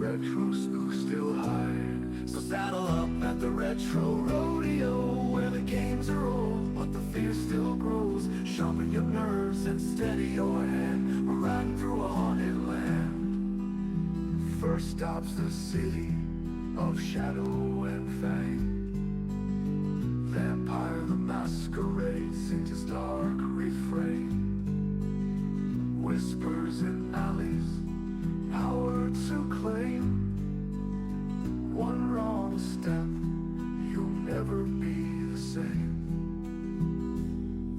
retro spooks still hide. So saddle up at the retro rodeo, where the games are old, but the fear still grows. Sharpen your nerves and steady your hand. We're riding through a haunted land. First stops the city of shadow and fang. Vampire the masquerade sings his dark refrain. Whispers in alleys, power to claim. One wrong step, you'll never be the same.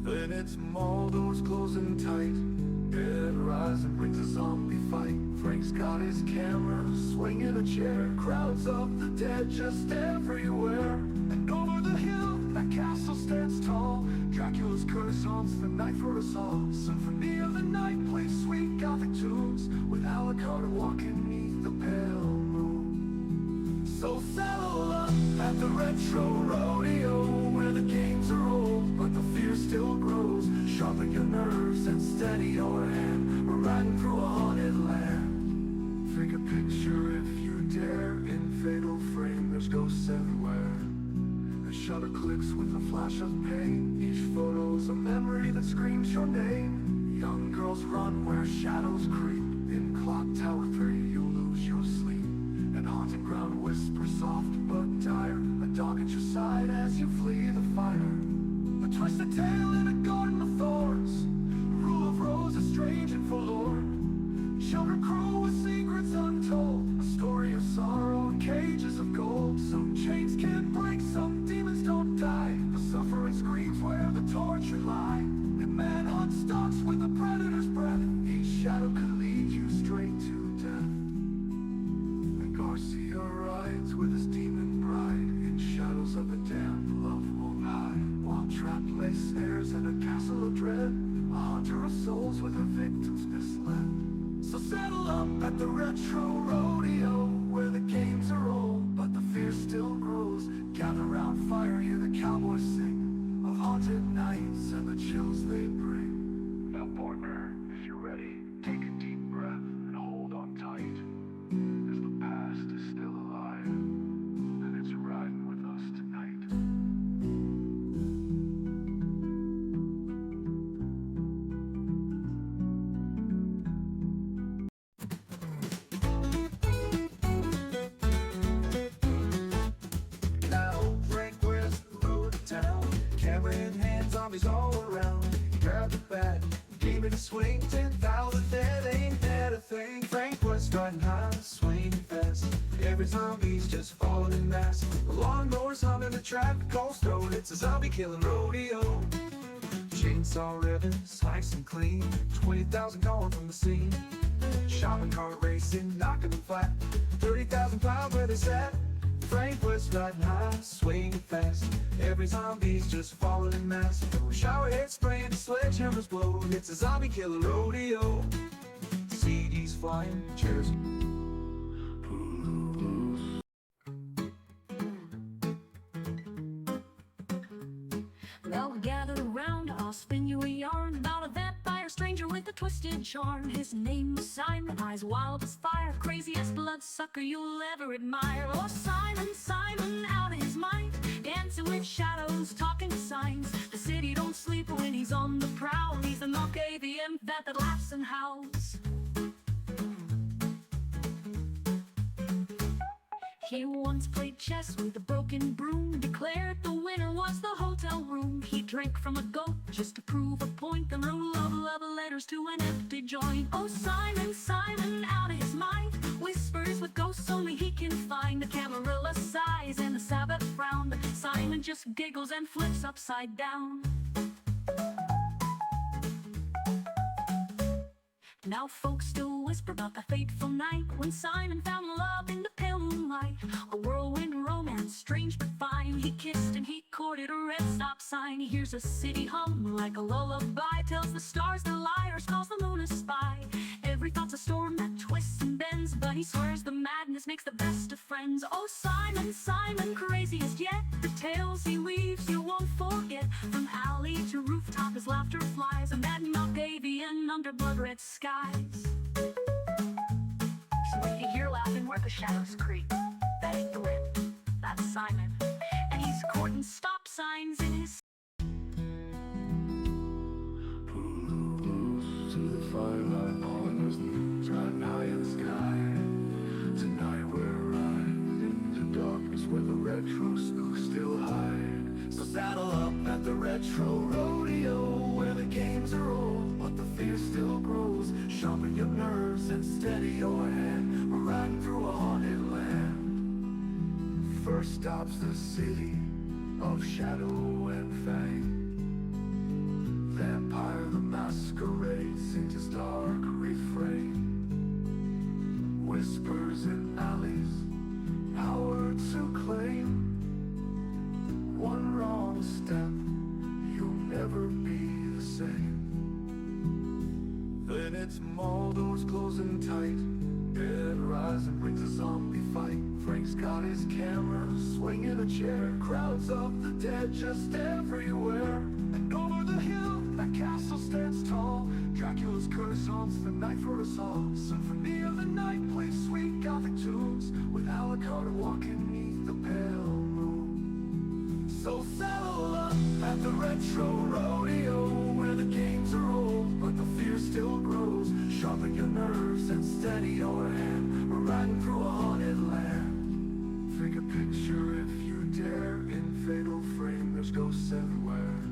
Then it's mall doors closing tight. Dead rising brings a zombie fight. Frank's got his camera, swinging a chair. Crowds of the dead just everywhere. And over the hill, that castle stands tall. Dracula's curse haunts the night for us all. Symphony of the night plays sweet gothic tunes, with Alucard walking beneath the pale moon. So saddle up at the retro rodeo, where the games are old, but the fear still grows. Sharpen your nerves and steady your hand. We're riding through a haunted land. Take a picture if you dare. In fatal frame, there's ghosts everywhere. The shutter clicks with a flash of pain. Each photo's a memory that screams your name. Young girls run where shadows creep. In Clock Tower 3 you'll lose your sleep. And haunted ground whispers soft but dire. A dog at your side as you flee the fire. A twisted tale in a garden of thorns. Rule of roses strange and forlorn. Children crow with secrets untold. A story of sorrow and cages of gold. Some chains can't break, some demons don't die. The suffering screams where the tortured lie. And manhunt stalks with the predator's breath. Each shadow could lead you straight to death. And Garcia rides with his demon bride. In shadows of the damned love won't hide. While trapped lay snares in a castle of dread. A hunter of souls with her victims misled. So saddle up at the retro rodeo, where the games are old, but the fear still grows. Gather round fire, hear the cowboys sing of haunted nights and the chills they bring. Now partner, if you're ready, take a deep breath and hold on tight, as the past is still alive, and it's riding with us tonight. Zombies all around. Grab the bat, demon to swing. 10,000 dead, ain't that a thing? Frank was riding high, swinging fast. Every zombie's just falling in mass. The lawnmowers humming the traffic cold road. It's a zombie killing rodeo. Chainsaw revving, slicing clean. 20,000 gone from the scene. Shopping cart racing, knocking them flat. 30,000 pounds where they sat. Frank was riding high, swinging fast. Every zombie's just falling in mass. Shower head spraying, sledgehammers blow. It's a zombie killer rodeo. CDs flying, chairs. Well, gather around, I'll spin you a yarn about a vampire stranger with a twisted charm. His name was Simon, eyes wild as fire, craziest bloodsucker you'll ever admire. Oh, Simon, Simon, out of his mind, dancing with shadows, talking to signs. The city don't sleep when he's on the prowl. He's the Malkavian vet that laughs and howls. He once played chess with a broken broom, declared the winner was the hotel room. He drank from a goat just to prove a point, then wrote love letters to an empty joint. Oh, Simon, Simon, out of his mind, whispers with ghosts only he can find. The Camarilla sighs and the Sabbath frown, but Simon just giggles and flips upside down. Now folks still whisper about the fateful night when Simon found love in the pale moonlight. A whirlwind romance, strange but fine. He kissed and he courted a red stop sign. He hears a city hum like a lullaby, tells the stars they're liars, calls the moon a spy. Every thought's a storm that twists and bends, but he swears the madness makes the best of friends. Oh, Simon, Simon, craziest yet, the tales he weaves you won't forget. From alley to rooftop his laughter flies, a mad Malkavian under blood-red skies. So if you hear laughing, where the shadows creep. Bang the whip, that's Simon, and he's courting stop signs in his. Blues to the firelight, polliners driving high in the sky. Tonight we're riding in the darkness where the retro spooks still hide. So saddle up at the retro rodeo where the games are old, but the fear still grows. Sharpen your nerves and steady your hand. We're riding through a haunted land. First stops the city of shadow and fang. Vampire the masquerade sings his dark refrain. Whispers in alleys, power to claim. One wrong step, you'll never be the same. Then it's mall doors closing tight. Dead rising brings a zombie fight. Frank's got his camera, swinging a chair. Crowds of the dead just everywhere. And over the hill, that castle stands tall. Dracula's curse haunts the night for us all. Symphony of the night plays sweet gothic tunes, with Alucard walking beneath the pale moon. So saddle up at the retro rodeo where the games are old, but the fear still grows. Sharpen your nerves and steady your hand. We're riding through a haunted land. Take a picture if you dare. In fatal frame, there's ghosts everywhere.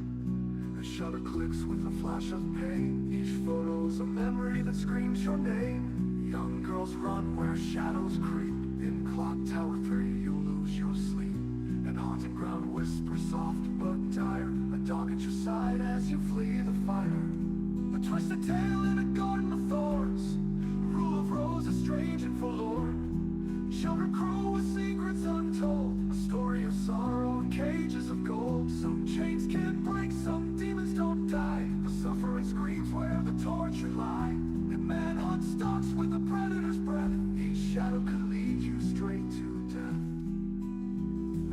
The shutter clicks with a flash of pain. Each photo's a memory that screams your name. Young girls run where shadows creep. In Clock Tower 3, you'll lose your sleep. And haunting ground whispers soft but dire. A dog at your side as you flee the fire. A twisted tale in a garden of thorns. A rule of roses strange and forlorn. Children crow with secrets untold. A story of sorrow and cages of gold. Some chains can't break, some demons don't die. The suffering screams where the tortured lie. And manhunt stalks with the predator's breath. Each shadow could lead you straight to death.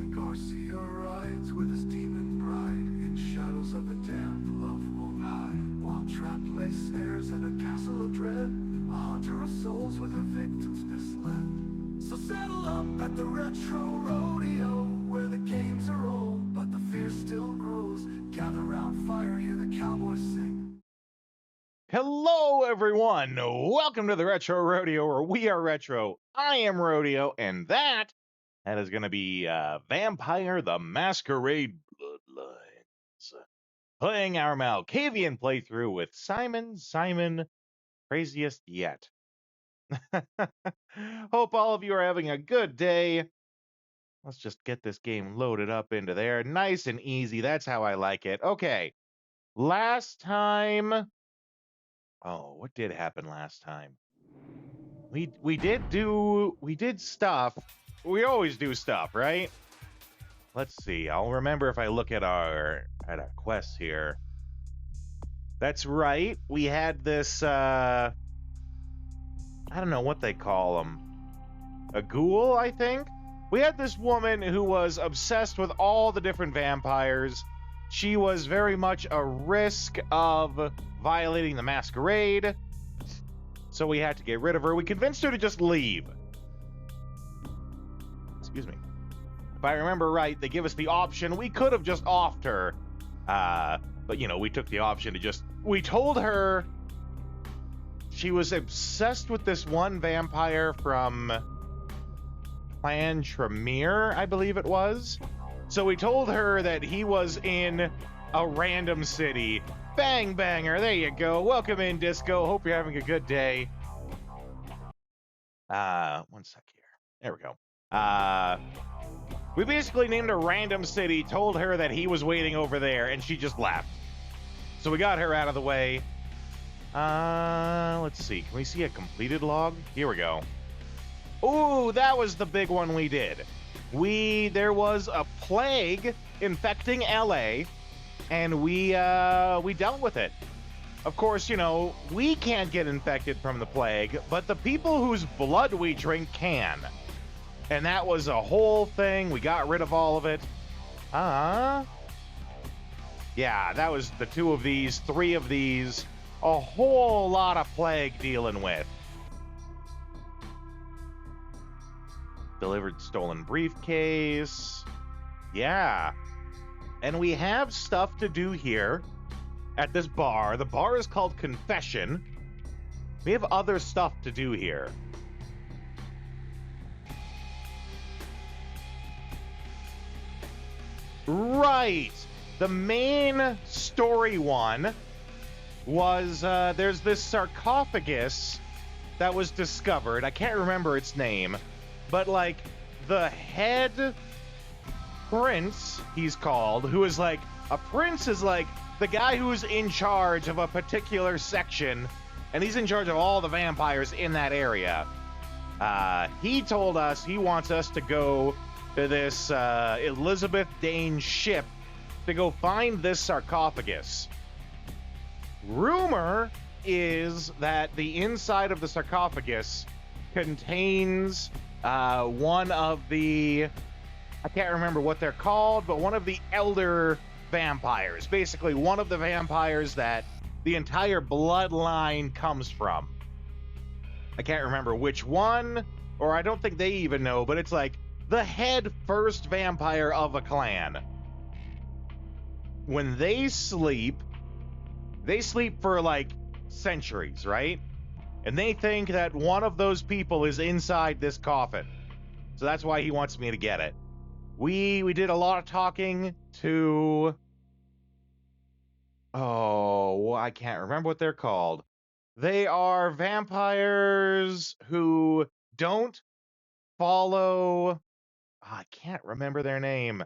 And Garcia rides with his demon bride. In shadows of the damned, love won't hide. While trapped lay snares in a castle of dread. A hunter of souls with her victims misled. So saddle up at the retro rodeo where the games are old, but the fear still grows. Gather round fire, hear the cowboys sing. Hello, everyone. Welcome to the Retro Rodeo, where we are retro. I am Rodeo, and that is going to be Vampire the Masquerade Bloodlines. Playing our Malkavian playthrough with Simon, craziest yet. Hope all of you are having a good day. Let's just get this game loaded up into there. Nice and easy. That's how I like it. Okay. Last time... Oh, what did happen last time? We did stuff. We always do stuff, right? Let's see. I'll remember if I look at our quests here. That's right. We had this I don't know what they call them. A ghoul, I think? We had this woman who was obsessed with all the different vampires. She was very much a risk of violating the masquerade. So we had to get rid of her. We convinced her to just leave. Excuse me. If I remember right, they give us the option. We could have just offed her. But, you know, we took the option to just... We told her... She was obsessed with this one vampire from Clan Tremere, I believe it was. So we told her that he was in a random city. Bang banger, there you go. Welcome in, Disco. Hope you're having a good day. One sec here. There we go. We basically named a random city, told her that he was waiting over there, and she just left. So we got her out of the way. Let's see. Can we see a completed log? Here we go. Ooh, that was the big one we did. There was a plague infecting LA, and we dealt with it. Of course, you know, we can't get infected from the plague, but the people whose blood we drink can. And that was a whole thing. We got rid of all of it. Yeah, that was the 2 of these, 3 of these. A whole lot of plague dealing with. Delivered stolen briefcase. Yeah. And we have stuff to do here at this bar. The bar is called Confession. We have other stuff to do here. Right. The main story one was there's this sarcophagus that was discovered. I can't remember its name, but like the head prince, he's called, who is like a prince is like the guy who's in charge of a particular section, and he's in charge of all the vampires in that area. He told us he wants us to go to this Elizabeth Dane ship to go find this sarcophagus. Rumor is that the inside of the sarcophagus contains one of the, I can't remember what they're called, but one of the elder vampires. Basically, one of the vampires that the entire bloodline comes from. I can't remember which one, or I don't think they even know, but it's like the head first vampire of a clan. When they sleep for like centuries, right? And they think that one of those people is inside this coffin. So that's why he wants me to get it. We did a lot of talking to... Oh, I can't remember what they're called. They are vampires who don't follow... I can't remember their name.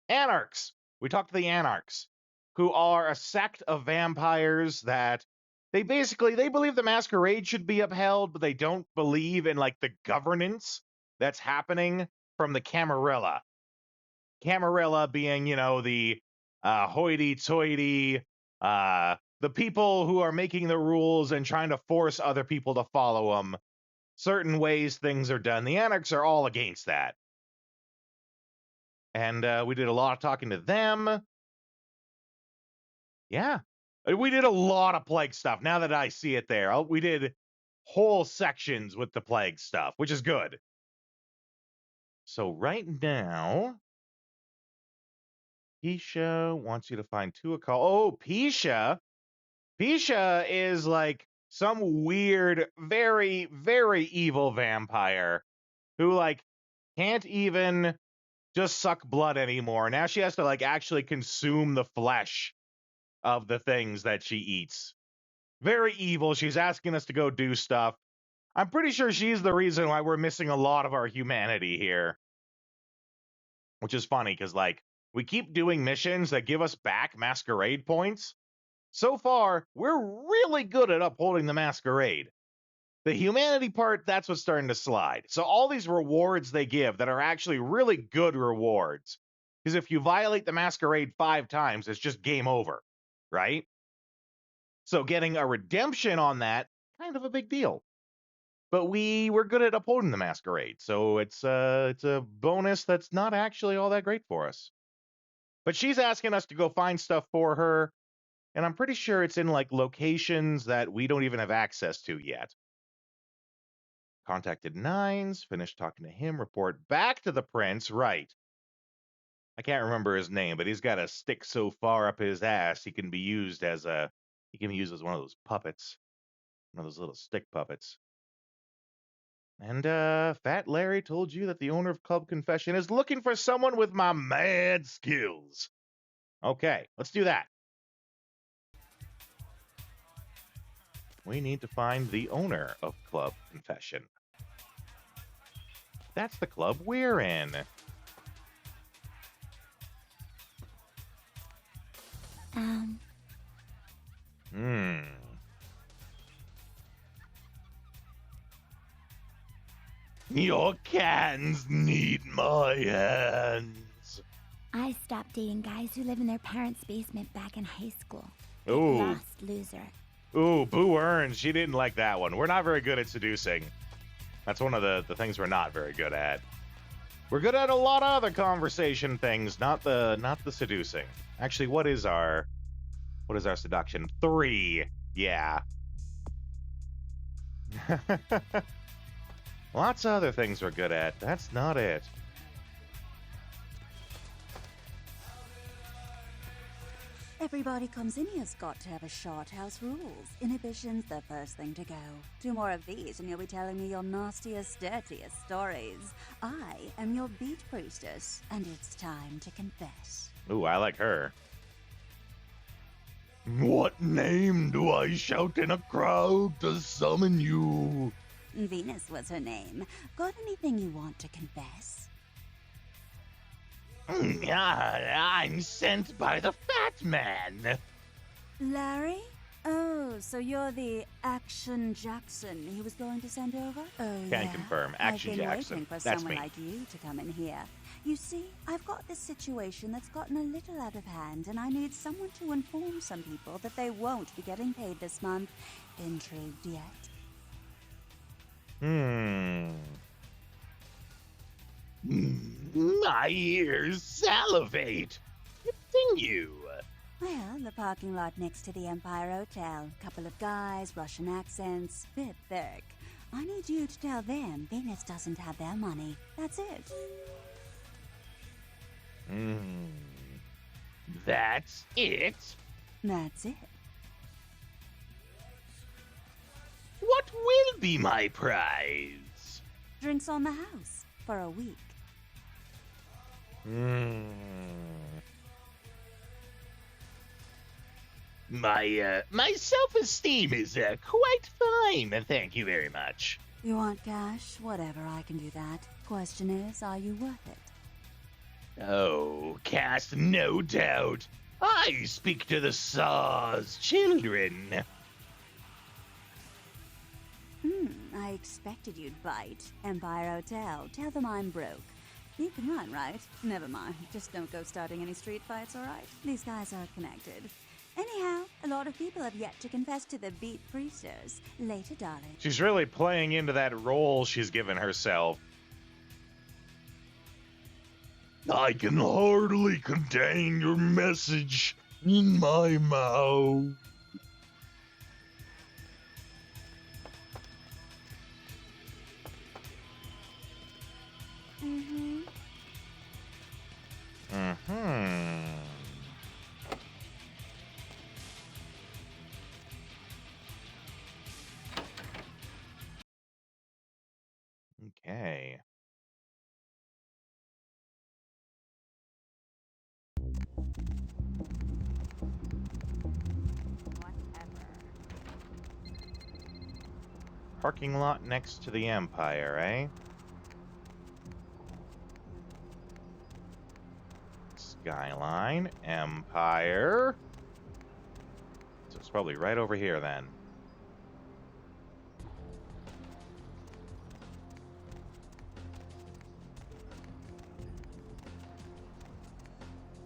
Anarchs. We talked to the Anarchs, who are a sect of vampires that they believe the masquerade should be upheld, but they don't believe in like the governance that's happening from the Camarilla. Camarilla being, you know, the hoity-toity, the people who are making the rules and trying to force other people to follow them. Certain ways things are done. The Anarchs are all against that. And we did a lot of talking to them. Yeah. We did a lot of plague stuff. Now that I see it there, we did whole sections with the plague stuff, which is good. So right now, Pisha wants you to find two occult. Oh, Pisha. Pisha is like some weird, very, very evil vampire who like can't even just suck blood anymore. Now she has to like actually consume the flesh of the things that she eats. Very evil. She's asking us to go do stuff. I'm pretty sure she's the reason why we're missing a lot of our humanity here. Which is funny, because like, we keep doing missions that give us back masquerade points. So far, we're really good at upholding the masquerade. The humanity part, that's what's starting to slide. So all these rewards they give that are actually really good rewards. Because if you violate the masquerade 5 times, it's just game over, right? So getting a redemption on that, kind of a big deal. But we're good at upholding the masquerade, so it's a bonus that's not actually all that great for us. But she's asking us to go find stuff for her, and I'm pretty sure it's in like locations that we don't even have access to yet. Contacted Nines, finished talking to him, report back to the prince, right. I can't remember his name, but he's got a stick so far up his ass he can be used as one of those puppets. One of those little stick puppets. And Fat Larry told you that the owner of Club Confession is looking for someone with my mad skills. Okay, let's do that. We need to find the owner of Club Confession. That's the club we're in. Your cans need my hands. I stopped dating guys who live in their parents' basement back in high school. Ooh. Lost loser. Ooh, Boo Earns. She didn't like that one. We're not very good at seducing. That's one of the things we're not very good at. We're good at a lot of other conversation things, not the seducing. Actually, what is our seduction? 3. Yeah. Lots of other things we're good at. That's not it. Everybody comes in here's got to have a short house rules. Inhibition's the first thing to go. 2 more of these and you'll be telling me your nastiest, dirtiest stories. I am your beat priestess, and it's time to confess. Ooh, I like her. What name do I shout in a crowd to summon you? Venus was her name. Got anything you want to confess? I'm sent by the fat man. Larry? Oh, so you're the Action Jackson he was going to send over? Oh, Can yeah. confirm. Action I've been Jackson. waiting for That's someone me. like you to come in here. You see, I've got this situation that's gotten a little out of hand, and I need someone to inform some people that they won't be getting paid this month. Intrigued yet? My ears salivate. Continue. Well, the parking lot next to the Empire Hotel. Couple of guys, Russian accents, bit thick. I need you to tell them Venus doesn't have their money. That's it. That's it? That's it. What will be my prize? Drinks on the house for a week. My self-esteem is quite fine, thank you very much. You want cash? Whatever, I can do that. Question is, are you worth it? Oh, cast no doubt. I speak to the Saw's children. I expected you'd bite. Empire Hotel. Tell them I'm broke. You can run, right? Never mind. Just don't go starting any street fights, alright? These guys are connected. Anyhow, a lot of people have yet to confess to the beat priestess. Later, darling. She's really playing into that role she's given herself. I can hardly contain your message in my mouth. Okay. Parking lot next to the Empire, eh? Skyline, Empire. So it's probably right over here then.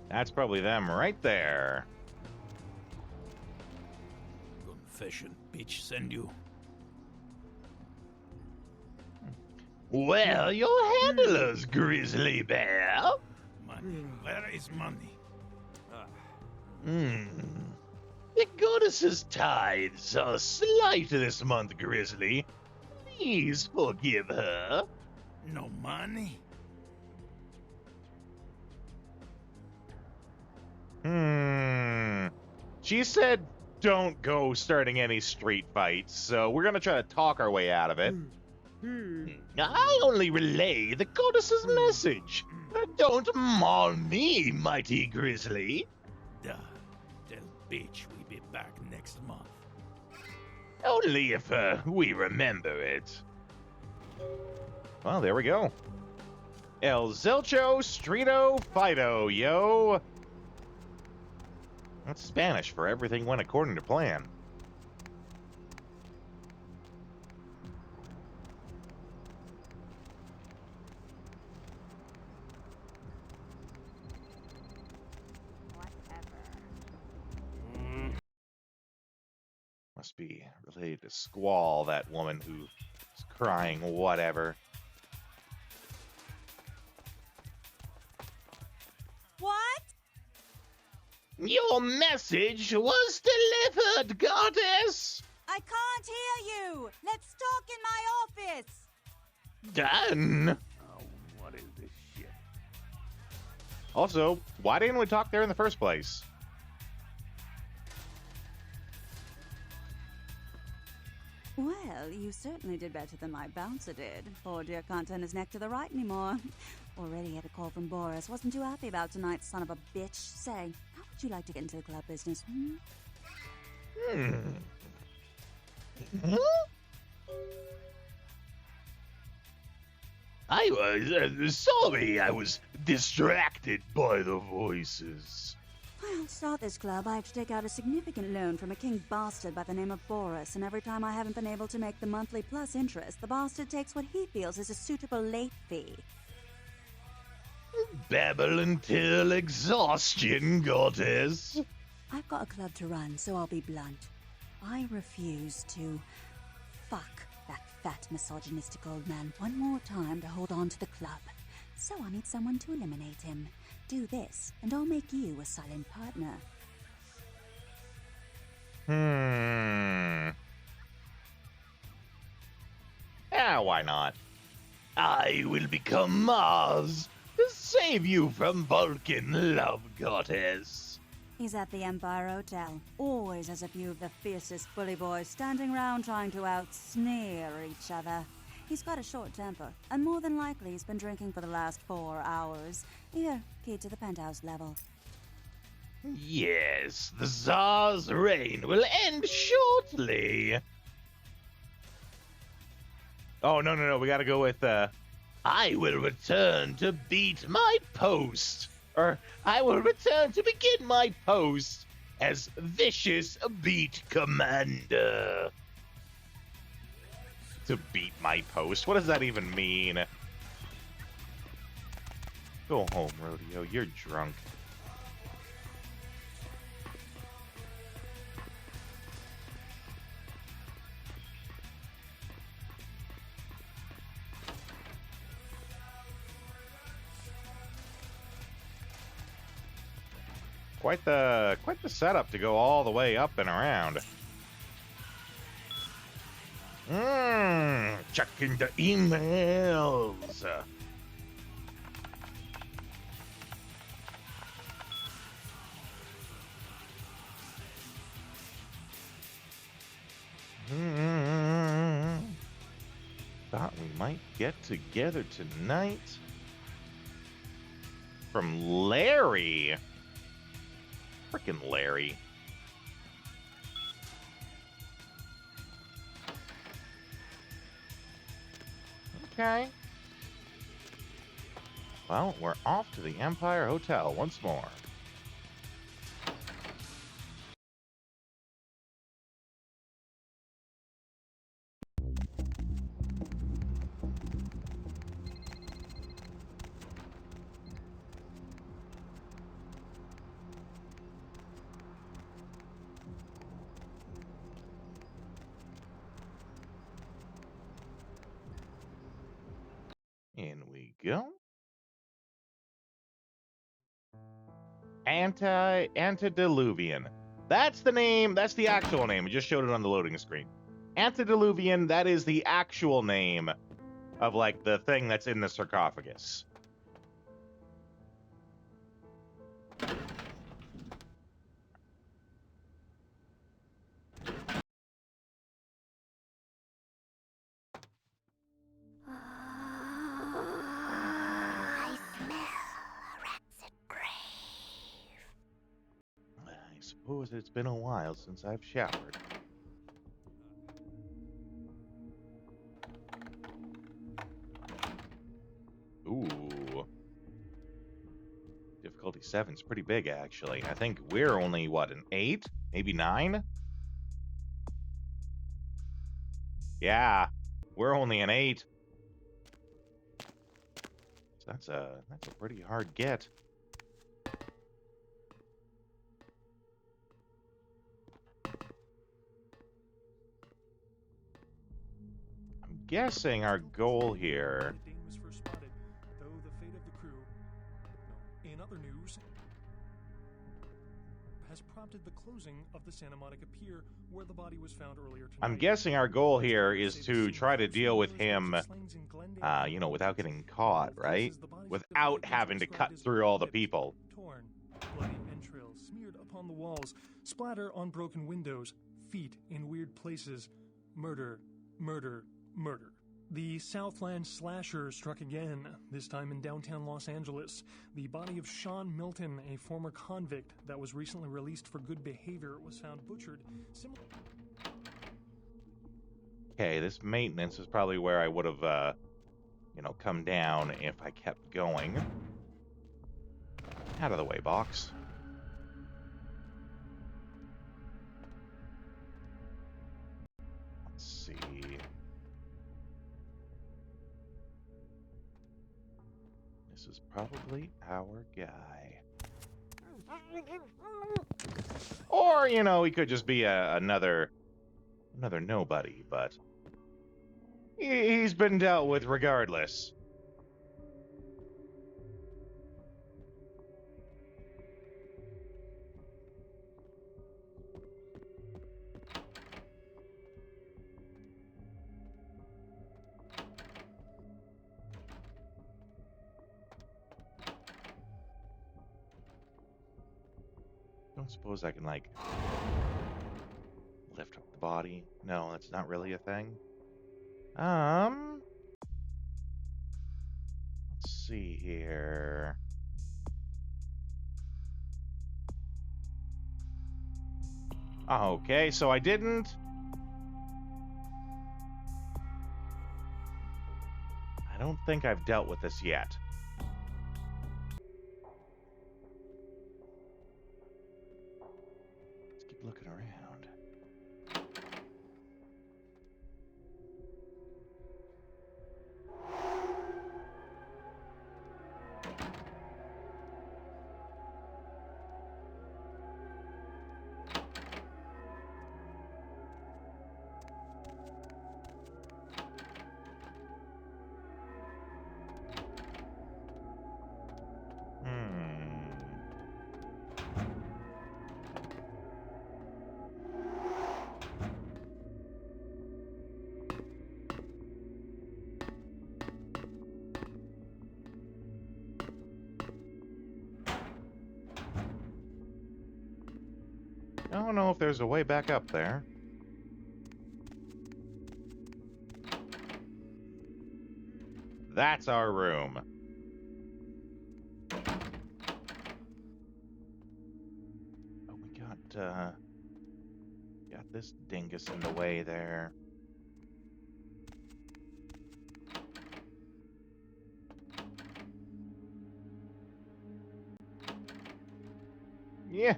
That's probably them right there. Confession, bitch, send you. Well, your handlers, Grizzly Bear. Money. Where is money? The goddess's tides are slight this month, Grizzly. Please forgive her. No money? She said don't go starting any street fights, so we're gonna try to talk our way out of it. I only relay the goddess's message. Don't mar me, mighty Grizzly. Duh. Tell bitch we be back next month. Only if we remember it. Well, there we go. El Zelcho Streeto Fido, yo. That's Spanish for everything went according to plan. Must be related to Squall, that woman who's crying whatever. What? Your message was delivered, goddess. I can't hear you! Let's talk in my office! done. Oh, what is this shit? Also, why didn't we talk there in the first place? Well, you certainly did better than my bouncer did. Poor dear can't turn his neck to the right anymore. Already had a call from Boris. Wasn't too happy about tonight, son of a bitch. Say, how would you like to get into the club business? I was sorry. I was distracted by the voices. Well, to start this club, I have to take out a significant loan from a king bastard by the name of Boris, and every time I haven't been able to make the monthly plus interest, the bastard takes what he feels is a suitable late fee. Babble until exhaustion, goddess. I've got a club to run, so I'll be blunt. I refuse to fuck that fat, misogynistic old man one more time to hold on to the club. So I need someone to eliminate him. Do this, and I'll make you a silent partner. Yeah, why not? I will become Mars to save you from Vulcan, love goddess. He's at the Empire Hotel. Always has a few of the fiercest bully boys standing around trying to out-sneer each other. He's got a short temper, and more than likely he's been drinking for the last 4 hours. Here, key to the penthouse level. Yes, the Tsar's reign will end shortly. Oh, no, we gotta go with, I will return to beat my post. Or, I will return to begin my post as Vicious Beat Commander. To beat my post? What does that even mean? Go home, Rodeo. You're drunk. Quite the setup to go all the way up and around. Checking the emails. Thought we might get together tonight. From Larry. Frickin' Larry. Okay. Well, we're off to the Empire Hotel once more. In we go. Antediluvian. That's the name. That's the actual name. It just showed it on the loading screen. Antediluvian, that is the actual name of, like, the thing that's in the sarcophagus. I smell a rancid grave. I suppose it's been a while since I've showered. Ooh. Difficulty 7's pretty big, actually. I think we're only, what, an 8? Maybe 9? Yeah, we're only an 8. So that's a pretty hard get. I'm guessing our goal here. The Dane was first spotted, though the fate of the crew, in other news, has prompted the closing of the Santa Monica Pier where the body was found earlier tonight. I'm guessing our goal here is Say the to scene try to from deal with survivors' him, days of slayings in Glendale, you know, without Colorado. getting caught, In right? places, the bodies of the Without victims having were to described cut as through all the ripped, people. torn, bloody entrails smeared upon the walls, splatter on broken windows, feet in weird places, murder, murder, murder. The Southland slasher struck again, this time in downtown Los Angeles. The body of Sean Milton, a former convict that was recently released for good behavior, was found butchered. Okay, this maintenance is probably where I would have, you know, come down if I kept going. Out of the way, box. Let's see. This is probably our guy. Or, you know, he could just be another nobody, but he's been dealt with regardless. Don't suppose I can, like, lift up the body. No, that's not really a thing. Let's see here. Okay, so I didn't. I don't think I've dealt with this yet. Let's keep looking around. I don't know if there's a way back up there. That's our room. Oh, we got this dingus in the way there. Yeah.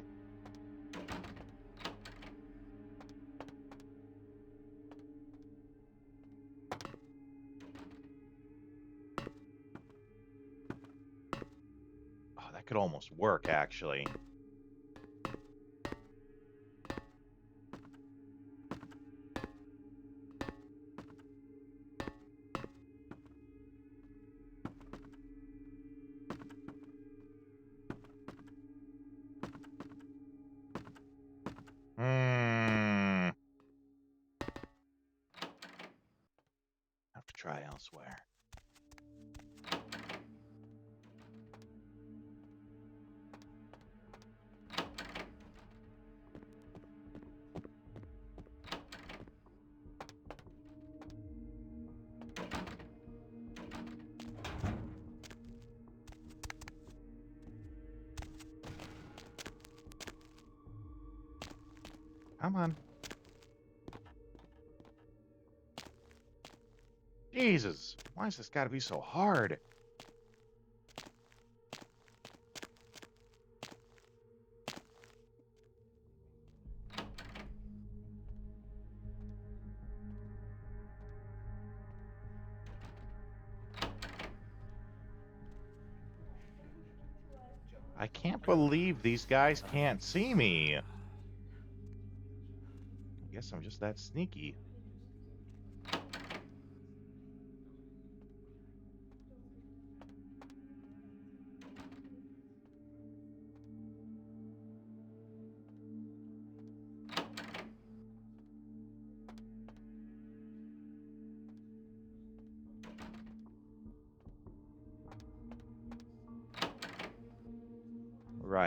Oh, that could almost work, actually. Have to try elsewhere. Come on. Jesus, why has this got to be so hard? I can't believe these guys can't see me. I guess I'm just that sneaky.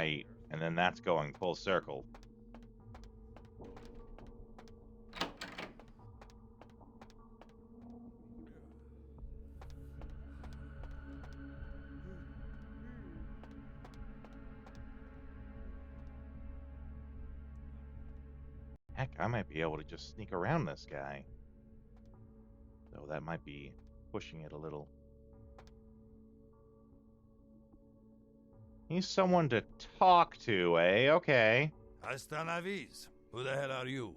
right, and then that's going full circle. Heck, I might be able to just sneak around this guy. Though that might be pushing it a little. He's someone to talk to, eh? Okay. Hasta navis. Who the hell are you?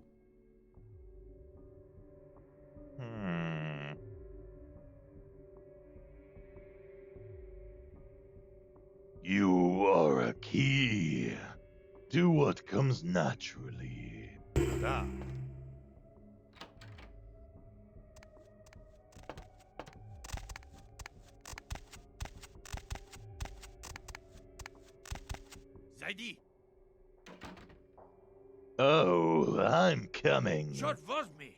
You are a key. Do what comes naturally. Da. Zайди. Oh, I'm coming. Черт возьми.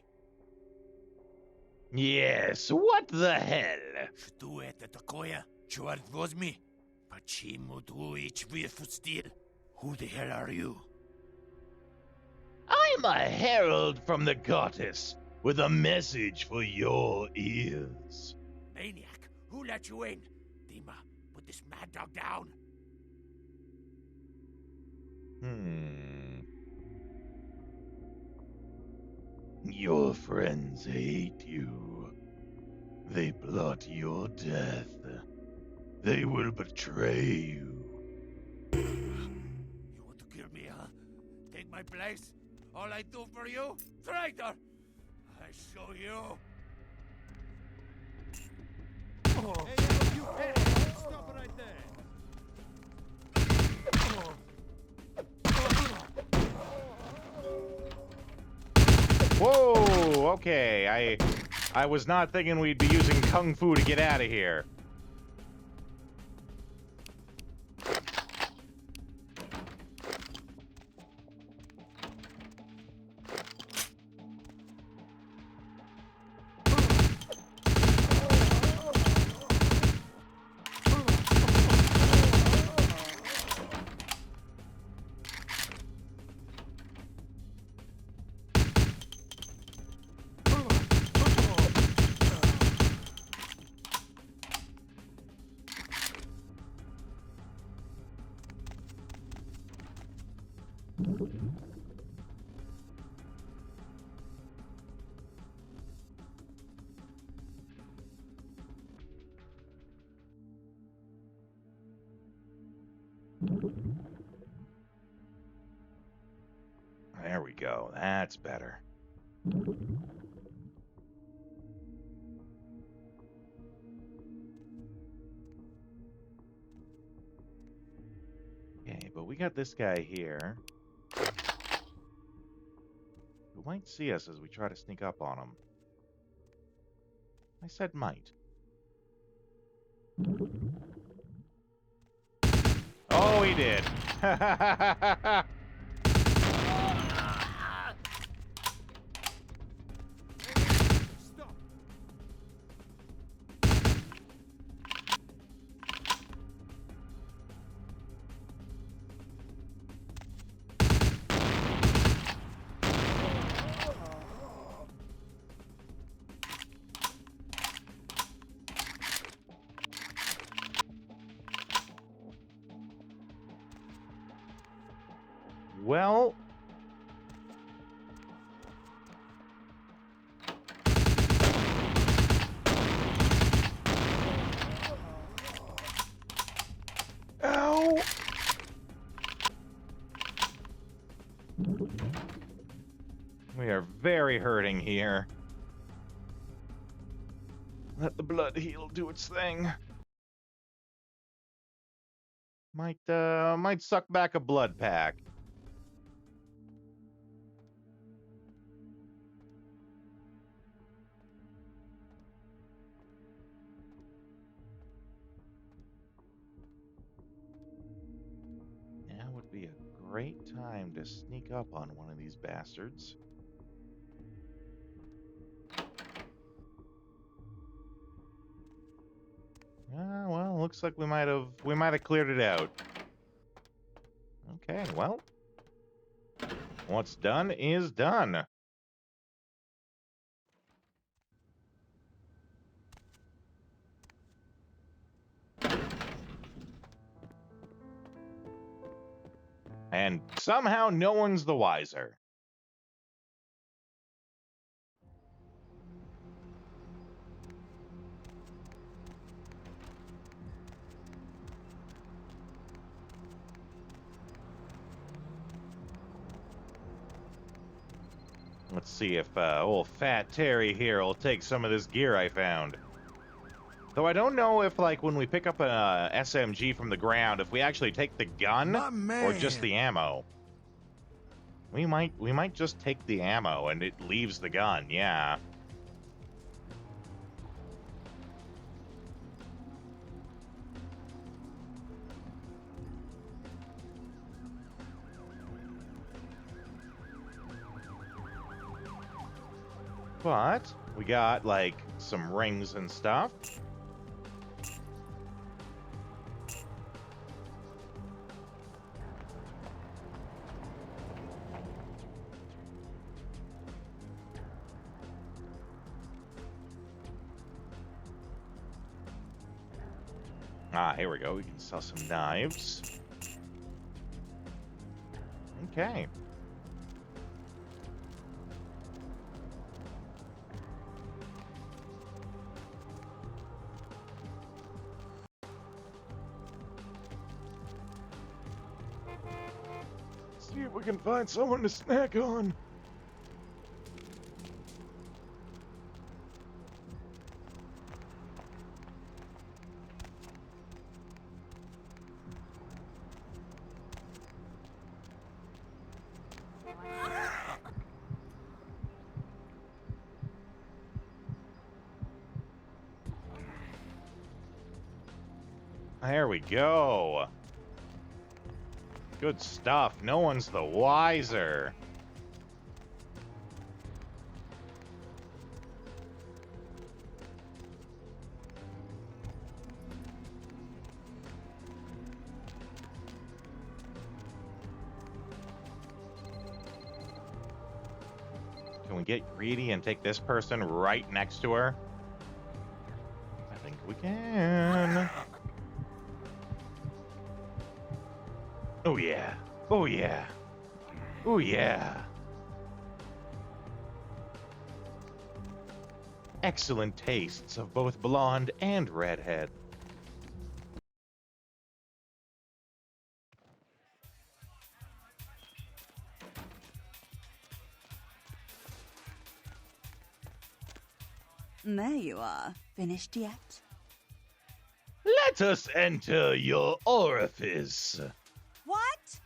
Yes, what the hell? Что это такое? Черт возьми. Почему ты впустил? Who the hell are you? I'm a herald from the goddess with a message for your ears. Maniac, who let you in? Dima, put this mad dog down. Your friends hate you. They plot your death. They will betray you. You want to kill me, huh? Take my place? All I do for you? Traitor! I show you. Hey, you idiot! Stop it right there! Whoa, okay. I was not thinking we'd be using kung fu to get out of here. There we go. That's better. Okay, but we got this guy here who might see us as we try to sneak up on him. I said might. Oh, he did. Stop! Well, ow! We are very hurting here. Let the blood heal do its thing. Might suck back a blood pack. Now would be a great time to sneak up on one of these bastards. Well, looks like we might have cleared it out. Okay, well. What's done is done. And somehow no one's the wiser. Let's see if old Fat Terry here will take some of this gear I found. Though I don't know if, like, when we pick up a SMG from the ground, if we actually take the gun or just the ammo. We might just take the ammo and it leaves the gun, yeah. But we got, like, some rings and stuff. Ah, here we go. We can sell some knives. Okay. See if we can find someone to snack on. There we go. Good stuff. No one's the wiser. Can we get greedy and take this person right next to her? I think we can. Oh yeah. Oh yeah. Oh yeah. Excellent tastes of both blonde and redhead. There you are. Finished yet? Let us enter your orifice. What?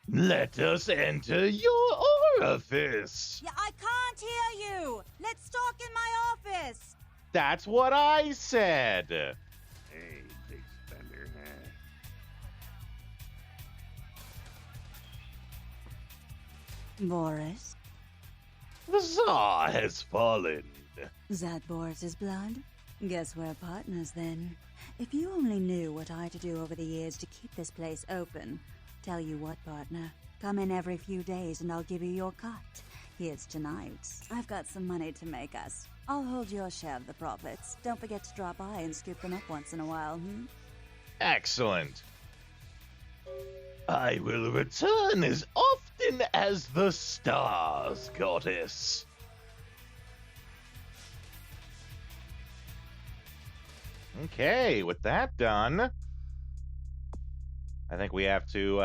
Let us enter your orifice. Yeah, I can't hear you. Let's talk in my office. That's what I said. Hey, big spender, huh? Boris? The Tsar has fallen. That Boris's blood? Guess we're partners then. If you only knew what I had to do over the years to keep this place open. Tell you what, partner. Come in every few days and I'll give you your cut. Here's tonight's. I've got some money to make us. I'll hold your share of the profits. Don't forget to drop by and scoop them up once in a while, Excellent. I will return as often as the stars, goddess. Okay, with that done, I think we have to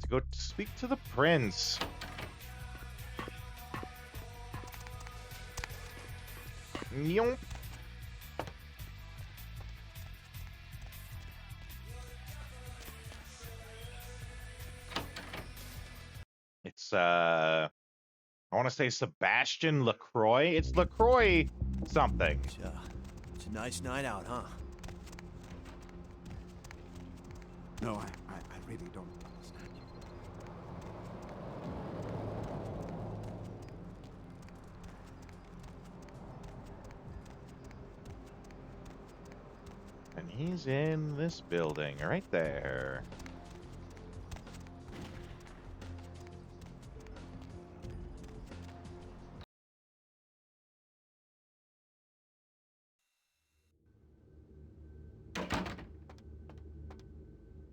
go speak to the prince. Yonk. It's I want to say Sebastian LaCroix. It's LaCroix something. It's a nice night out, huh? No, I really don't understand you. And He's in this building right there.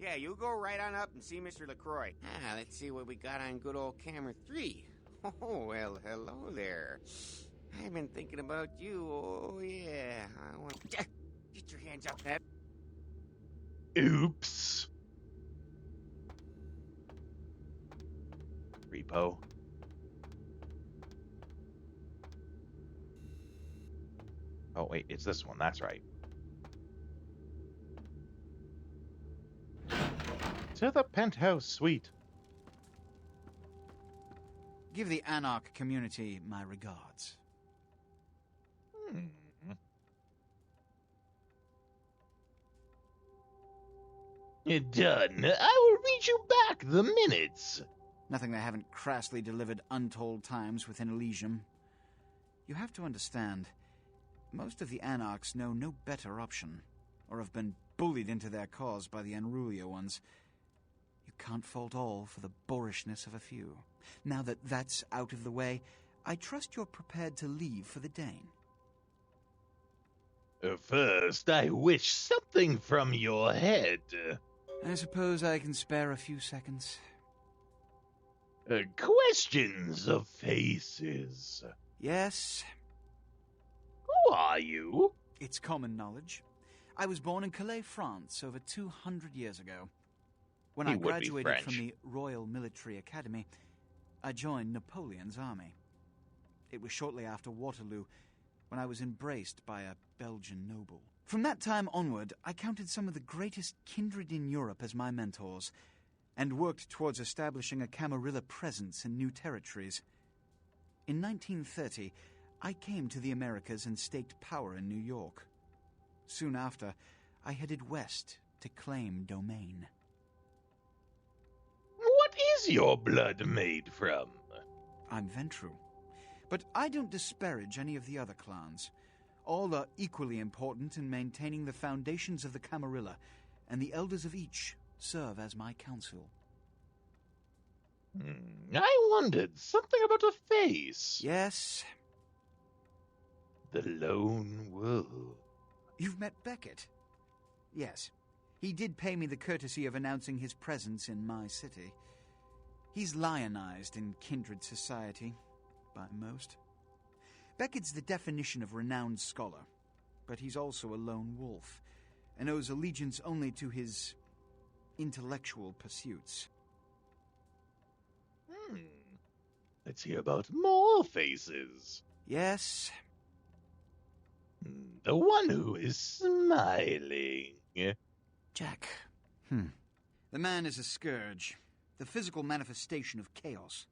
Yeah, you go right on up and see Mr. LaCroix. Let's see what we got on good old camera 3. Oh, well, hello there. I've been thinking about you. Oh, yeah. I want... Get your hands up, Ned. Oops. Repo. Oh, wait, it's this one. That's right. To the penthouse suite. Give the Anarch community my regards. Done. I will read you back the minutes. Nothing they haven't crassly delivered untold times within Elysium. You have to understand, most of the Anarchs know no better option, or have been bullied into their cause by the unrulier ones. You can't fault all for the boorishness of a few. Now that that's out of the way, I trust you're prepared to leave for the Dane. First, I wish something from your head. I suppose I can spare a few seconds. Questions of faces. Yes? Who are you? It's common knowledge. I was born in Calais, France, over 200 years ago. When I graduated from the Royal Military Academy, I joined Napoleon's army. It was shortly after Waterloo, when I was embraced by a Belgian noble. From that time onward, I counted some of the greatest kindred in Europe as my mentors, and worked towards establishing a Camarilla presence in new territories. In 1930, I came to the Americas and staked power in New York. Soon after, I headed west to claim domain. What is your blood made from? I'm Ventru. But I don't disparage any of the other clans. All are equally important in maintaining the foundations of the Camarilla, and the elders of each serve as my council. I wondered something about a face. Yes? The lone wolf. You've met Beckett? Yes. He did pay me the courtesy of announcing his presence in my city. He's lionized in kindred society, by most. Beckett's the definition of renowned scholar, but he's also a lone wolf, and owes allegiance only to his intellectual pursuits. Let's hear about more faces. Yes? The one who is smiling. Jack. The man is a scourge, the physical manifestation of chaos.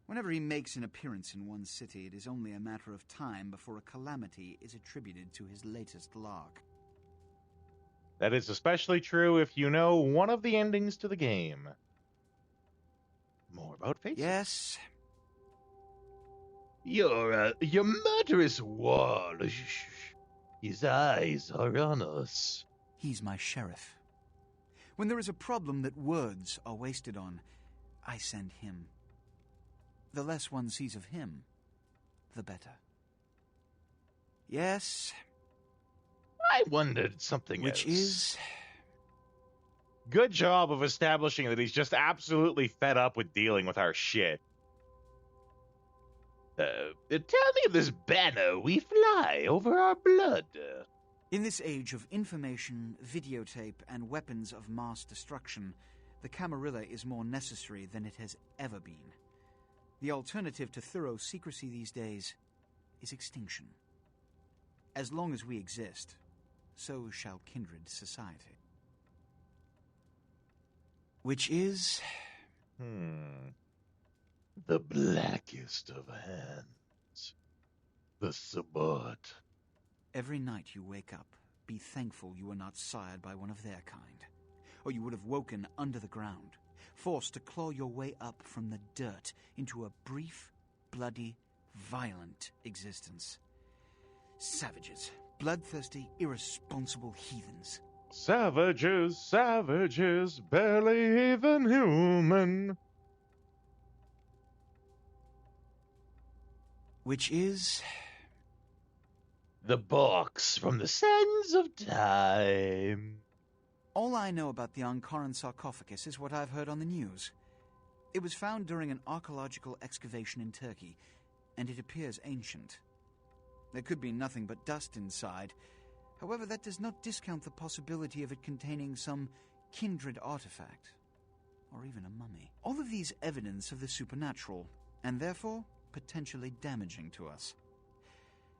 Whenever he makes an appearance in one city, it is only a matter of time before a calamity is attributed to his latest lark. That is especially true if you know one of the endings to the game. More about faces. Yes? Your murderous wall. His eyes are on us. He's my sheriff. When there is a problem that words are wasted on, I send him. The less one sees of him, the better. Yes? I wondered something Which else. is? Good job of establishing that he's just absolutely fed up with dealing with our shit. Tell me of this banner we fly over our blood. In this age of information, videotape, and weapons of mass destruction, the Camarilla is more necessary than it has ever been. The alternative to thorough secrecy these days is extinction. As long as we exist, so shall kindred society. Which is? The blackest of hands. The Sabbat. Every night you wake up, be thankful you were not sired by one of their kind, or you would have woken under the ground, forced to claw your way up from the dirt into a brief, bloody, violent existence. Savages. Bloodthirsty, irresponsible heathens. Savages, savages, barely even human. Which is... the books from the sands of time. All I know about the Ankaran sarcophagus is what I've heard on the news. It was found during an archaeological excavation in Turkey, and it appears ancient. There could be nothing but dust inside. However, that does not discount the possibility of it containing some kindred artifact, or even a mummy. All of these evidence of the supernatural, and therefore potentially damaging to us.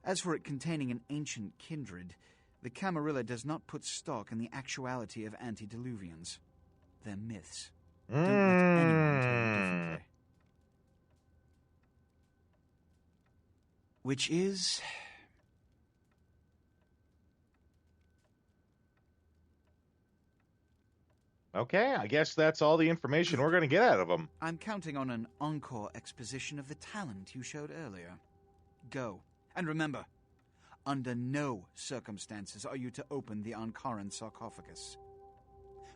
As for it containing an ancient kindred, the Camarilla does not put stock in the actuality of antediluvians. They're myths. Don't let anyone tell you differently. Which is... Okay, I guess that's all the information we're going to get out of them. I'm counting on an encore exposition of the talent you showed earlier. Go. And remember, under no circumstances are you to open the Ankaran sarcophagus.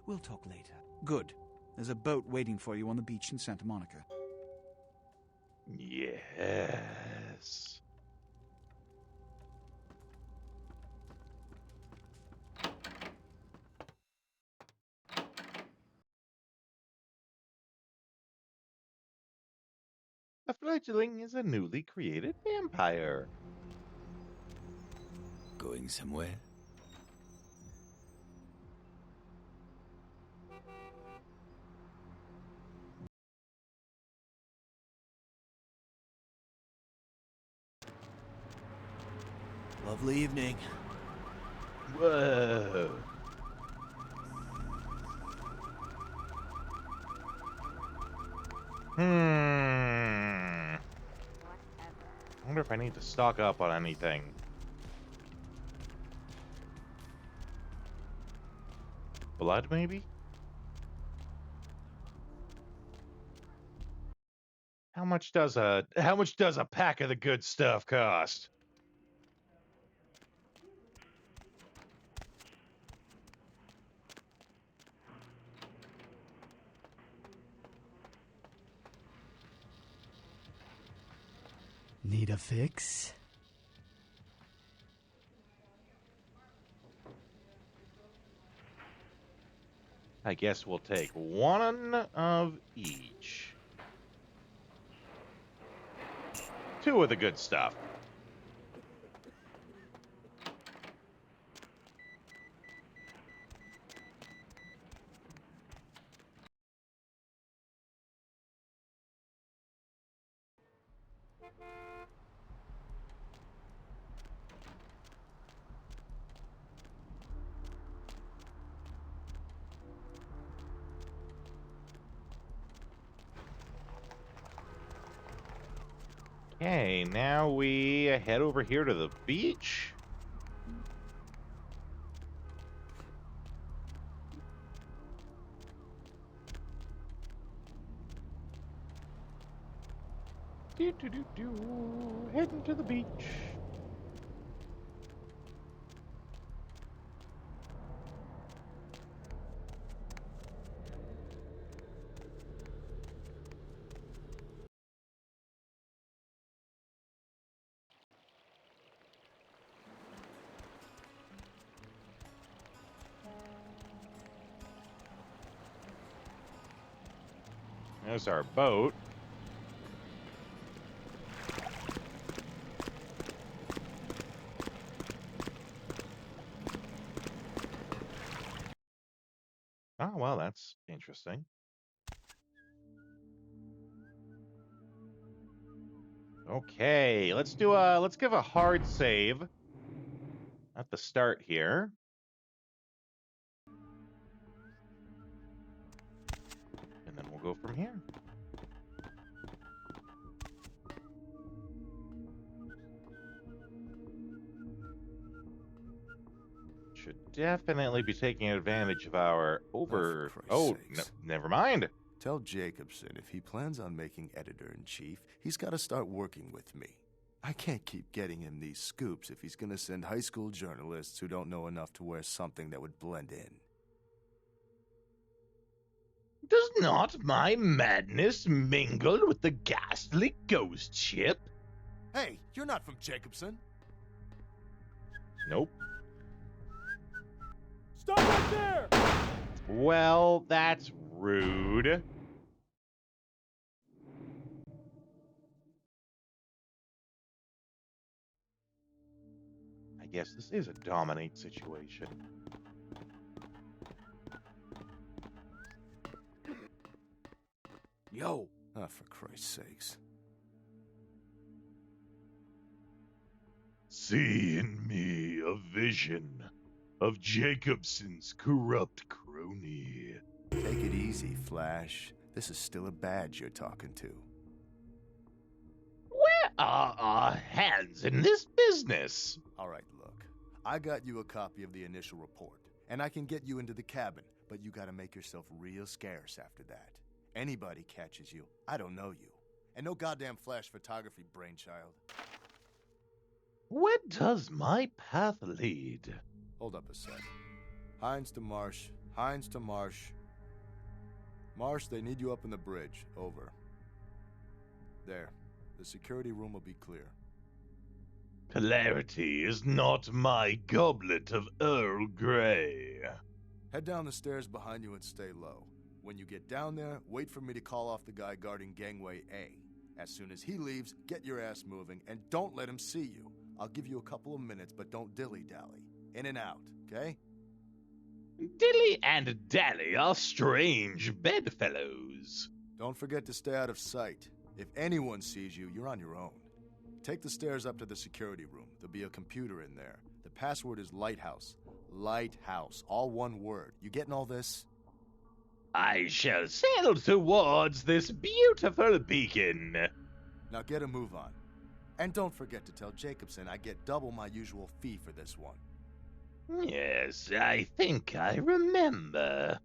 We'll talk later. Good. There's a boat waiting for you on the beach in Santa Monica. Yes. A fledgling is a newly created vampire. Going somewhere? Lovely evening. Whoa. I wonder if I need to stock up on anything. Blood, maybe? How much does a pack of the good stuff cost? Need a fix? I guess we'll take one of each. 2 of the good stuff. Okay, now we head over here to the beach. Heading to the beach. There's our boat. Oh, well, that's interesting. Okay, let's give a hard save at the start here. And then we'll go from here. Should definitely be taking advantage of our over... Oh, never mind. Tell Jacobson if he plans on making editor-in-chief, he's got to start working with me. I can't keep getting him these scoops if he's gonna send high school journalists who don't know enough to wear something that would blend in. Does not my madness mingle with the ghastly ghost ship? Hey, you're not from Jacobson. Nope. Stop right there! Well, that's rude. I guess this is a dominate situation. Yo! Ah, for Christ's sakes. See in me a vision of Jacobson's corrupt crony. Take it easy, Flash. This is still a badge you're talking to. Where are our hands in this business? All right, look. I got you a copy of the initial report, and I can get you into the cabin, but you gotta make yourself real scarce after that. Anybody catches you, I don't know you. And no goddamn flash photography, brainchild. Where does my path lead? Hold up a sec. Hines to Marsh. Hines to Marsh. Marsh, they need you up in the bridge. Over. There. The security room will be clear. Polarity is not my goblet of Earl Grey. Head down the stairs behind you and stay low. When you get down there, wait for me to call off the guy guarding Gangway A. As soon as he leaves, get your ass moving, and don't let him see you. I'll give you a couple of minutes, but don't dilly-dally. In and out, okay? Dilly and dally are strange bedfellows. Don't forget to stay out of sight. If anyone sees you, you're on your own. Take the stairs up to the security room. There'll be a computer in there. The password is Lighthouse. Lighthouse. All one word. You getting all this? I shall sail towards this beautiful beacon. Now get a move on. And don't forget to tell Jacobson I get double my usual fee for this one. Yes, I think I remember.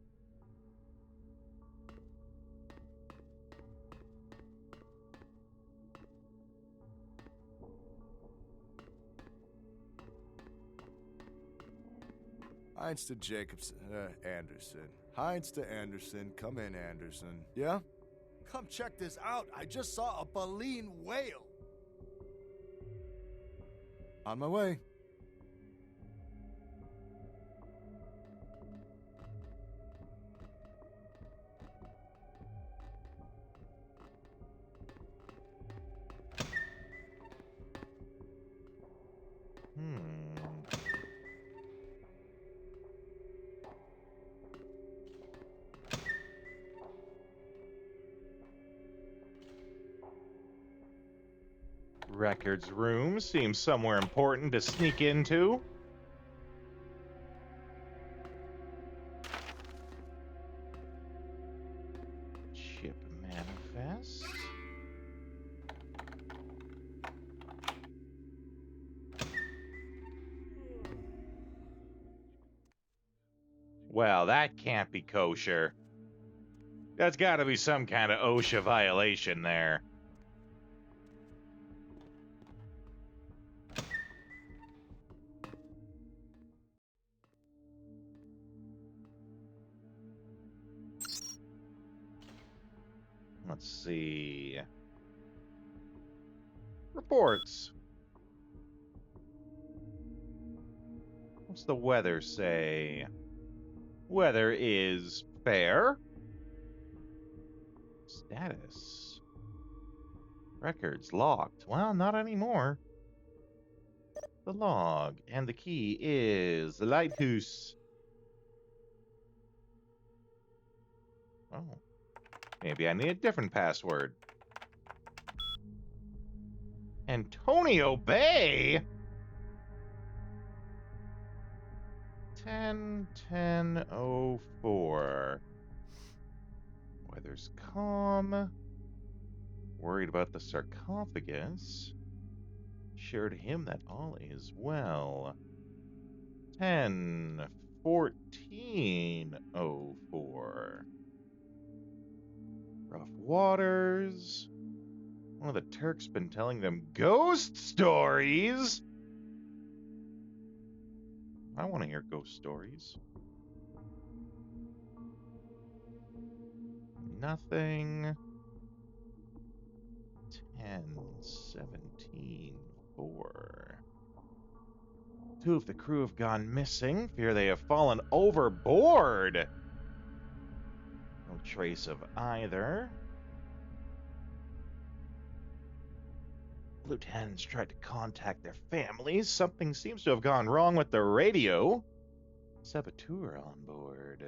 Hines to Jacobson. Anderson. Hines to Anderson. Come in, Anderson. Yeah? Come check this out. I just saw a baleen whale. On my way. Records room seems somewhere important to sneak into. Ship manifest. Well, that can't be kosher. That's got to be some kind of OSHA violation there. Let's see. Reports. What's the weather say? Weather is fair. Status. Records locked. Well, not anymore. The log. And the key is the lighthouse. Oh. Maybe I need a different password. Antonio Bay? 10-10-04. Weather's calm. Worried about the sarcophagus. Assured him that all is well. 10-14-04. Rough waters. One of the Turks been telling them ghost stories. I want to hear ghost stories. Nothing. 10, 17, 4. 2 of the crew have gone missing. Fear they have fallen overboard. No trace of either. Lieutenants tried to contact their families. Something seems to have gone wrong with the radio. Saboteur on board.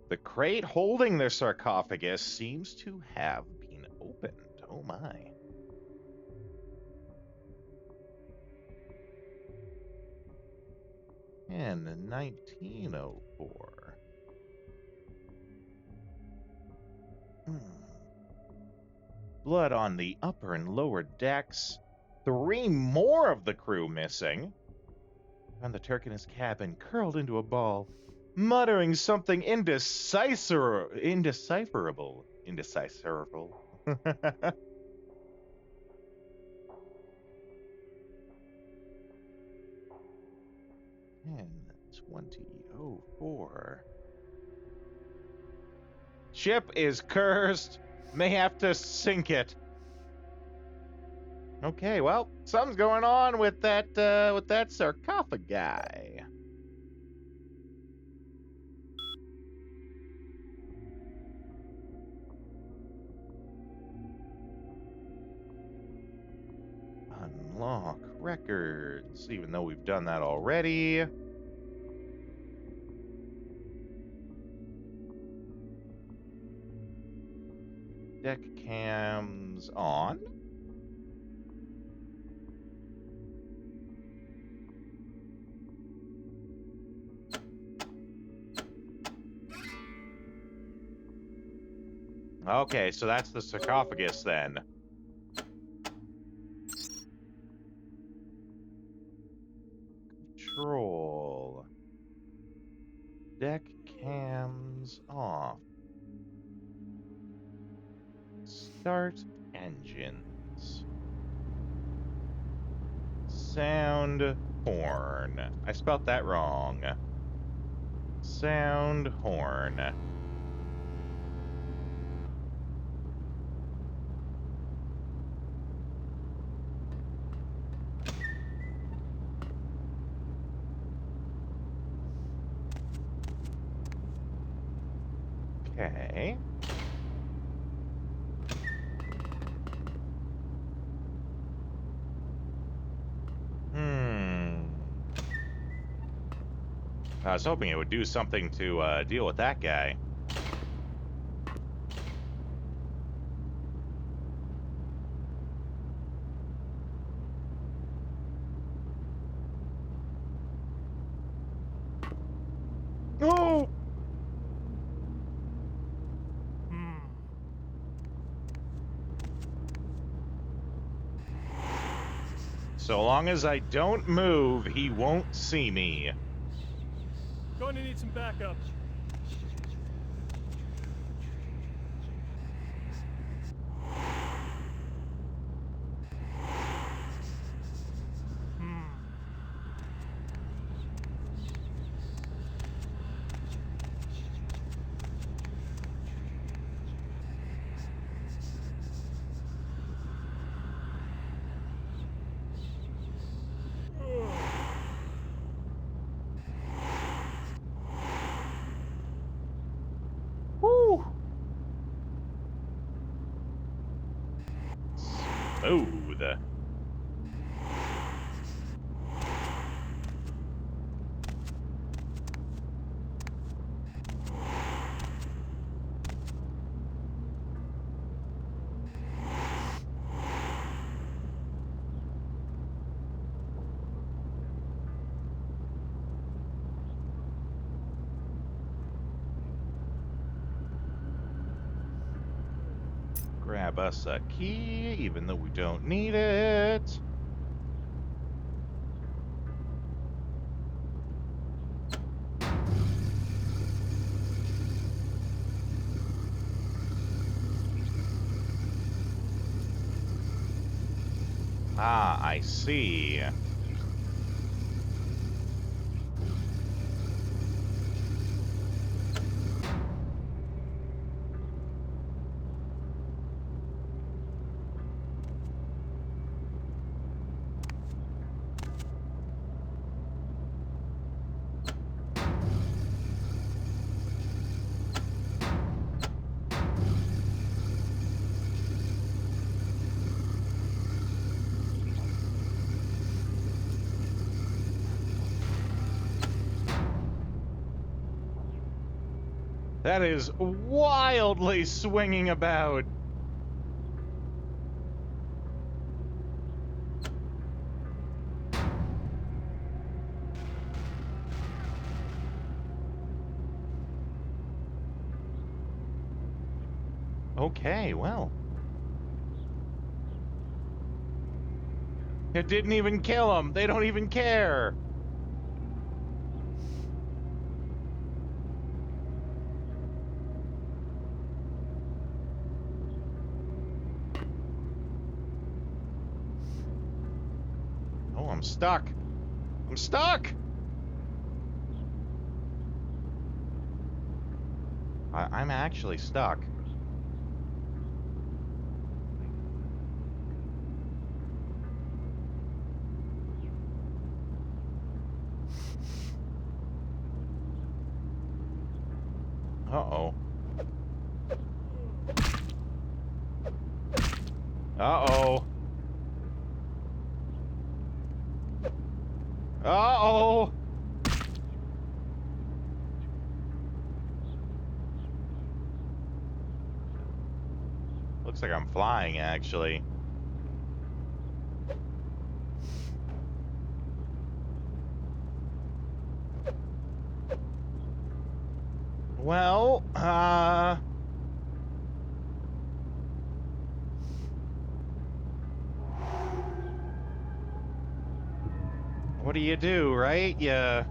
The crate holding the sarcophagus seems to have been opened. Oh my. In 1904. Blood on the upper and lower decks. 3 more of the crew missing. And the Turk in his cabin curled into a ball, muttering something indecipherable. Indecipherable. 10:20:04. Ship is cursed. May have to sink it. Okay, well, something's going on with that sarcophagi. Unlock records, even though we've done that already. Deck cams on. Okay, so that's the sarcophagus then. Control. Deck cams off. Start engines. Sound horn. I spelt that wrong. Sound horn. Okay. I was hoping it would do something to deal with that guy. No! So long as I don't move, he won't see me. Going to need some backup. Woo! Smooth. Grab us a key, even though we don't need it. Ah, I see. That is wildly swinging about. Okay, well. It didn't even kill him. They don't even care. Oh, I'm stuck. I'm stuck! I'm actually stuck. Uh-oh. Uh-oh. Uh-oh! Looks like I'm flying, actually. Well, what do, right? Yeah.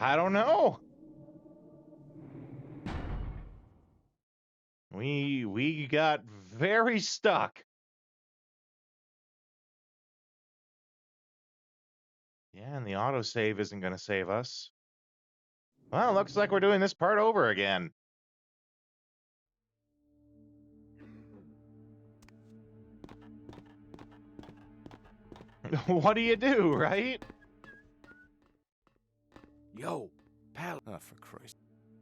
I don't know. We got very stuck. Yeah, and the autosave isn't going to save us. Well, looks like we're doing this part over again. What do, right? Yo, pal. Oh, for Christ.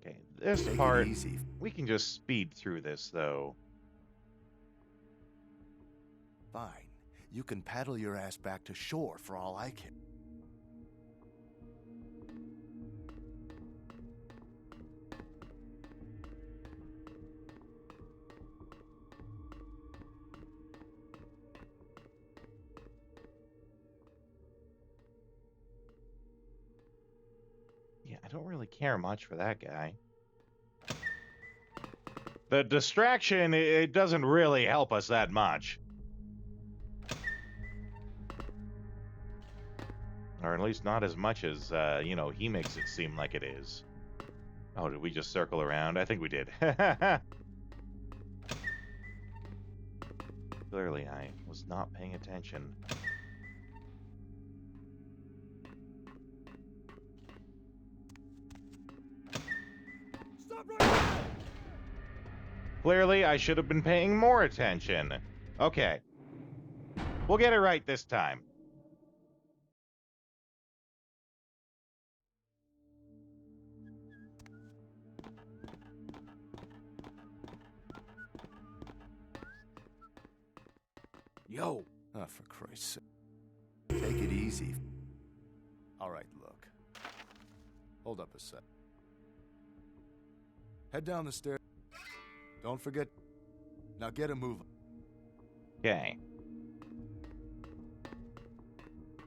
Okay, this Take part, it easy. we can just speed through this, though. Fine. You can paddle your ass back to shore for all I care. Yeah, I don't really care much for that guy. The distraction, it doesn't really help us that much. Or at least not as much as, you know, he makes it seem like it is. Oh, did we just circle around? I think we did. Clearly, I was not paying attention. Stop right now! Clearly, I should have been paying more attention. Okay. We'll get it right this time. Yo. Oh, for Christ's sake. Take it easy. All right, look. Hold up a sec. Head down the stairs. Don't forget. Now get a move. Okay.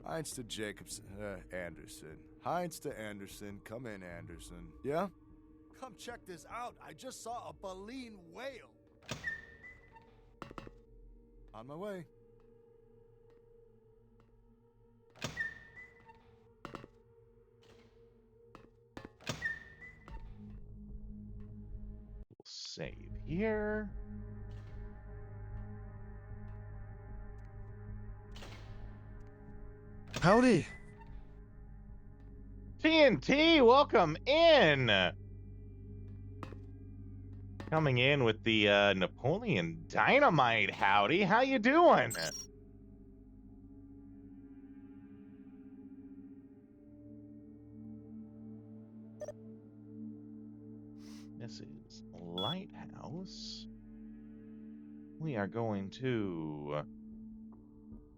Heinz to Jacobson. Anderson. Heinz to Anderson. Come in, Anderson. Yeah? Come check this out. I just saw a baleen whale. On my way. We'll save here. Howdy. TNT, welcome in. Coming in with the Napoleon Dynamite. Howdy, how you doing? This is Lighthouse. We are going to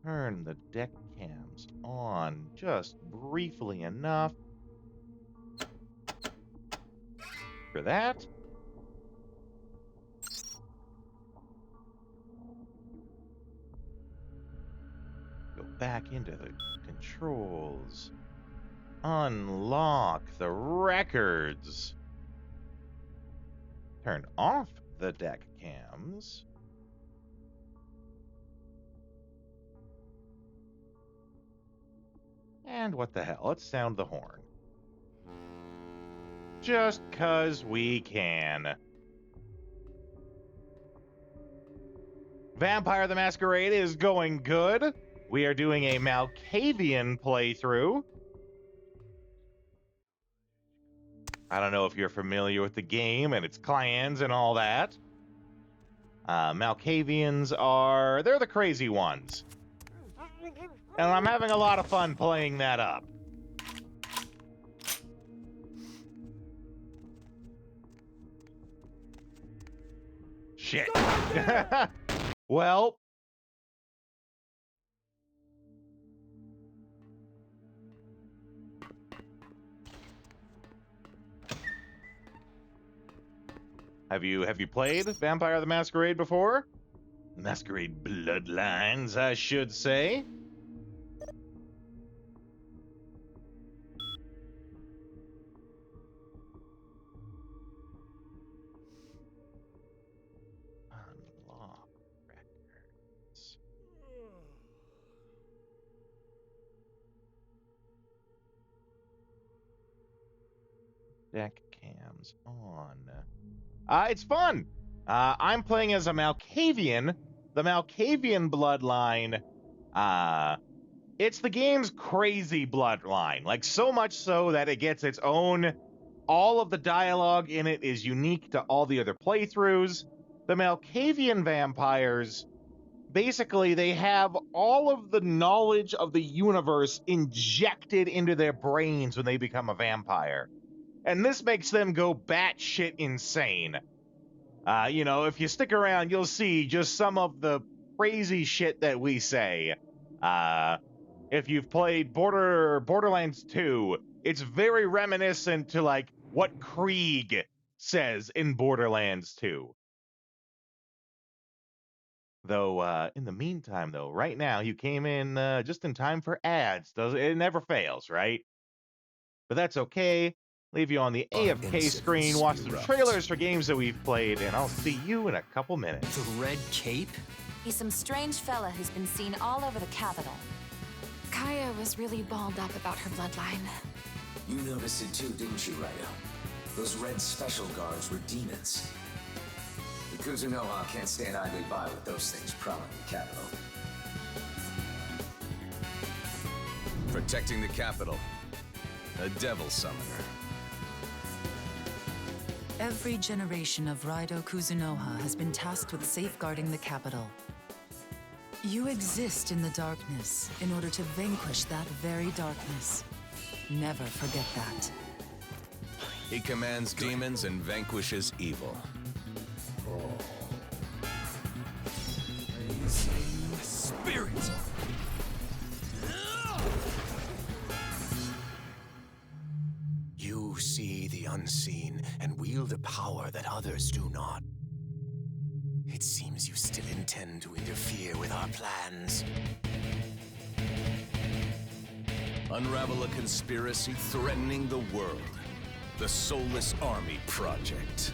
turn the deck cams on just briefly enough for that. Go back into the controls. Unlock the records. Turn off the deck cams. And what the hell? Let's sound the horn. Just 'cause we can. Vampire the Masquerade is going good. We are doing a Malkavian playthrough. I don't know if you're familiar with the game and its clans and all that. Malkavians they're the crazy ones. And I'm having a lot of fun playing that up. Shit. Well. Have you played Vampire the Masquerade before? Masquerade Bloodlines, I should say. Unlock records. Deck cams on. It's fun. I'm playing as a Malkavian. The Malkavian bloodline. It's the game's crazy bloodline. Like, so much so that it gets its own. All of the dialogue in it is unique to all the other playthroughs. The Malkavian vampires, basically, they have all of the knowledge of the universe injected into their brains when they become a vampire. And this makes them go batshit insane. If you stick around, you'll see just some of the crazy shit that we say. If you've played Borderlands 2, it's very reminiscent to, like, what Krieg says in Borderlands 2. Though, in the meantime, though, right now, you came in just in time for ads. It never fails, right? But that's okay. Leave you on the AFK screen, watch some trailers for games that we've played, and I'll see you in a couple minutes. The Red Cape? He's some strange fella who's been seen all over the capital. Kaya was really balled up about her bloodline. You noticed it too, didn't you, Rodeo? Those red special guards were demons. The Kuzunoha can't stand idly by with those things prowling the capital. Protecting the capital. A devil summoner. Every generation of Raido Kuzunoha has been tasked with safeguarding the capital. You exist in the darkness in order to vanquish that very darkness. Never forget that. He commands demons and vanquishes evil. Spirit! You see the unseen and wield a power that others do not. It seems you still intend to interfere with our plans. Unravel a conspiracy threatening the world. The Soulless Army Project.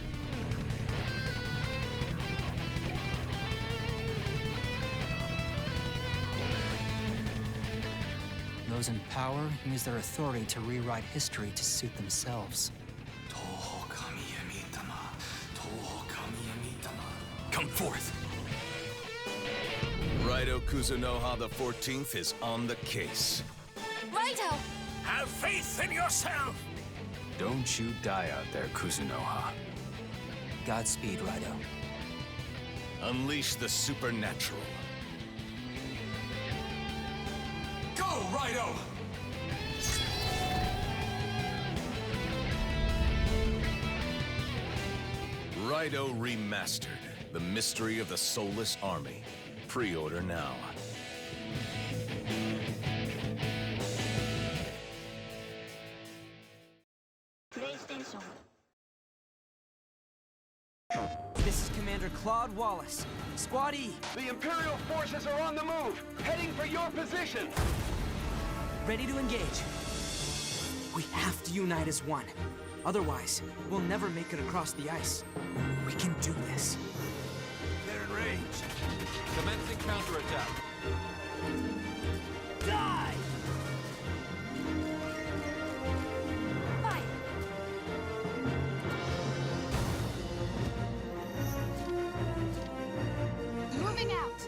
those in power use their authority to rewrite history to suit themselves. Come forth! Rodeo Kuzunoha the 14th is on the case. Raito! Have faith in yourself! Don't you die out there, Kuzunoha. Godspeed, Raito. Unleash the supernatural. Go, Raito! Rodeo Remastered. The Mystery of the Soulless Army. Pre-order now. This is Commander Claude Wallace. Squad E. The Imperial forces are on the move, heading for your position. Ready to engage. We have to unite as one. Otherwise, we'll never make it across the ice. We can do this. They're in range. Commencing counterattack. Die! Fight! Moving out.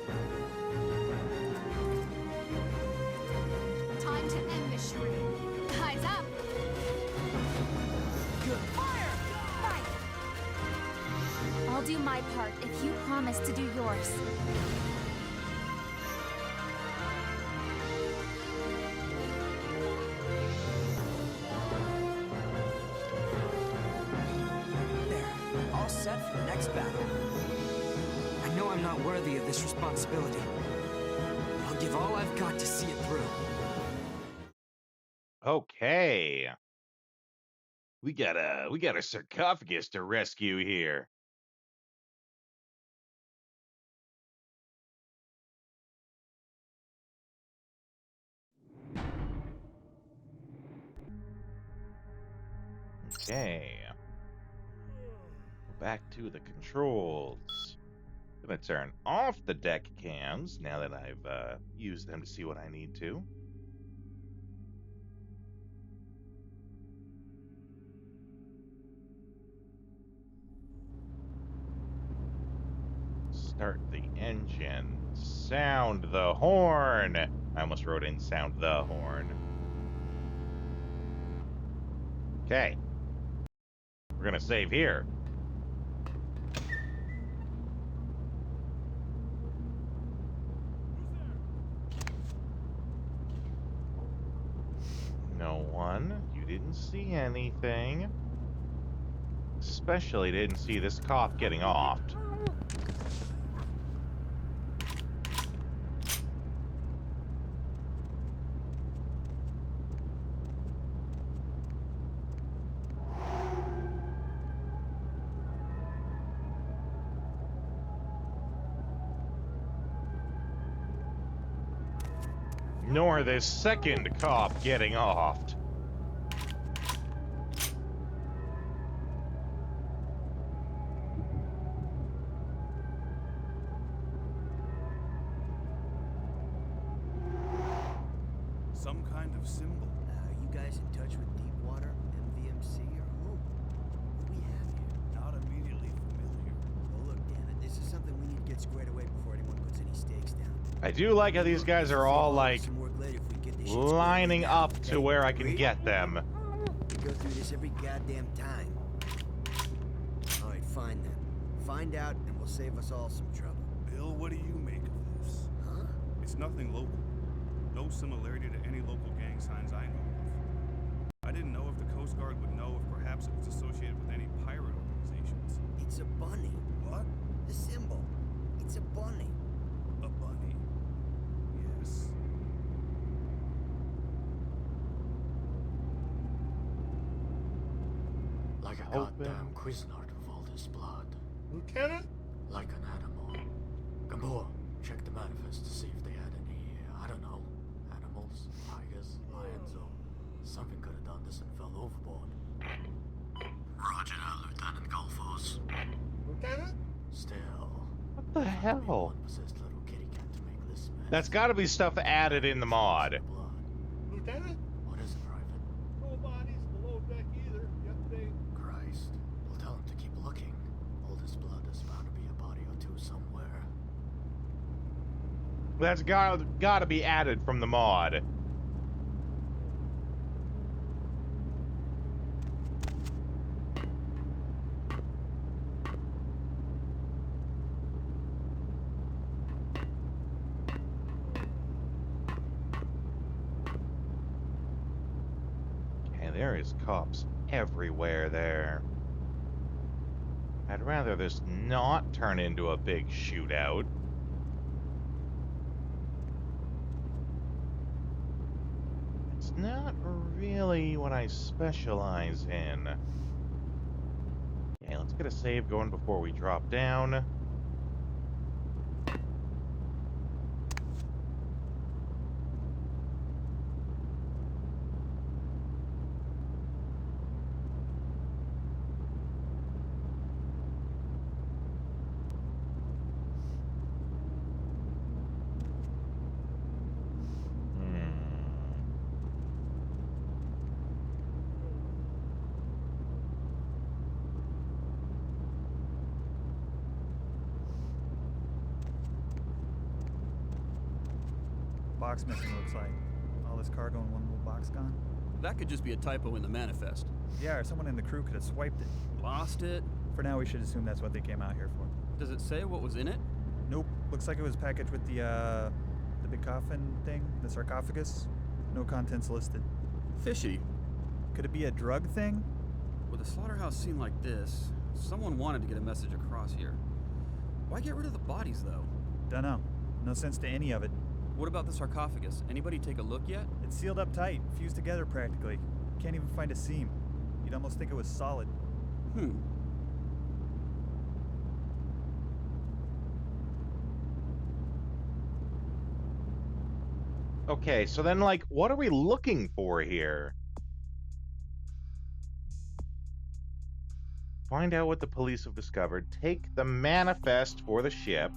Time to end this charade. Eyes up. Good. Fire! Fight! I'll do my part if you promise to do yours. There. All set for the next battle. I know I'm not worthy of this responsibility. I'll give all I've got to see it through. Okay. We got a sarcophagus to rescue here. Okay. Back to the controls. Gonna turn off the deck cams now that I've used them to see what I need to. Start the engine. Sound the horn. I almost wrote in sound the horn. Okay. We're gonna save here. No one. You didn't see anything. Especially didn't see this cop getting offed. Nor this second cop getting offed. Some kind of symbol. Are you guys in touch with Deepwater, MVMC, or who? What do we have here? Not immediately familiar. Oh, look, damn it. This is something we need to get squared away before anyone puts any stakes down. I do like how these guys are all like lining up to where I can get them. We go through this every goddamn time. All right, find them. Find out, and we'll save us all some trouble. Bill, what do you make of this? Huh? It's nothing local. No similarity to any local gang signs I know of. I didn't know if the Coast Guard would know if perhaps it was associated with any pirate organizations. It's a bunny. What? The symbol. It's a bunny. A bunny. Yes. Like a goddamn Quiznart with all this blood. Lieutenant? Like an animal. Gamboa, check the manifest to see if they had any, I don't know, animals, tigers, lions, or something could have done this and fell overboard. Roger that, Lieutenant Golfos. Lieutenant? Still. What the hell? Possessed little kitty cat to make this mess. That's got to be stuff added in the mod. Lieutenant? That's gotta be added from the mod. Okay, there is cops everywhere there. I'd rather this not turn into a big shootout. It's not really what I specialize in. Okay, let's get a save going before we drop down. Box missing, looks like. All this cargo and one little box gone. That could just be a typo in the manifest. Yeah, or someone in the crew could have swiped it. Lost it? For now, we should assume that's what they came out here for. Does it say what was in it? Nope. Looks like it was packaged with the big coffin thing, the sarcophagus. No contents listed. Fishy. Could it be a drug thing? With a slaughterhouse scene like this, someone wanted to get a message across here. Why get rid of the bodies, though? Dunno. No sense to any of it. What about the sarcophagus? Anybody take a look yet? It's sealed up tight, fused together practically. Can't even find a seam. You'd almost think it was solid. Okay, so then, like, what are we looking for here? Find out what the police have discovered. Take the manifest for the ship.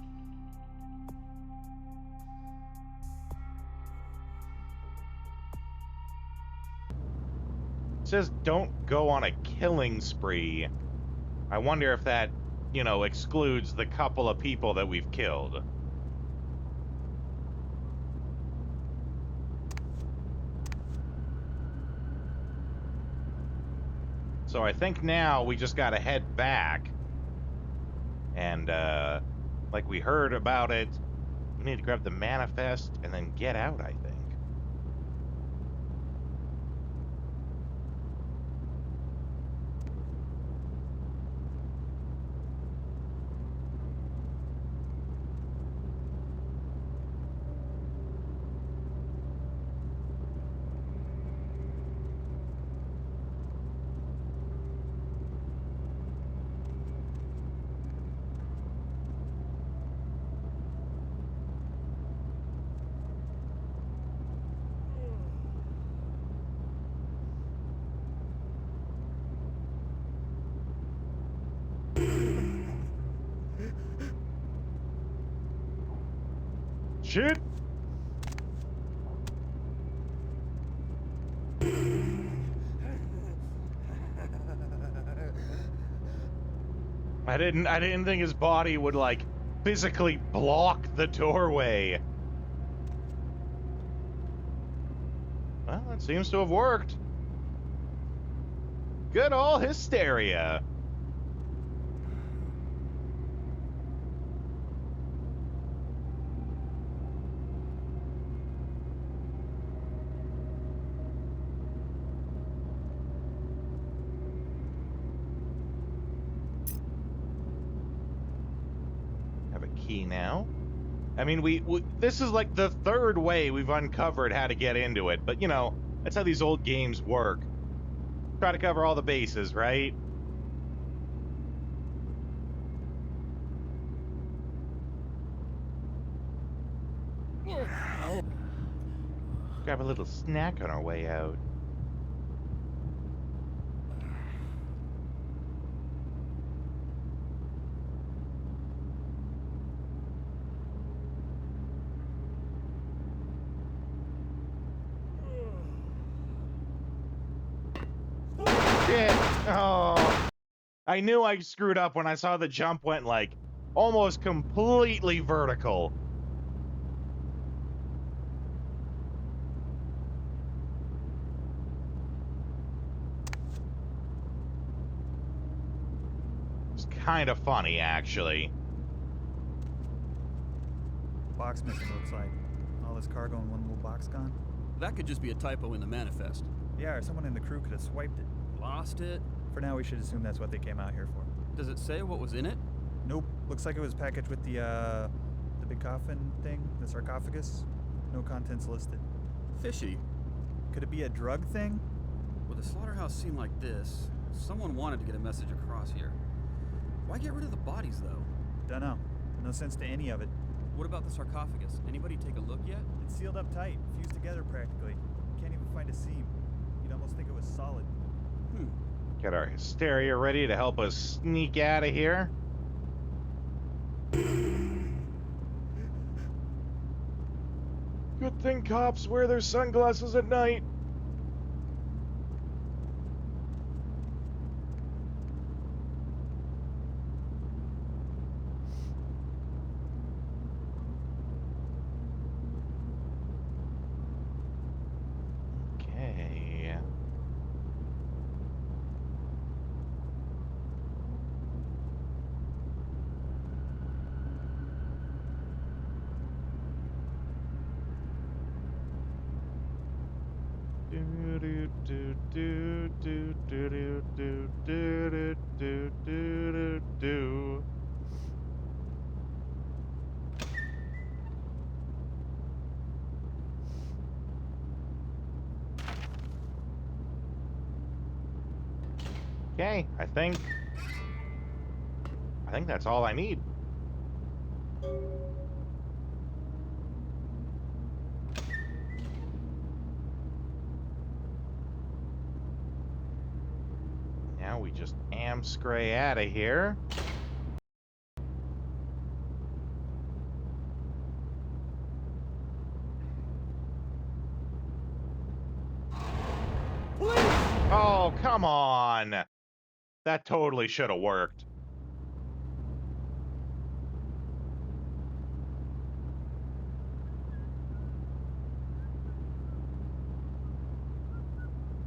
It says don't go on a killing spree. I wonder if that, you know, excludes the couple of people that we've killed. So I think now we just gotta head back. And, like we heard about it, we need to grab the manifest and then get out, I think. Shit! I didn't think his body would, like, physically block the doorway. Well, that seems to have worked. Good old hysteria. Now, I mean, we this is like the third way we've uncovered how to get into it, but you know, that's how these old games work. Try to cover all the bases, right? Grab a little snack on our way out. Shit. Oh. I knew I screwed up when I saw the jump went, like, almost completely vertical. kind of funny, actually. Box missing, looks like. All this cargo in one little box gone. That could just be a typo in the manifest. Yeah, or someone in the crew could have swiped it. Lost it? For now, we should assume that's what they came out here for. Does it say what was in it? Nope. Looks like it was packaged with the big coffin thing, the sarcophagus. No contents listed. Fishy. Could it be a drug thing? With a slaughterhouse scene like this, someone wanted to get a message across here. Why get rid of the bodies, though? Dunno. No sense to any of it. What about the sarcophagus? Anybody take a look yet? It's sealed up tight, fused together practically. Can't even find a seam. You'd almost think it was solid. Get our hysteria ready to help us sneak out of here. Good thing cops wear their sunglasses at night. Okay. Do. Okay, I think that's all I need. Now we just scray out of here. Police! Oh, come on. That totally should have worked.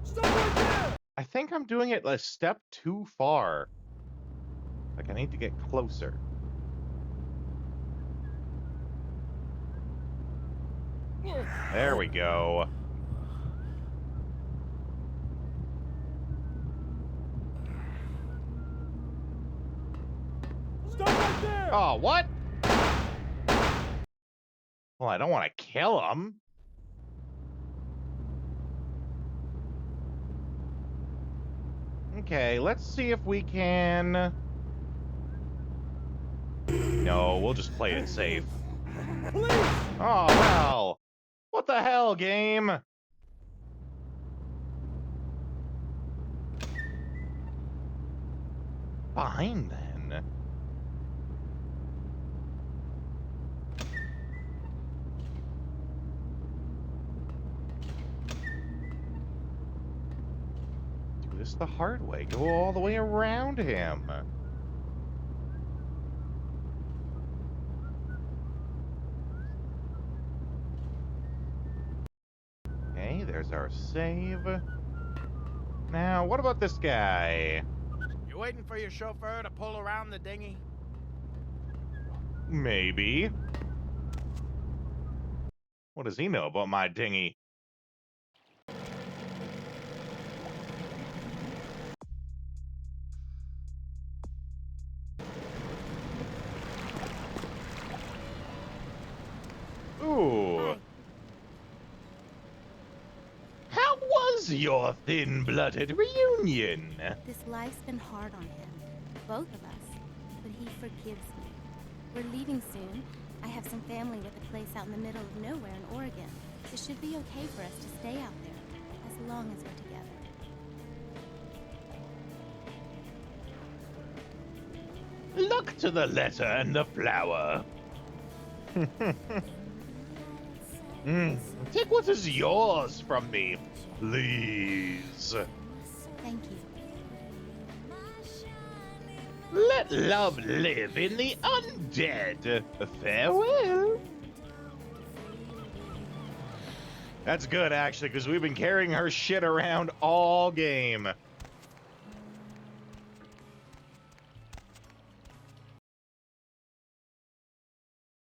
Stop right there! I think I'm doing it a step too far. Like, I need to get closer. There we go. Stop right there! Oh, what? Well, I don't want to kill him. Okay, let's see if we can... No, we'll just play it safe. Police! Oh, well. What the hell, game? Fine, then. Do this the hard way. Go all the way around him. Okay, there's our save. Now, what about this guy? You waiting for your chauffeur to pull around the dinghy? Maybe. What does he know about my dinghy? Ooh. How was your thin-blooded reunion? This life's been hard on him, both of us, but he forgives me. We're leaving soon. I have some family with a place out in the middle of nowhere in Oregon. It should be okay for us to stay out there, as long as we're together. Look to the letter and the flower. Take what is yours from me, please. Thank you. Let love live in the undead. Farewell. That's good, actually, because we've been carrying her shit around all game.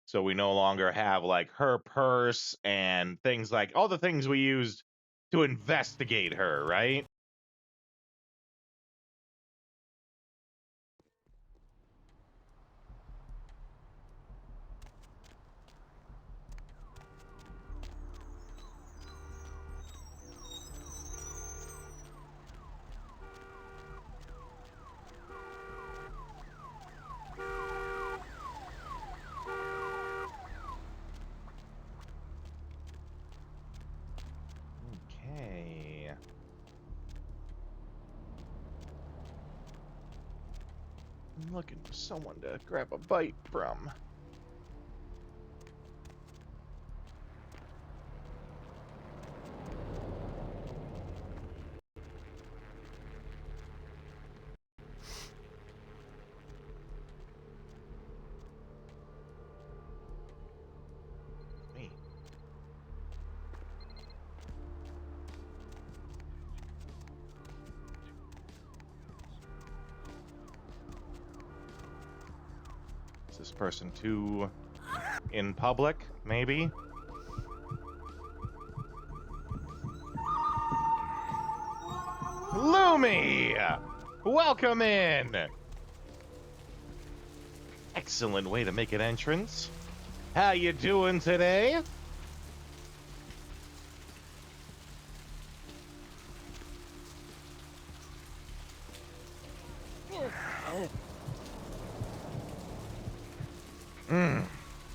So we no longer have like her purse and things like all the things we used to investigate her, right? Okay. I'm looking for someone to grab a bite from. Me. Is this person too in public, maybe? Lumi! Welcome in! Excellent way to make an entrance. How you doing today?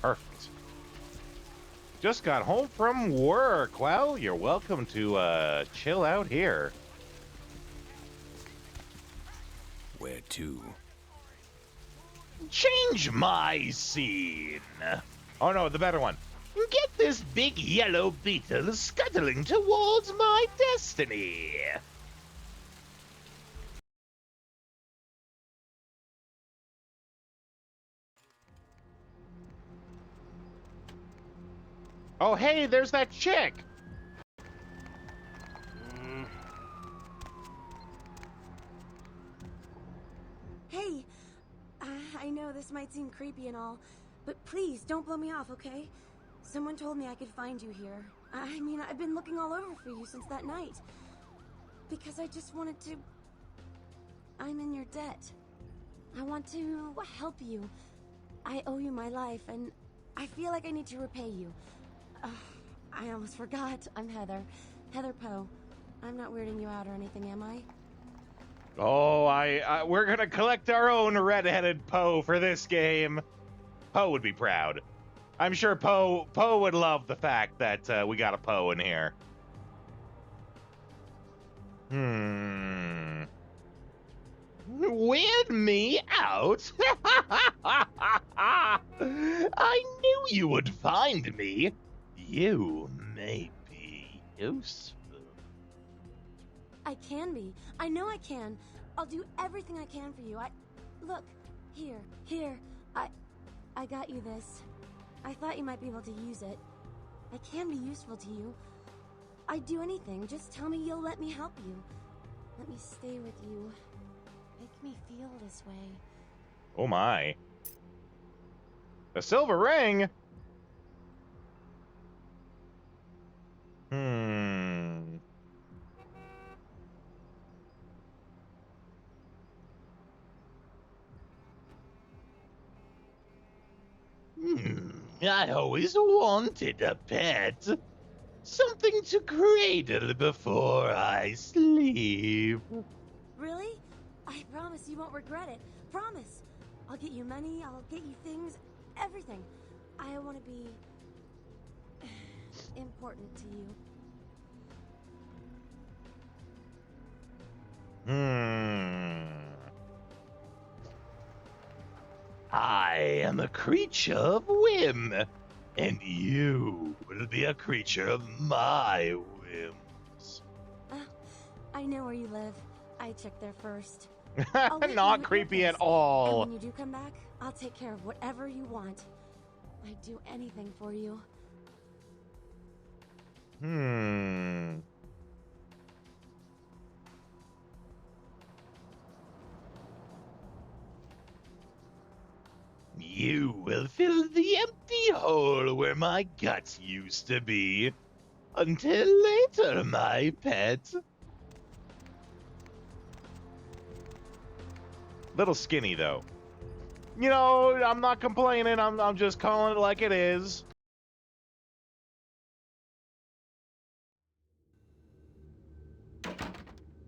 Perfect. Just got home from work. Well, you're welcome to chill out here. Where to? Change my scene. Oh no, the better one. Get this big yellow beetle scuttling towards my destiny. Oh hey, there's that chick. Hey, I know this might seem creepy and all, but please don't blow me off, okay? Someone told me I could find you here. I mean, I've been looking all over for you since that night. Because I just wanted to... I'm in your debt. I want to help you. I owe you my life, and I feel like I need to repay you. I almost forgot. I'm Heather. Heather Poe. I'm not weirding you out or anything, am I? Oh, we're gonna collect our own red-headed Poe for this game. Poe would be proud. I'm sure Poe would love the fact that we got a Poe in here. Weird me out? I knew you would find me. You may be useful. I can be. I know I can. I'll do everything I can for you. Look, here. I got you this. I thought you might be able to use it. I can be useful to you. I'd do anything. Just tell me you'll let me help you. Let me stay with you. Make me feel this way. Oh my. A silver ring? I always wanted a pet. Something to cradle before I sleep. Really? I promise you won't regret it. Promise. I'll get you money, I'll get you things, everything. I want to be important to you. I am a creature of whim, and you will be a creature of my whims. I know where you live. I checked there first. Not creepy at all. And when you do come back, I'll take care of whatever you want. I'd do anything for you. You will fill the empty tiny hole where my guts used to be. Until later, my pet. Little skinny, though. You know, I'm not complaining. I'm just calling it like it is.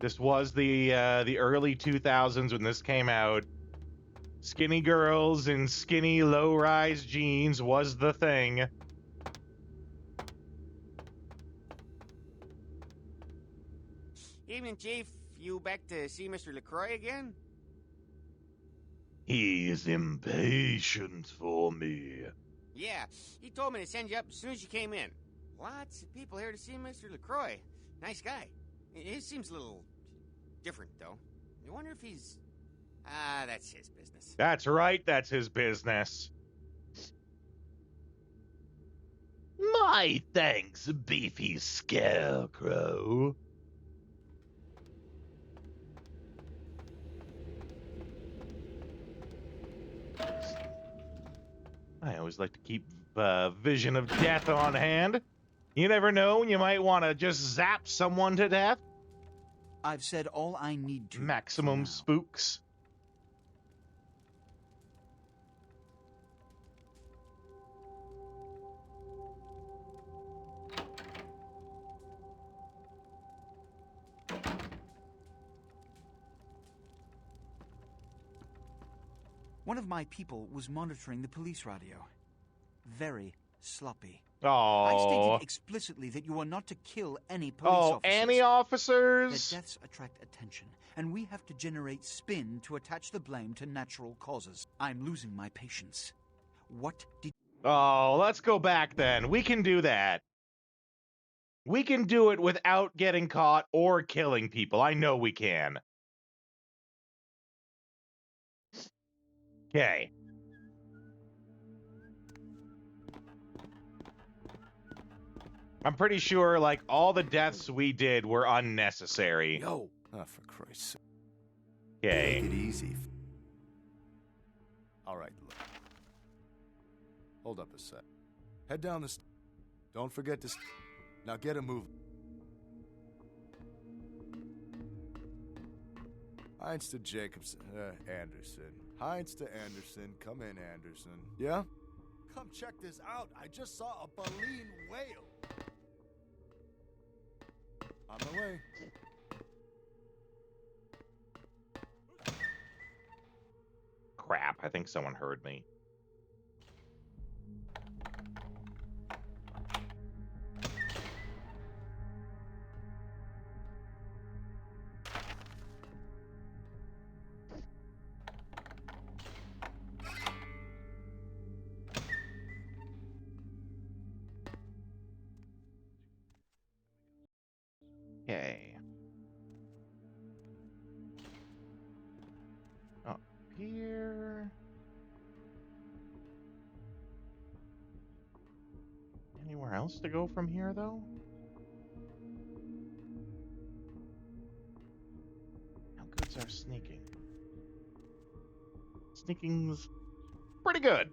This was the early 2000s when this came out. Skinny girls in skinny low-rise jeans was the thing. Evening, Chief. You back to see Mr. LaCroix again? He's impatient for me. Yeah, he told me to send you up as soon as you came in. Lots of people here to see Mr. LaCroix. Nice guy. He seems a little different, though. I wonder if he's... that's his business. That's right, that's his business. My thanks, beefy scarecrow. I always like to keep vision of death on hand. You never know when you might want to just zap someone to death. I've said all I need to. Maximum spooks. One of my people was monitoring the police radio. Very sloppy. Oh. I stated explicitly that you are not to kill any police officers. Any officers? Their deaths attract attention, and we have to generate spin to attach the blame to natural causes. I'm losing my patience. What did... Oh, let's go back then. We can do that. We can do it without getting caught or killing people. I know we can. Okay. I'm pretty sure, like, all the deaths we did were unnecessary. Yo. Oh, for Christ's sake. Okay. Take it easy. All right, look. Hold up a sec. Head down the... Don't forget to... Now get a move. Heinz to Jacobson. Anderson. Heinz to Anderson. Come in, Anderson. Yeah? Come check this out. I just saw a baleen whale. On my way. Crap, I think someone heard me. Okay. Up here. Anywhere else to go from here, though? How good's our sneaking? Sneaking's pretty good.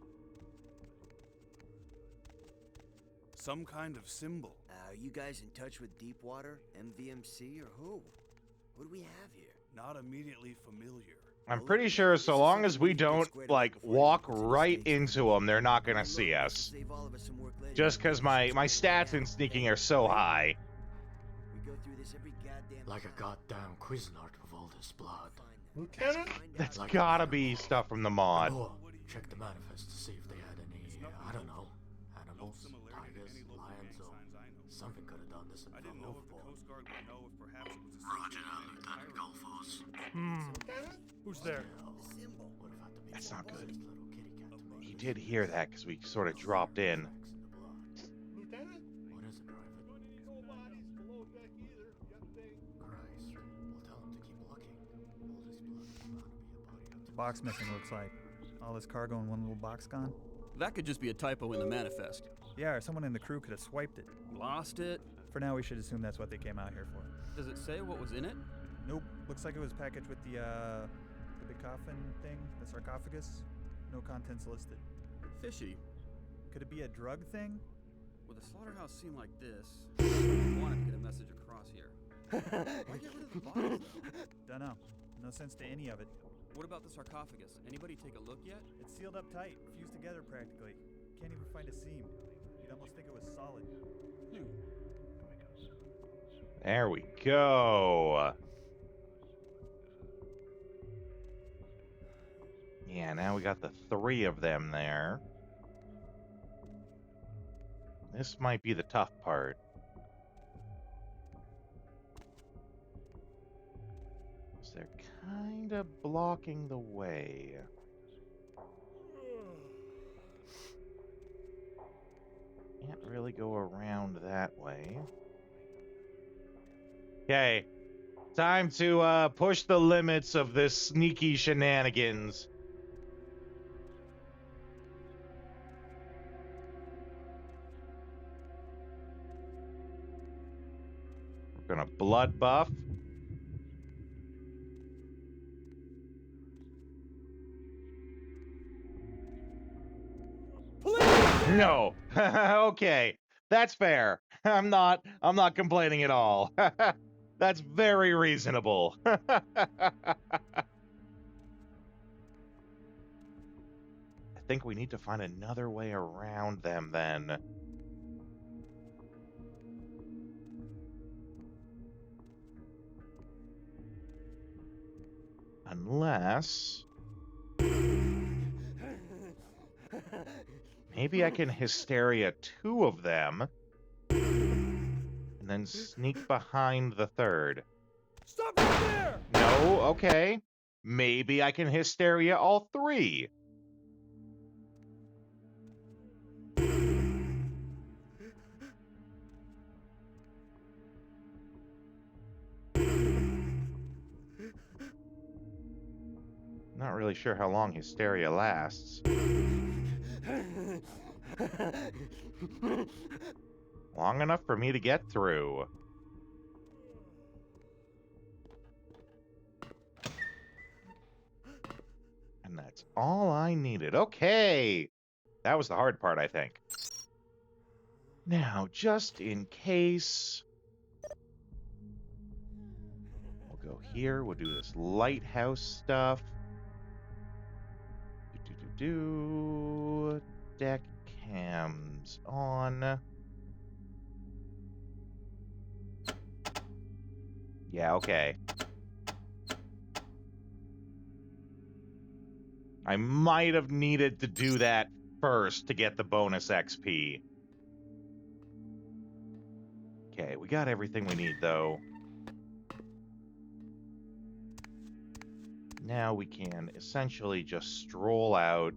Some kind of symbol. Are you guys in touch with Deepwater, MVMC, or who? What do we have here? Not immediately familiar. I'm pretty sure so long as we don't, like, walk right into them, they're not gonna see us. Just because my stats in sneaking are so high. We go through this every goddamn... Like a goddamn Cuisinart with all this blood. Lieutenant? That's gotta be stuff from the mod. Oh, check the manifest to see if they had any, I don't know, animals, tigers, lions, or something could have done this and fell overboard. Roger that, Lieutenant Golfos. Who's there? That's not good. He did hear that because we sort of dropped in. Lieutenant? What is it, Private? Nobody's below deck either. Christ, we'll tell him to keep looking. All this blood is bound to be a body of... Box missing, looks like. All this cargo in one little box gone. That could just be a typo in the manifest. Yeah, or someone in the crew could have swiped it. Lost it? For now, we should assume that's what they came out here for. Does it say what was in it? Nope. Looks like it was packaged with the big coffin thing, the sarcophagus. No contents listed. Fishy. Could it be a drug thing? With a slaughterhouse scene like this, someone wanted to get a message across here. Why get rid of the bodies, though? Dunno. No sense to any of it. What about the sarcophagus? Anybody take a look yet? It's sealed up tight, fused together practically. Can't even find a seam. You'd almost think it was solid. There we go. Yeah, now we got the 3 of them there. This might be the tough part. So they're kind of blocking the way. Can't really go around that way. Okay. Time to push the limits of this sneaky shenanigans. We're gonna blood buff. No. Okay. That's fair. I'm not complaining at all. That's very reasonable. I think we need to find another way around them then. Unless maybe I can hysteria 2 of them and then sneak behind the 3rd. Stop right there! No, okay. Maybe I can hysteria all 3. Not really sure how long hysteria lasts. Long enough for me to get through. And that's all I needed. Okay. That was the hard part, I think. Now, just in case, we'll go here. We'll do this lighthouse stuff. Deck cams on. Yeah, okay. I might have needed to do that first to get the bonus XP. Okay, we got everything we need, though. Now we can essentially just stroll out.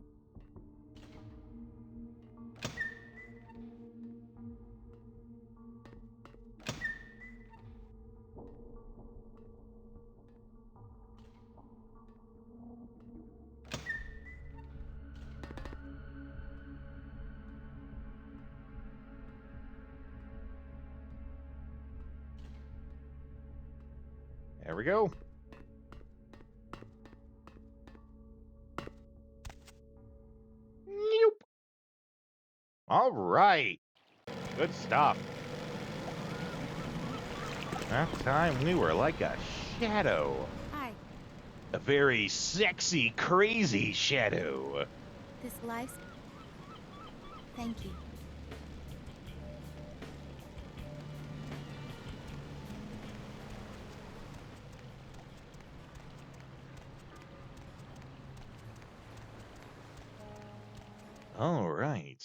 There we go. Nope. All right. Good stuff. That time we were like a shadow. Hi. A very sexy, crazy shadow. This life's... Thank you. All right.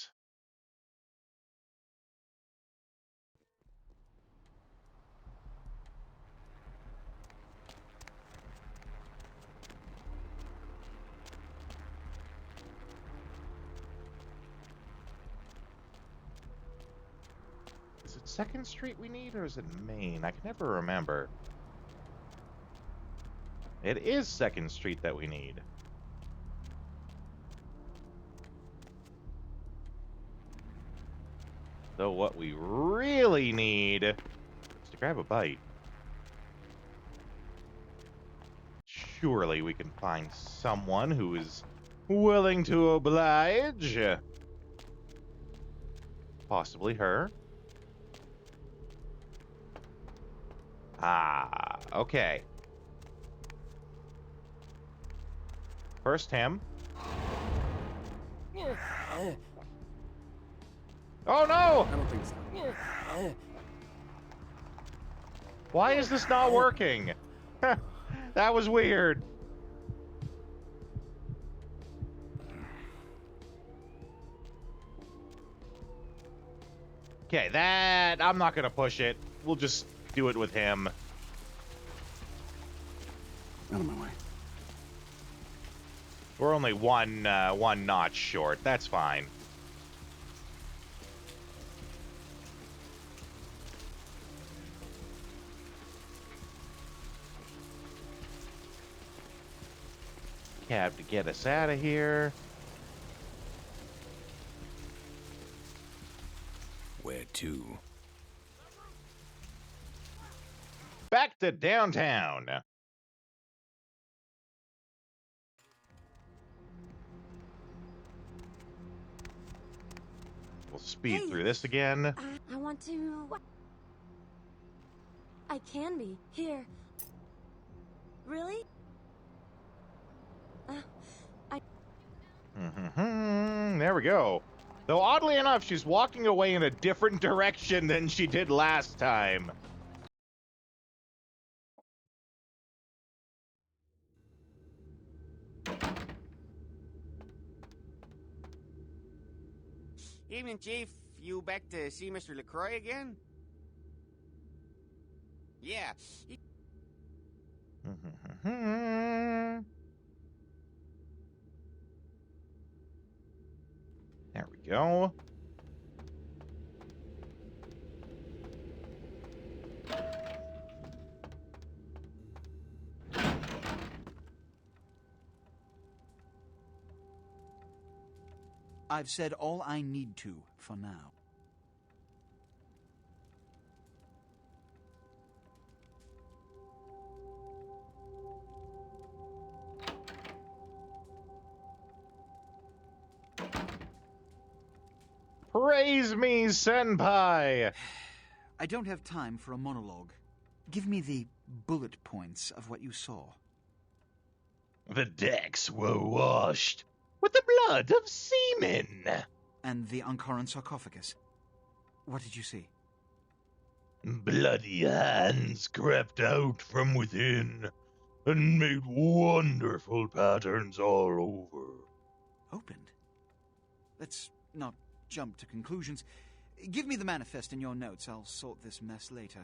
Is it 2nd Street we need, or is it Main? I can never remember. It is 2nd Street that we need. Though what we really need is to grab a bite. Surely we can find someone who is willing to oblige. Possibly her. Ah, okay. First him. Oh no! I don't think so. Why is this not working? That was weird. Okay, that... I'm not gonna push it. We'll just do it with him. Out of my way. We're only one notch short. That's fine. Cab to get us out of here. Where to? Back to downtown. We'll speed through this again. I want to... I can be. Here. Really? There we go. Though oddly enough, she's walking away in a different direction than she did last time. Evening, Chief. You back to see Mr. LaCroix again? Yeah. There we go. I've said all I need to for now. Praise me, senpai! I don't have time for a monologue. Give me the bullet points of what you saw. The decks were washed with the blood of seamen. And the Ankaran sarcophagus. What did you see? Bloody hands crept out from within and made wonderful patterns all over. Opened? Let's not jump to conclusions. Give me the manifest in your notes. I'll sort this mess later.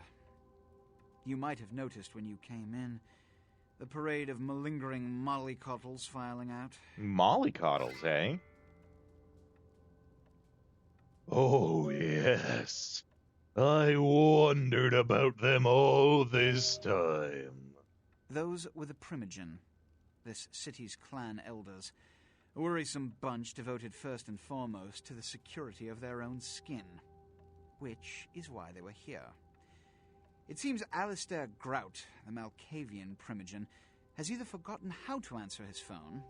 You might have noticed when you came in the parade of malingering mollycoddles filing out. Mollycoddles, eh? Oh, yes. I wondered about them all this time. Those were the Primogen, this city's clan elders. A worrisome bunch devoted first and foremost to the security of their own skin. Which is why they were here. It seems Alistair Grout, the Malkavian Primogen, has either forgotten how to answer his phone,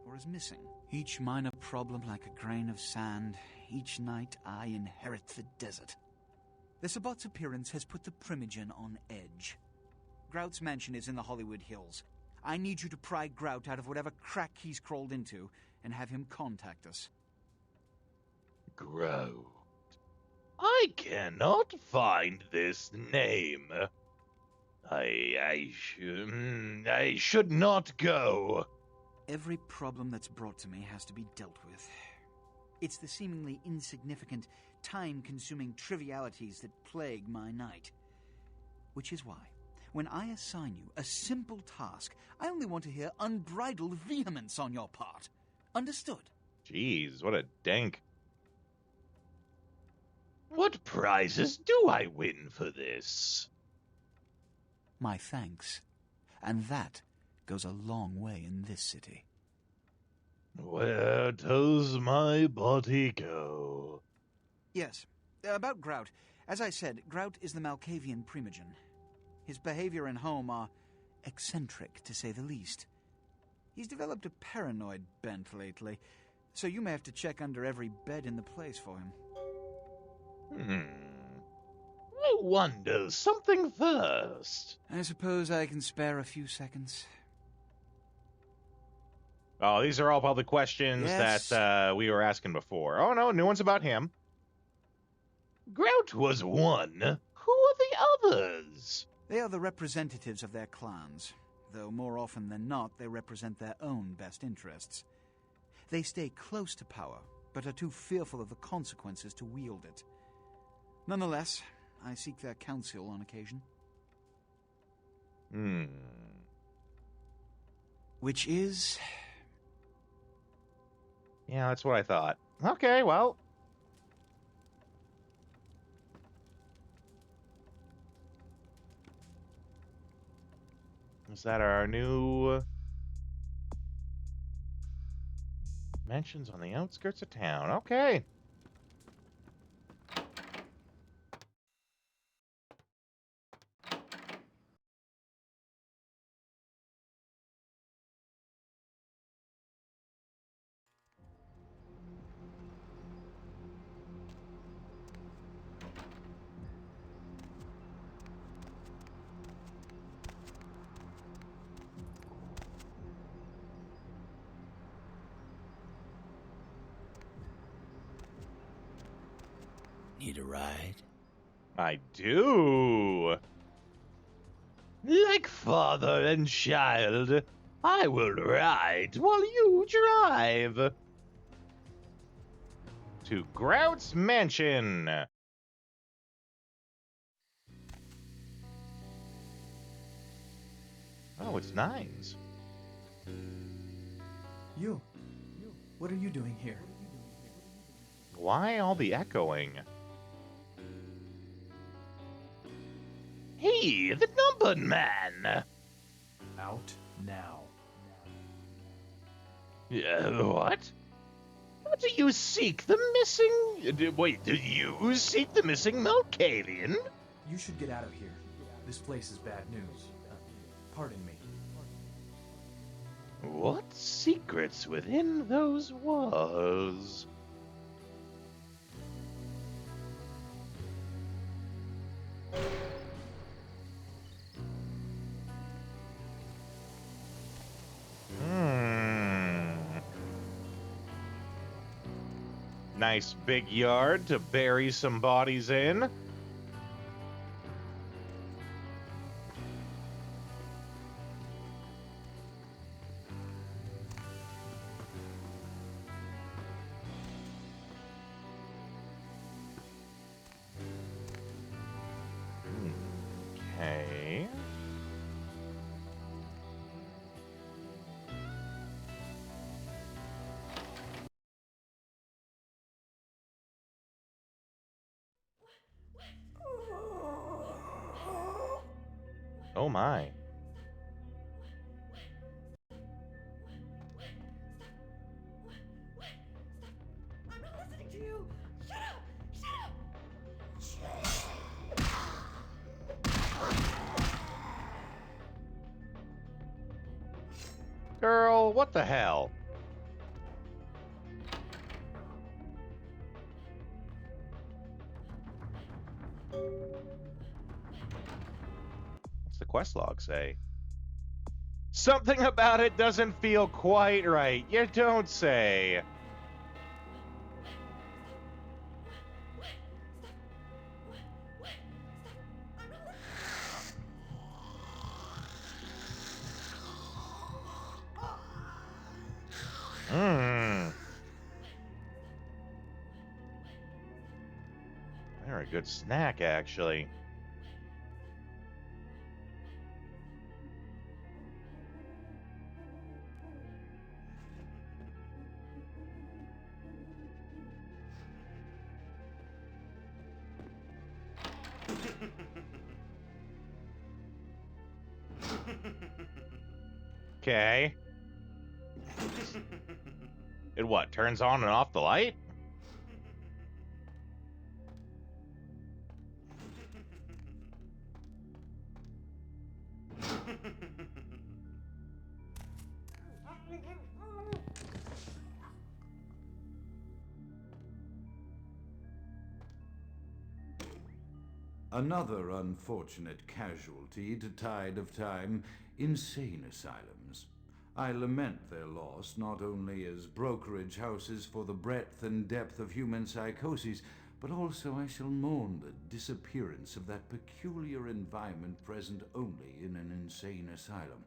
or is missing. Each minor problem like a grain of sand. Each night I inherit the desert. The Sabbat's appearance has put the Primogen on edge. Grout's mansion is in the Hollywood Hills. I need you to pry Grout out of whatever crack he's crawled into and have him contact us. Grout. I cannot find this name. I should not go. Every problem that's brought to me has to be dealt with. It's the seemingly insignificant, time-consuming trivialities that plague my night. Which is why, when I assign you a simple task, I only want to hear unbridled vehemence on your part. Understood? Jeez, what a dank. What prizes do I win for this? My thanks. And that goes a long way in this city. Where does my body go? Yes, about Grout. As I said, Grout is the Malkavian Primogen. His behavior and home are eccentric, to say the least. He's developed a paranoid bent lately, so you may have to check under every bed in the place for him. I wonder something first. I suppose I can spare a few seconds. Oh, these are all public questions Yes. that we were asking before. Oh, no, new one's about him. Grout was one. Who are the others? They are the representatives of their clans, though more often than not they represent their own best interests. They stay close to power, but are too fearful of the consequences to wield it. Nonetheless, I seek their counsel on occasion. Which is... Yeah, that's what I thought. Okay, well. Is that our new mansions on the outskirts of town? Okay. Need a ride? I do. Like father and child, I will ride while you drive. To Grout's Mansion. Oh, it's Nines. You. What are you doing here? Why all the echoing? He, the numbered man. Out now. What? Do you seek the missing... Wait, do you seek the missing Malkavian? You should get out of here. This place is bad news. Pardon me. What secrets within those walls? Nice big yard to bury some bodies in. Okay. Oh my. I'm not listening to you! Shut up! Shut up! Girl, what the hell? What's the quest log say? Something about it doesn't feel quite right. You don't say. They're a good snack, actually. Okay. It what? Turns on and off the light? Another unfortunate casualty to tide of time, insane asylums. I lament their loss not only as brokerage houses for the breadth and depth of human psychoses, but also I shall mourn the disappearance of that peculiar environment present only in an insane asylum.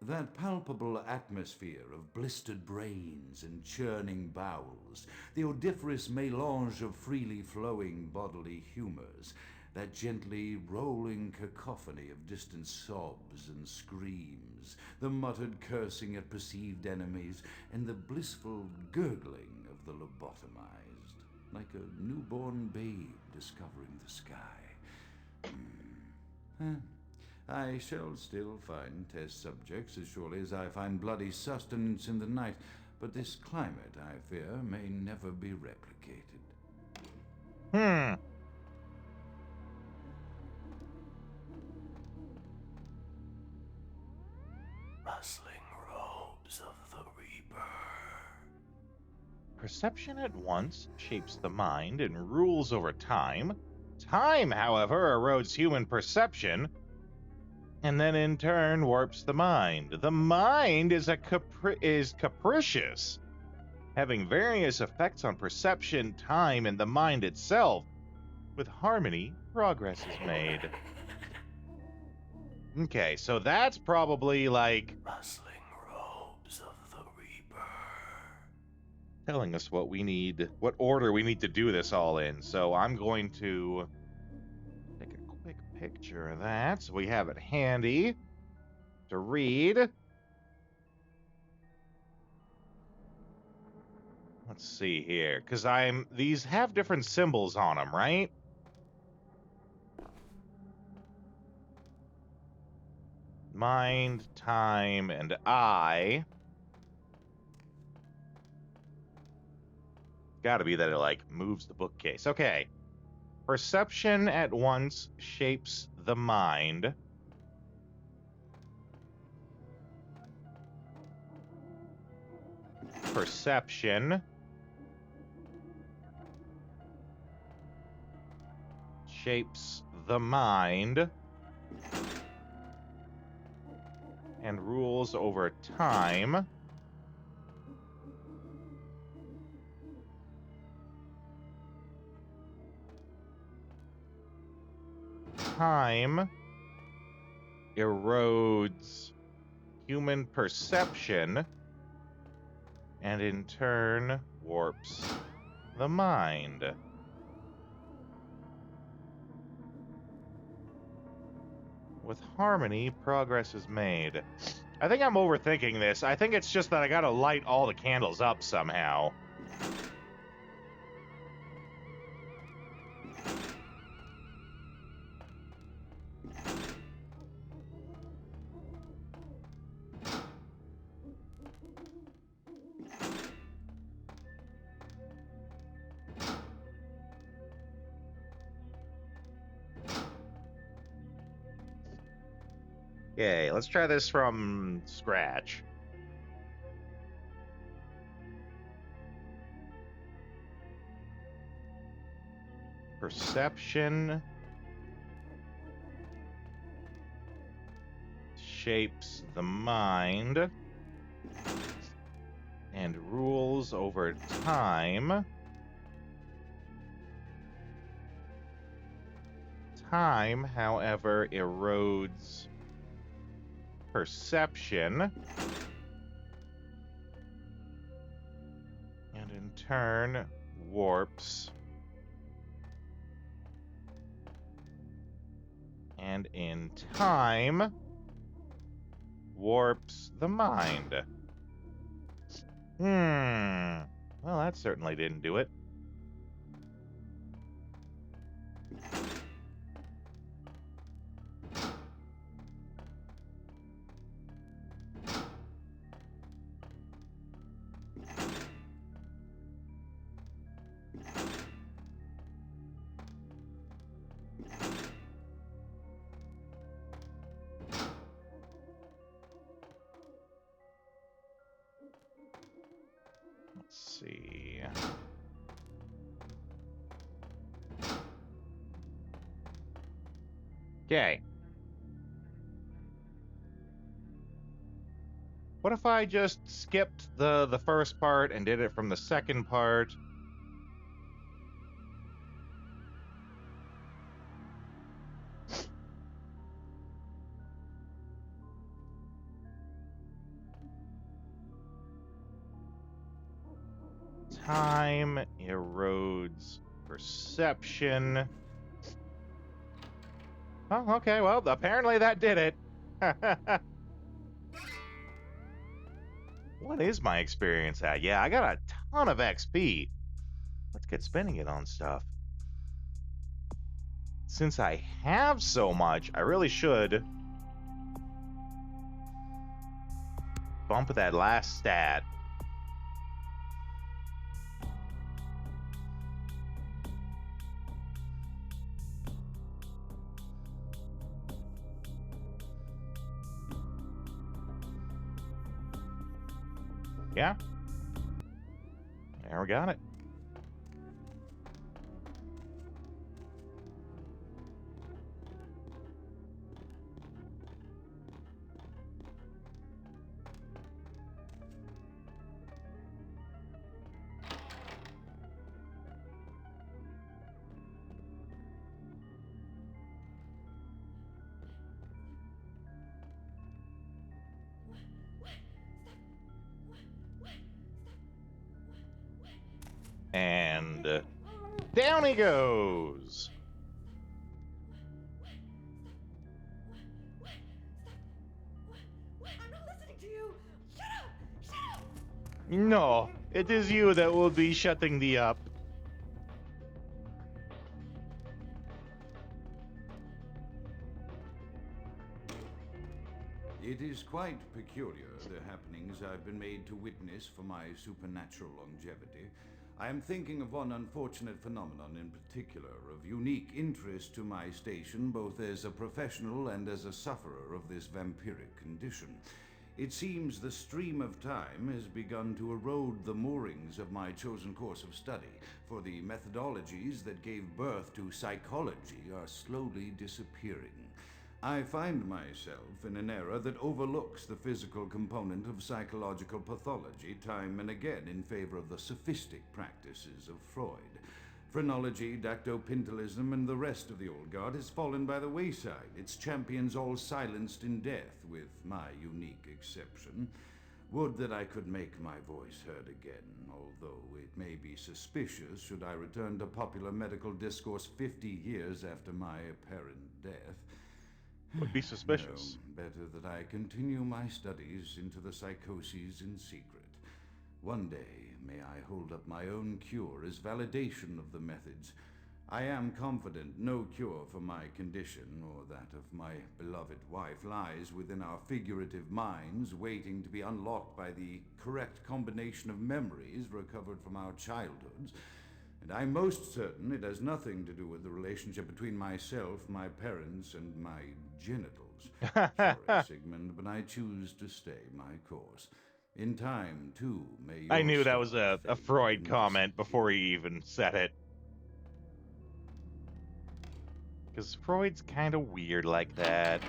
That palpable atmosphere of blistered brains and churning bowels, the odoriferous melange of freely flowing bodily humors, that gently rolling cacophony of distant sobs and screams, the muttered cursing at perceived enemies, and the blissful gurgling of the lobotomized, like a newborn babe discovering the sky. I shall still find test subjects as surely as I find bloody sustenance in the night, but this climate, I fear, may never be replicated. Rustling robes of the Reaper. Perception at once shapes the mind and rules over time. Time, however, erodes human perception and then in turn warps the mind. The mind is capricious, having various effects on perception, time, and the mind itself. With harmony, progress is made. Okay, so that's probably like Rustling robes of the Reaper. telling us what we need, what order we need to do this all in. So I'm going to take a quick picture of that so we have it handy to read. Let's see here, because these have different symbols on them, right? Mind, time, and I. Gotta be that it, like, moves the bookcase. Okay. Perception at once shapes the mind. Perception shapes the mind and rules over time. Time erodes human perception and in turn warps the mind. With harmony, progress is made. I think I'm overthinking this. I think it's just that I gotta light all the candles up somehow. Okay, let's try this from scratch. Perception shapes the mind and rules over time. Time, however, erodes perception and in turn warps and in time warps the mind. Well, that certainly didn't do it. Let's see. Okay. What if I just skipped the first part and did it from the second part? Time erodes perception. Oh, okay, well, apparently that did it. What is my experience at? Yeah, I got a ton of XP. Let's get spending it on stuff. Since I have so much, I really should bump that last stat. Yeah. There we got it. And down he goes. I'm not listening to you. Shut up! Shut up! No, it is you that will be shutting thee up. It is quite peculiar, the happenings I've been made to witness for my supernatural longevity. I am thinking of one unfortunate phenomenon in particular, of unique interest to my station, both as a professional and as a sufferer of this vampiric condition. It seems the stream of time has begun to erode the moorings of my chosen course of study, for the methodologies that gave birth to psychology are slowly disappearing. I find myself in an era that overlooks the physical component of psychological pathology time and again in favor of the sophistic practices of Freud. Phrenology, dactopintilism, and the rest of the old guard has fallen by the wayside, its champions all silenced in death, with my unique exception. Would that I could make my voice heard again, although it may be suspicious should I return to popular medical discourse 50 years after my apparent death. Would be suspicious. No, better that I continue my studies into the psychoses in secret. One day, may I hold up my own cure as validation of the methods. I am confident no cure for my condition, or that of my beloved wife, lies within our figurative minds, waiting to be unlocked by the correct combination of memories recovered from our childhoods. And I'm most certain it has nothing to do with the relationship between myself, my parents, and my genitals. Sorry, Sigmund, but I choose to stay my course. In time, too, may your I knew that was star a fade Freud and comment before he even said it. Because Freud's kind of weird like that.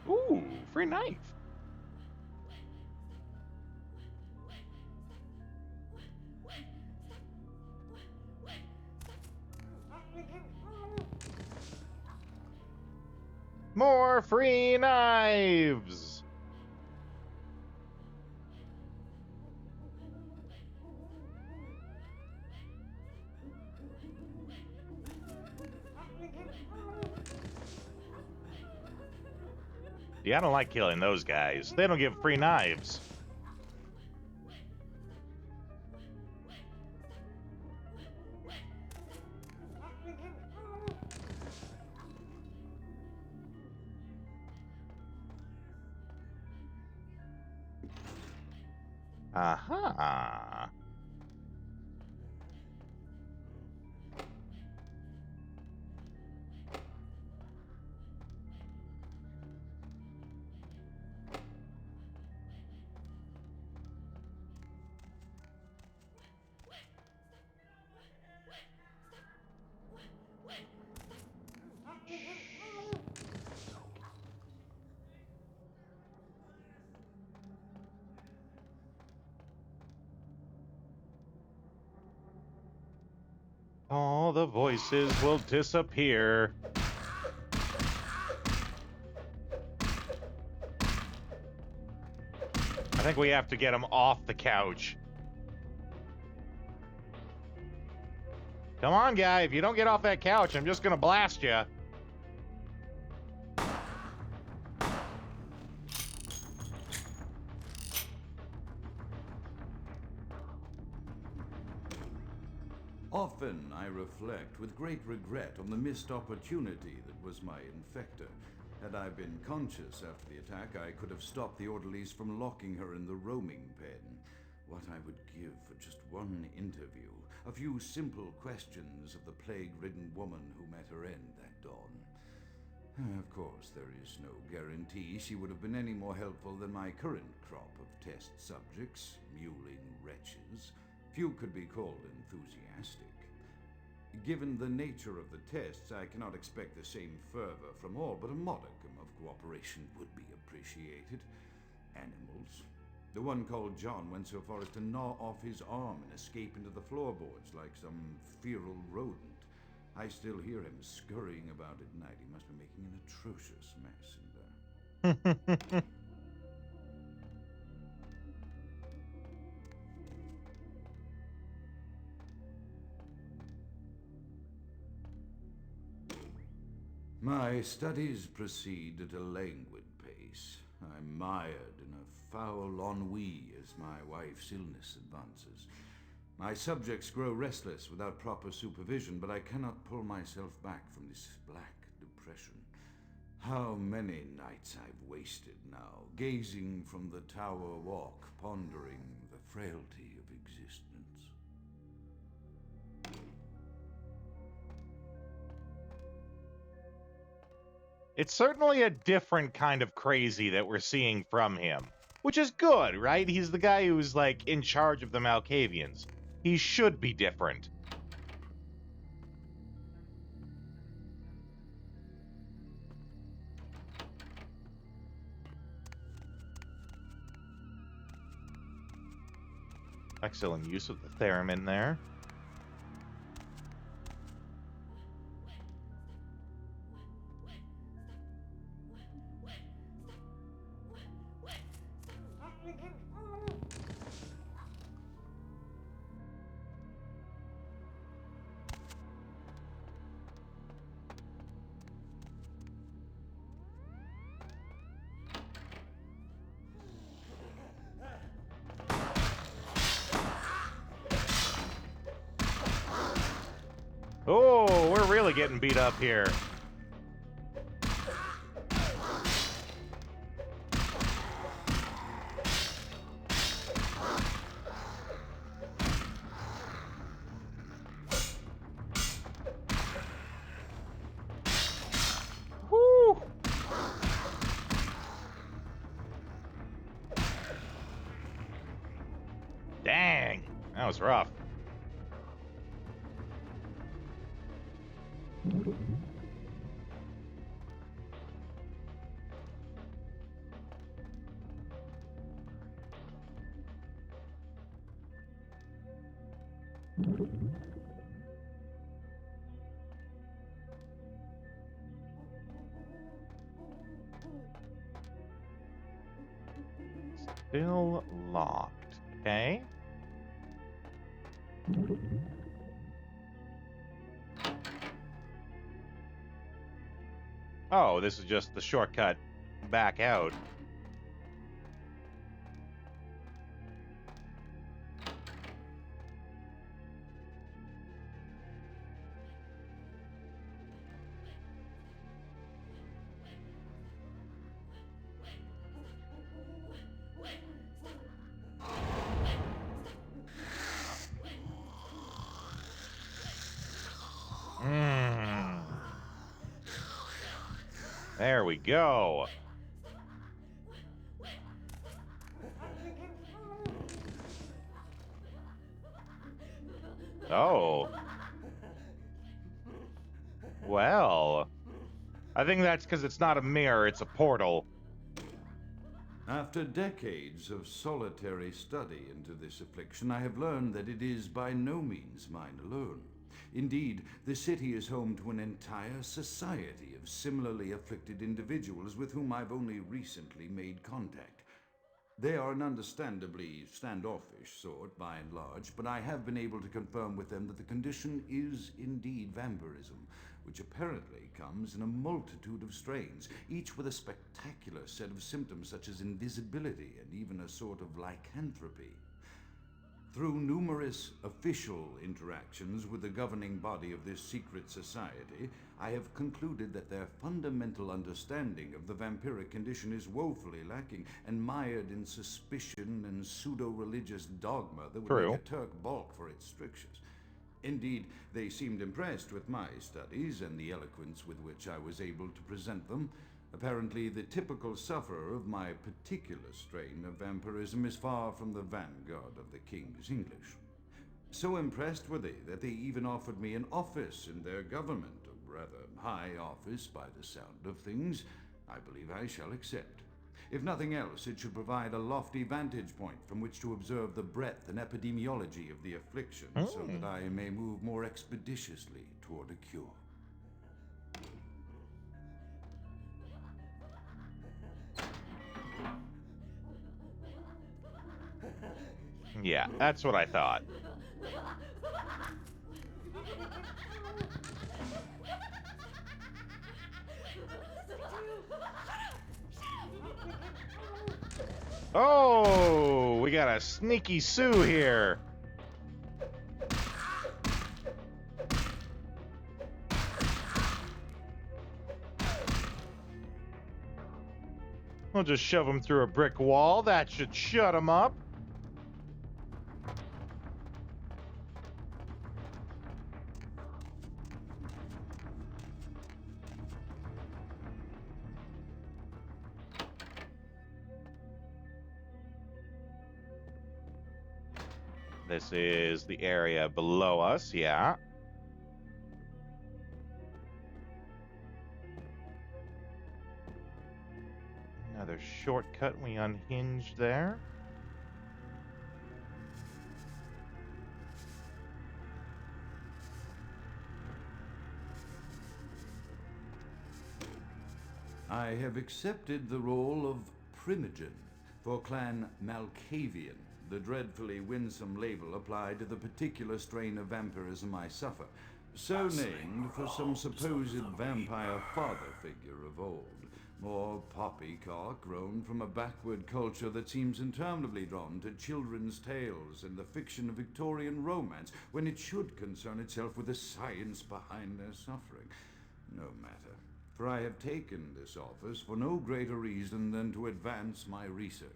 Ooh, free knife. More free knives. Yeah, I don't like killing those guys. They don't give free knives. Aha. all the voices will disappear. I think we have to get him off the couch. Come on, guy. If you don't get off that couch, I'm just gonna blast you. Often I reflect with great regret on the missed opportunity that was my infector. Had I been conscious after the attack, I could have stopped the orderlies from locking her in the roaming pen. What I would give for just one interview, a few simple questions of the plague-ridden woman who met her end that dawn. Of course, there is no guarantee she would have been any more helpful than my current crop of test subjects, mewling wretches. Few could be called enthusiastic. Given the nature of the tests, I cannot expect the same fervor from all, but a modicum of cooperation would be appreciated. Animals. The one called John went so far as to gnaw off his arm and escape into the floorboards like some feral rodent. I still hear him scurrying about at night. He must be making an atrocious mess in there. My studies proceed at a languid pace. I'm mired in a foul ennui as my wife's illness advances. My subjects grow restless without proper supervision, but I cannot pull myself back from this black depression. How many nights I've wasted now, gazing from the tower walk, pondering the frailty of existence. It's certainly a different kind of crazy that we're seeing from him, which is good, right? He's the guy who's, like, in charge of the Malkavians. He should be different. Excellent use of the theremin there. Oh, we're really getting beat up here. Woo! Dang, that was rough. Still locked, okay? Oh, this is just the shortcut back out. There we go. Oh. Well. I think that's because it's not a mirror, it's a portal. After decades of solitary study into this affliction, I have learned that it is by no means mine alone. Indeed, the city is home to an entire society of similarly afflicted individuals with whom I've only recently made contact. They are an understandably standoffish sort, by and large, but I have been able to confirm with them that the condition is indeed vampirism, which apparently comes in a multitude of strains, each with a spectacular set of symptoms such as invisibility and even a sort of lycanthropy. Through numerous official interactions with the governing body of this secret society, I have concluded that their fundamental understanding of the vampiric condition is woefully lacking and mired in suspicion and pseudo-religious dogma that would make a Turk balk for its strictures. Indeed, they seemed impressed with my studies and the eloquence with which I was able to present them. Apparently, the typical sufferer of my particular strain of vampirism is far from the vanguard of the King's English. So impressed were they that they even offered me an office in their government, a rather high office by the sound of things. I believe I shall accept. If nothing else, it should provide a lofty vantage point from which to observe the breadth and epidemiology of the affliction, so that I may move more expeditiously toward a cure. Yeah, that's what I thought. Oh, we got a sneaky Sue here. We'll just shove him through a brick wall. That should shut him up. This is the area below us, yeah. Another shortcut, we unhinged there. I have accepted the role of Primogen for Clan Malkavian, the dreadfully winsome label applied to the particular strain of vampirism I suffer, so named for some supposed vampire father figure of old. More poppycock grown from a backward culture that seems interminably drawn to children's tales and the fiction of Victorian romance, when it should concern itself with the science behind their suffering. No matter, for I have taken this office for no greater reason than to advance my research.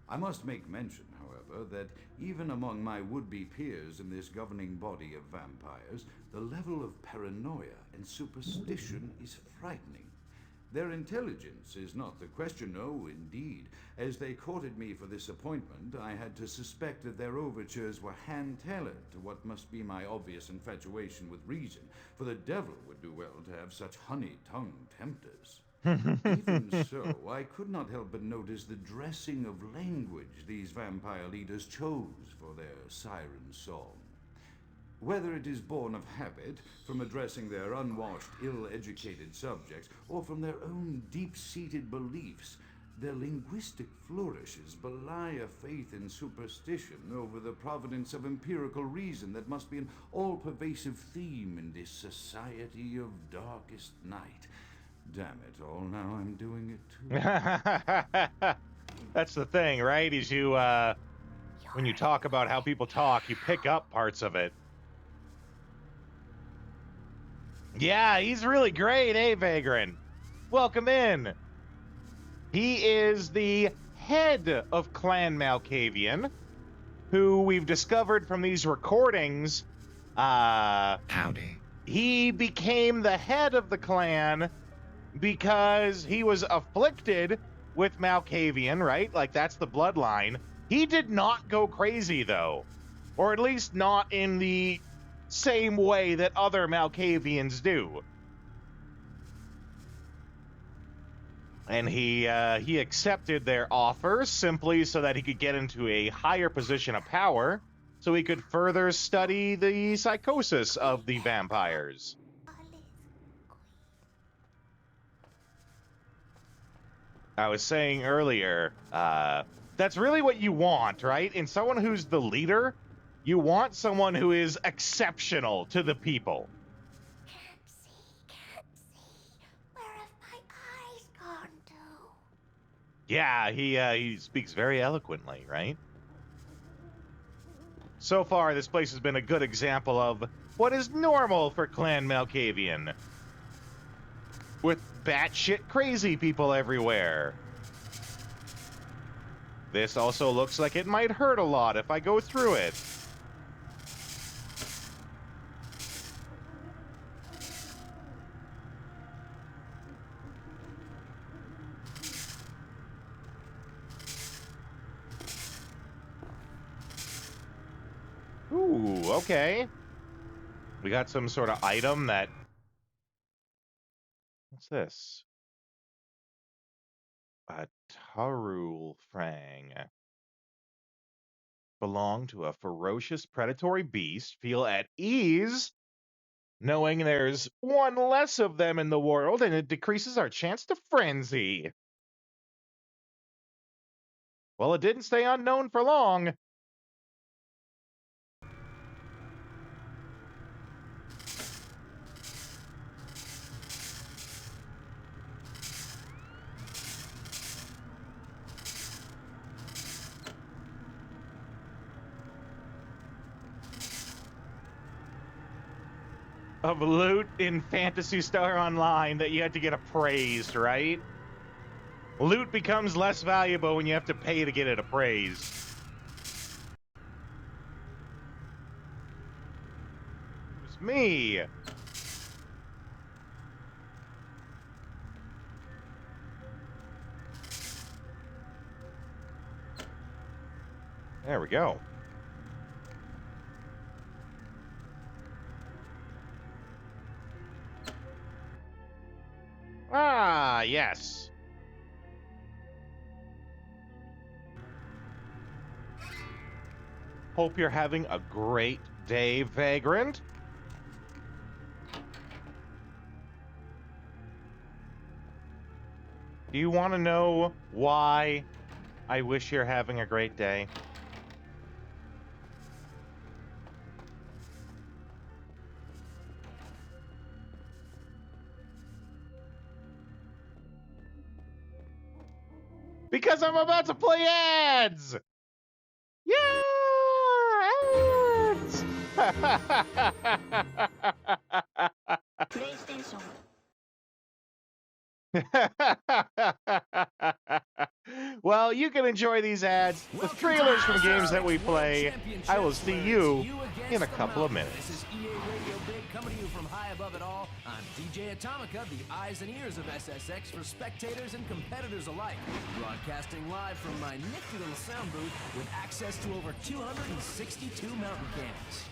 I must make mention, however, that even among my would-be peers in this governing body of vampires, the level of paranoia and superstition is frightening. Their intelligence is not the question, no, indeed. As they courted me for this appointment, I had to suspect that their overtures were hand-tailored to what must be my obvious infatuation with reason, for the devil would do well to have such honey-tongued tempters. Even so, I could not help but notice the dressing of language these vampire leaders chose for their siren song. Whether it is born of habit, from addressing their unwashed, ill-educated subjects, or from their own deep-seated beliefs, their linguistic flourishes belie a faith in superstition over the providence of empirical reason that must be an all-pervasive theme in this society of darkest night. Damn it all, now I'm doing it too. That's the thing, right? Is you, when you talk about how people talk, you pick up parts of it. Yeah, he's really great, eh, Vagrant? Welcome in. He is the head of Clan Malkavian, who we've discovered from these recordings. Howdy. He became the head of the clan because he was afflicted with Malkavian, right? Like, that's the bloodline. He did not go crazy, though. Or at least not in the same way that other Malkavians do. And he accepted their offer simply so that he could get into a higher position of power. so we could further study the psychosis of the vampires. I was saying earlier, that's really what you want, right? In someone who's the leader, you want someone who is exceptional to the people. Yeah, he speaks very eloquently, right? So far, this place has been a good example of what is normal for Clan Malkavian, with batshit crazy people everywhere. This also looks like it might hurt a lot if I go through it. Ooh, okay. We got some sort of item that... What's this? A Tarul Frang. Belong to a ferocious predatory beast. Feel at ease knowing there's one less of them in the world, and it decreases our chance to frenzy. Well, it didn't stay unknown for long. Of loot in Phantasy Star Online that you had to get appraised, right? Loot becomes less valuable when you have to pay to get it appraised. It was me. There we go. Ah, yes. Hope you're having a great day, Vagrant. Do you want to know why I wish you're having a great day? Because I'm about to play ads! Yeah! Ads! PlayStation. Well, you can enjoy these ads with trailers from games that we play. I will see you in a couple of minutes. This is EA Radio Big coming to you from high above it all. I'm DJ Atomica, the eyes and ears of SSX for spectators and competitors alike. Broadcasting live from my nifty little sound booth with access to over 262 mountain cams.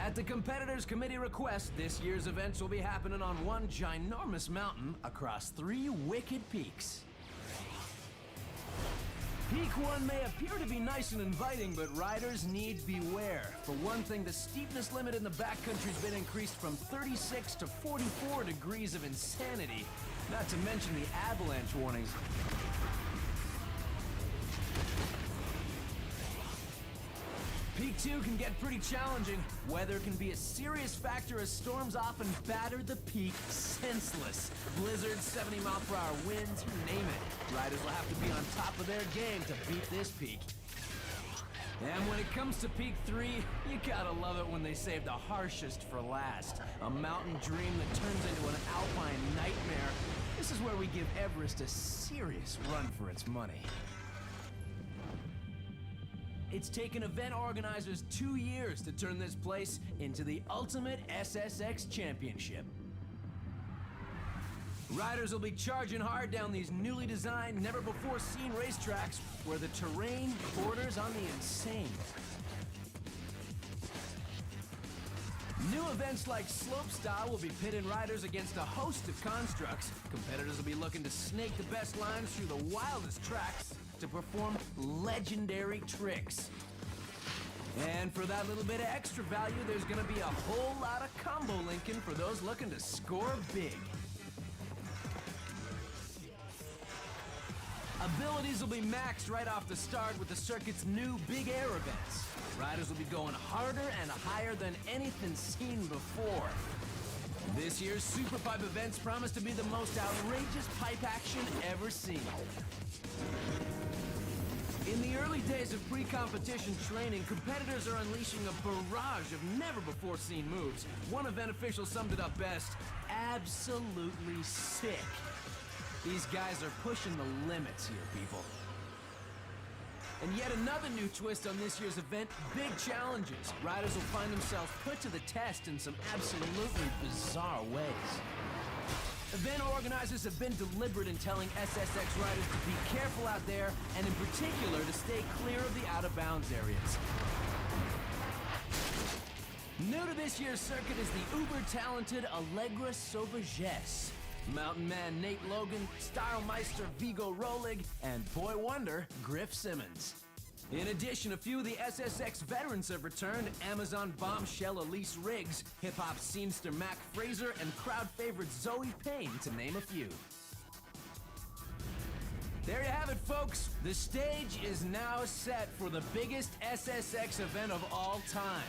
At the Competitors Committee request, this year's events will be happening on one ginormous mountain across 3 wicked peaks. Peak 1 may appear to be nice and inviting, but riders need beware. For one thing, the steepness limit in the backcountry's been increased from 36 to 44 degrees of insanity, not to mention the avalanche warnings. Peak 2 can get pretty challenging. Weather can be a serious factor as storms often batter the peak senseless. Blizzards, 70-mile-per-hour winds, you name it. Riders will have to be on top of their game to beat this peak. And when it comes to Peak 3, you gotta love it when they save the harshest for last. A mountain dream that turns into an alpine nightmare. This is where we give Everest a serious run for its money. It's taken event organizers 2 years to turn this place into the ultimate SSX championship. Riders will be charging hard down these newly designed, never-before-seen racetracks where the terrain borders on the insane. New events like Slopestyle will be pitting riders against a host of constructs. Competitors will be looking to snake the best lines through the wildest tracks to perform legendary tricks. And for that little bit of extra value, there's gonna be a whole lot of combo linking for those looking to score big. Abilities will be maxed right off the start with the circuit's new big air events. Riders will be going harder and higher than anything seen before. This year's Super Pipe events promise to be the most outrageous pipe action ever seen. In the early days of pre-competition training, competitors are unleashing a barrage of never-before-seen moves. One event official summed it up best: absolutely sick. These guys are pushing the limits here, people. And yet another new twist on this year's event, big challenges. Riders will find themselves put to the test in some absolutely bizarre ways. Event organizers have been deliberate in telling SSX riders to be careful out there, and in particular to stay clear of the out-of-bounds areas. New to this year's circuit is the uber-talented Allegra Sauvagesse. Mountain Man Nate Logan, Stylmeister Vigo Rolig, and boy wonder, Griff Simmons. In addition, a few of the SSX veterans have returned: Amazon bombshell Elise Riggs, hip-hop scenester Mac Fraser, and crowd favorite Zoe Payne, to name a few. There you have it, folks. The stage is now set for the biggest SSX event of all time.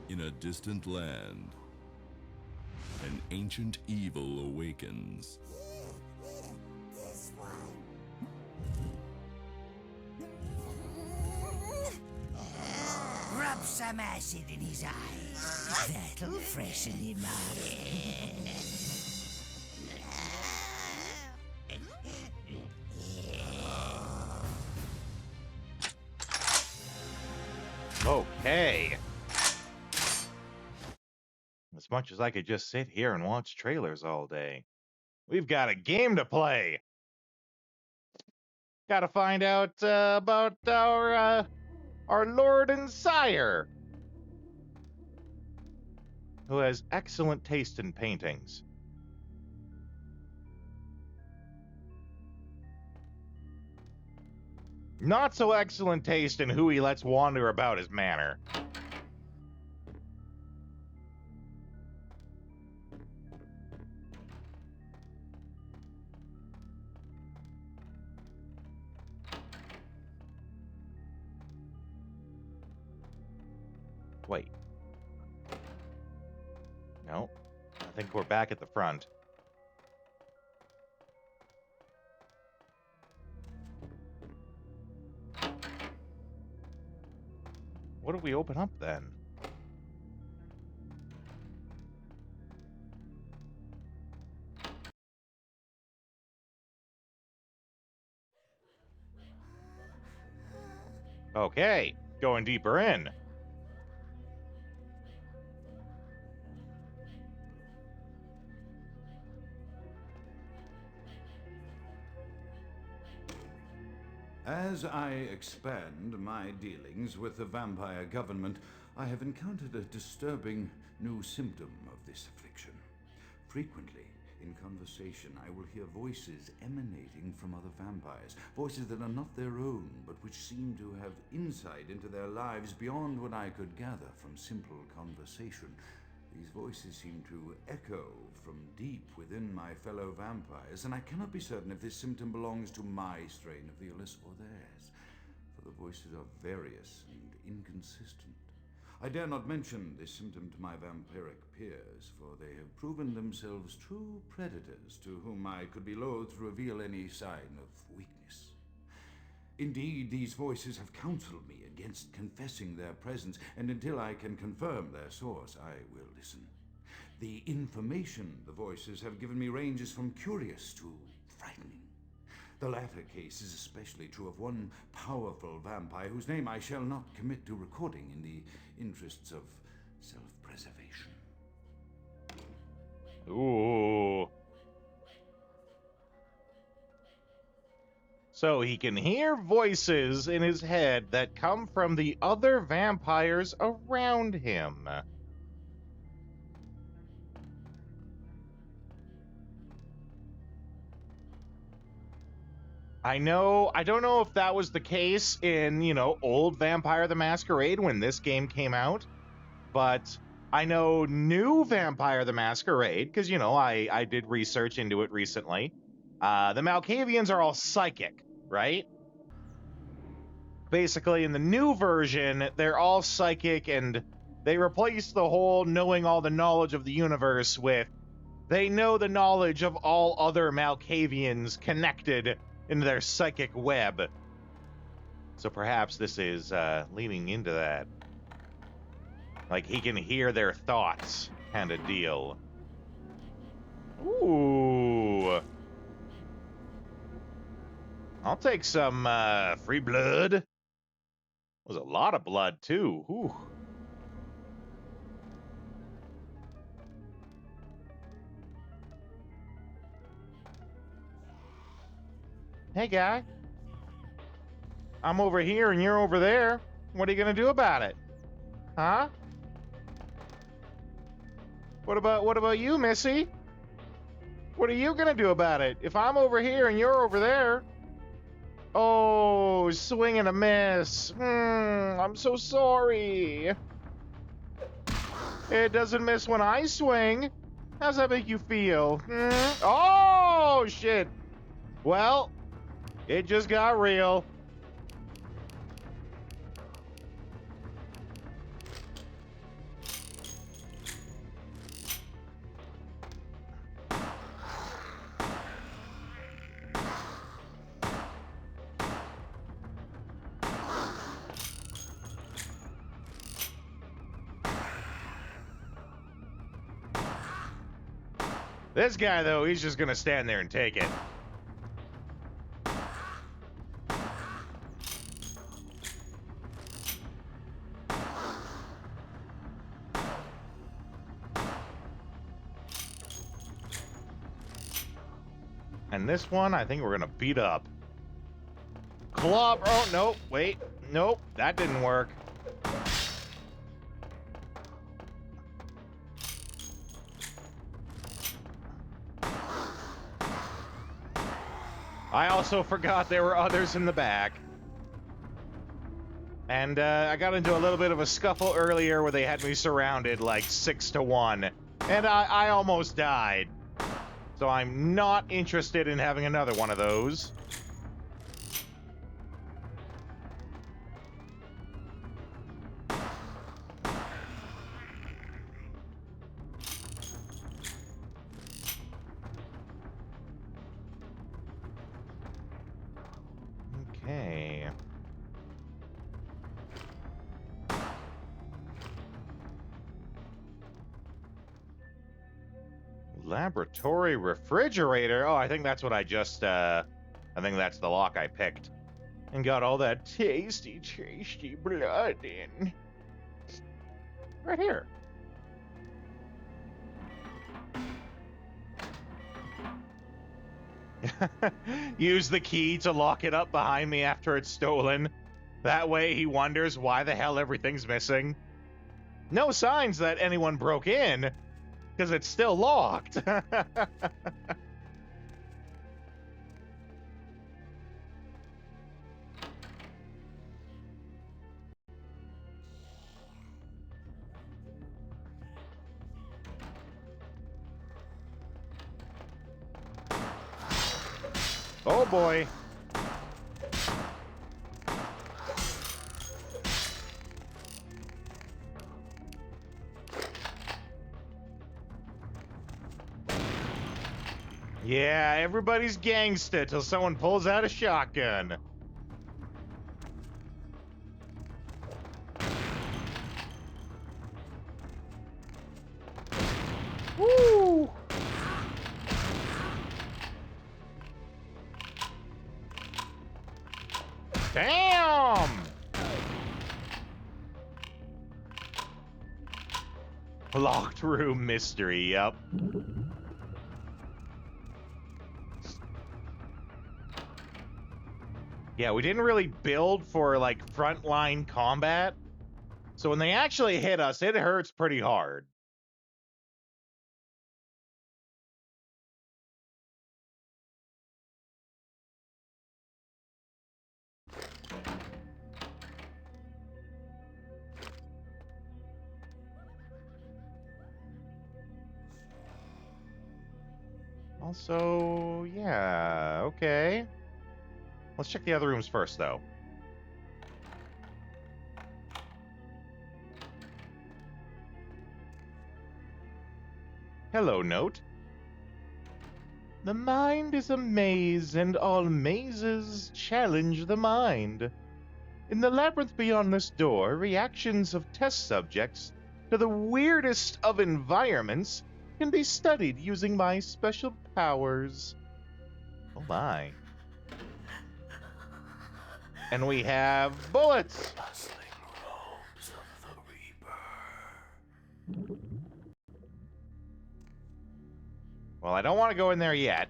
In a distant land, an ancient evil awakens. This one. Rub some acid in his eyes. That'll freshen him up. Okay. As much as I could just sit here and watch trailers all day, we've got a game to play. Got to find out about our Lord and Sire, who has excellent taste in paintings. Not so excellent taste in who he lets wander about his manor. Wait. No. I think we're back at the front. What do we open up then? Okay, going deeper in. As I expand my dealings with the vampire government, I have encountered a disturbing new symptom of this affliction. Frequently, in conversation, I will hear voices emanating from other vampires, voices that are not their own, but which seem to have insight into their lives beyond what I could gather from simple conversation. These voices seem to echo from deep within my fellow vampires, and I cannot be certain if this symptom belongs to my strain of the illness or theirs, for the voices are various and inconsistent. I dare not mention this symptom to my vampiric peers, for they have proven themselves true predators to whom I could be loath to reveal any sign of weakness. Indeed, these voices have counseled me against confessing their presence, and until I can confirm their source, I will listen. The information the voices have given me ranges from curious to frightening. The latter case is especially true of one powerful vampire whose name I shall not commit to recording in the interests of self-preservation. Ooh. So he can hear voices in his head that come from the other vampires around him. I don't know if that was the case in, old Vampire the Masquerade when this game came out, but I know new Vampire the Masquerade, because, I did research into it recently. The Malkavians are all psychic, right? Basically, in the new version, they're all psychic, and they replace the whole knowing all the knowledge of the universe with they know the knowledge of all other Malkavians connected into their psychic web. So perhaps this is leaning into that. Like he can hear their thoughts kind of deal. Ooh. I'll take some free blood. Was a lot of blood too. Ooh. Hey guy. I'm over here and you're over there. What are you gonna do about it? Huh? What about you, Missy? What are you gonna do about it? If I'm over here and you're over there. Oh, swing and a miss. I'm so sorry. It doesn't miss when I swing. How's that make you feel? Oh, shit. Well, it just got real. This guy, though, he's just gonna stand there and take it. And this one, I think we're gonna beat up. Club. Oh, nope. Wait. Nope. That didn't work. I also forgot there were others in the back. And I got into a little bit of a scuffle earlier where they had me surrounded like 6-1. And I almost died. So I'm not interested in having another one of those. Okay. Laboratory refrigerator. Oh, I think that's what I just, I think that's the lock I picked. And got all that tasty blood in. Right here. Use the key to lock it up behind me after it's stolen. That way he wonders why the hell everything's missing. No signs that anyone broke in, because it's still locked. Oh boy. Yeah, everybody's gangsta till someone pulls out a shotgun. Woo! Locked room mystery, yep. Yeah, we didn't really build for, like, frontline combat. So when they actually hit us, it hurts pretty hard. Also, yeah, okay. Let's check the other rooms first, though. Hello, note. The mind is a maze, and all mazes challenge the mind. In the labyrinth beyond this door, reactions of test subjects to the weirdest of environments can be studied using my special powers. Oh my. And we have bullets! Well, I don't want to go in there yet.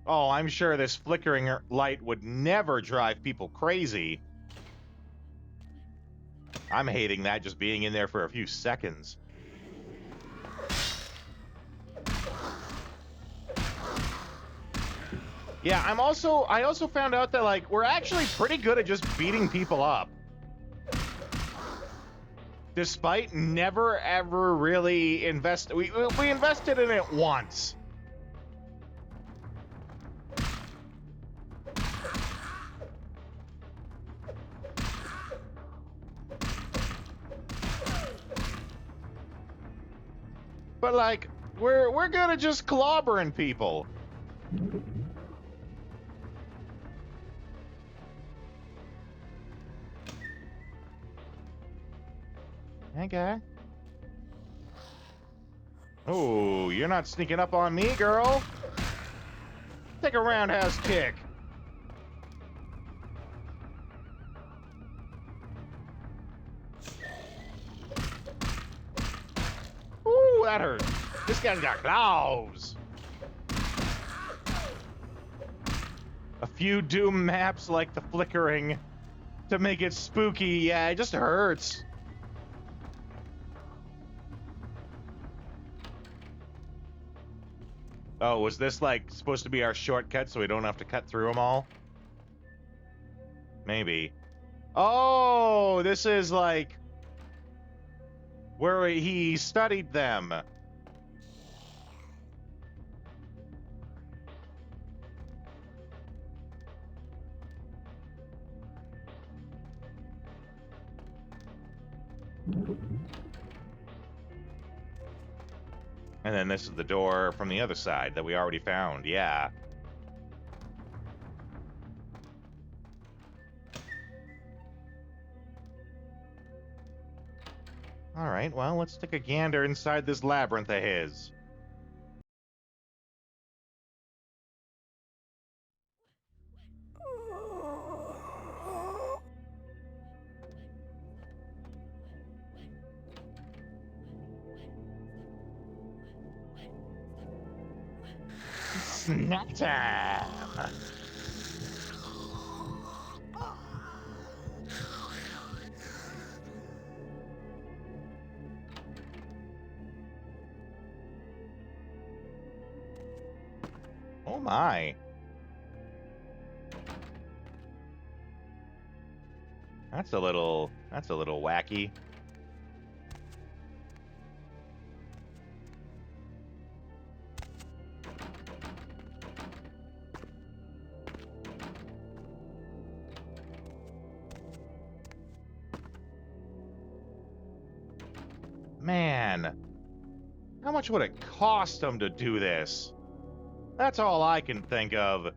Oh, I'm sure this flickering light would never drive people crazy. I'm hating that just being in there for a few seconds. Yeah, I also found out that, like, we're actually pretty good at just beating people up. Despite never ever really we invested in it once. But like, we're good at just clobbering people. Okay. Oh, you're not sneaking up on me, girl. Take a roundhouse kick. Ooh, that hurt. This guy's got claws. A few Doom maps like the flickering to make it spooky. Yeah, it just hurts. Oh, was this like supposed to be our shortcut so we don't have to cut through them all? Maybe. Oh, this is like where he studied them. And then this is the door from the other side that we already found. Yeah. All right, well, let's take a gander inside this labyrinth of his. Snack time! Oh my. That's a little wacky. Man, how much would it cost them to do this? That's all I can think of.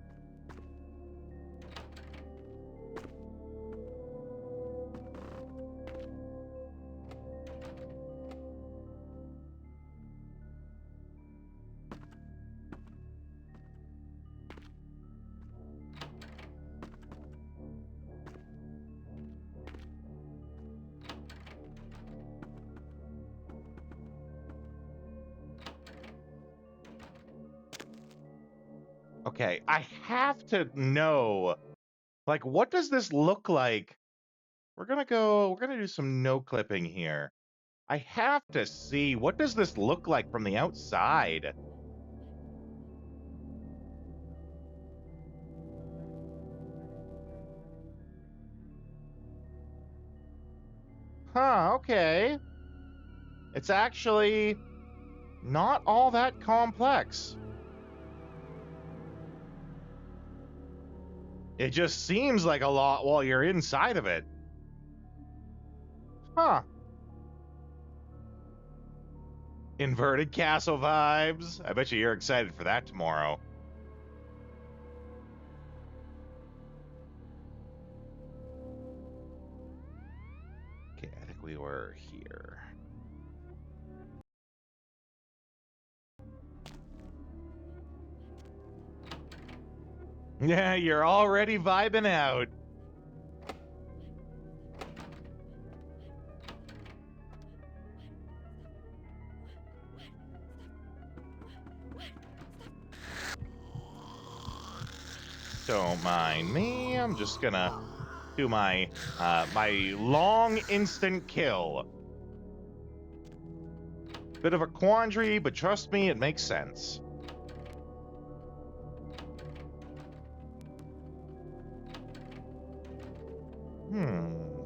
Okay, I have to know, like, what does this look like? We're gonna do some no clipping here. I have to see, what does this look like from the outside? Huh, okay. It's actually not all that complex. It just seems like a lot while you're inside of it. Huh. Inverted castle vibes. I bet you're excited for that tomorrow. Okay, I think we were here. Yeah, you're already vibing out. Don't mind me. I'm just gonna do my my long instant kill. Bit of a quandary, but trust me, it makes sense.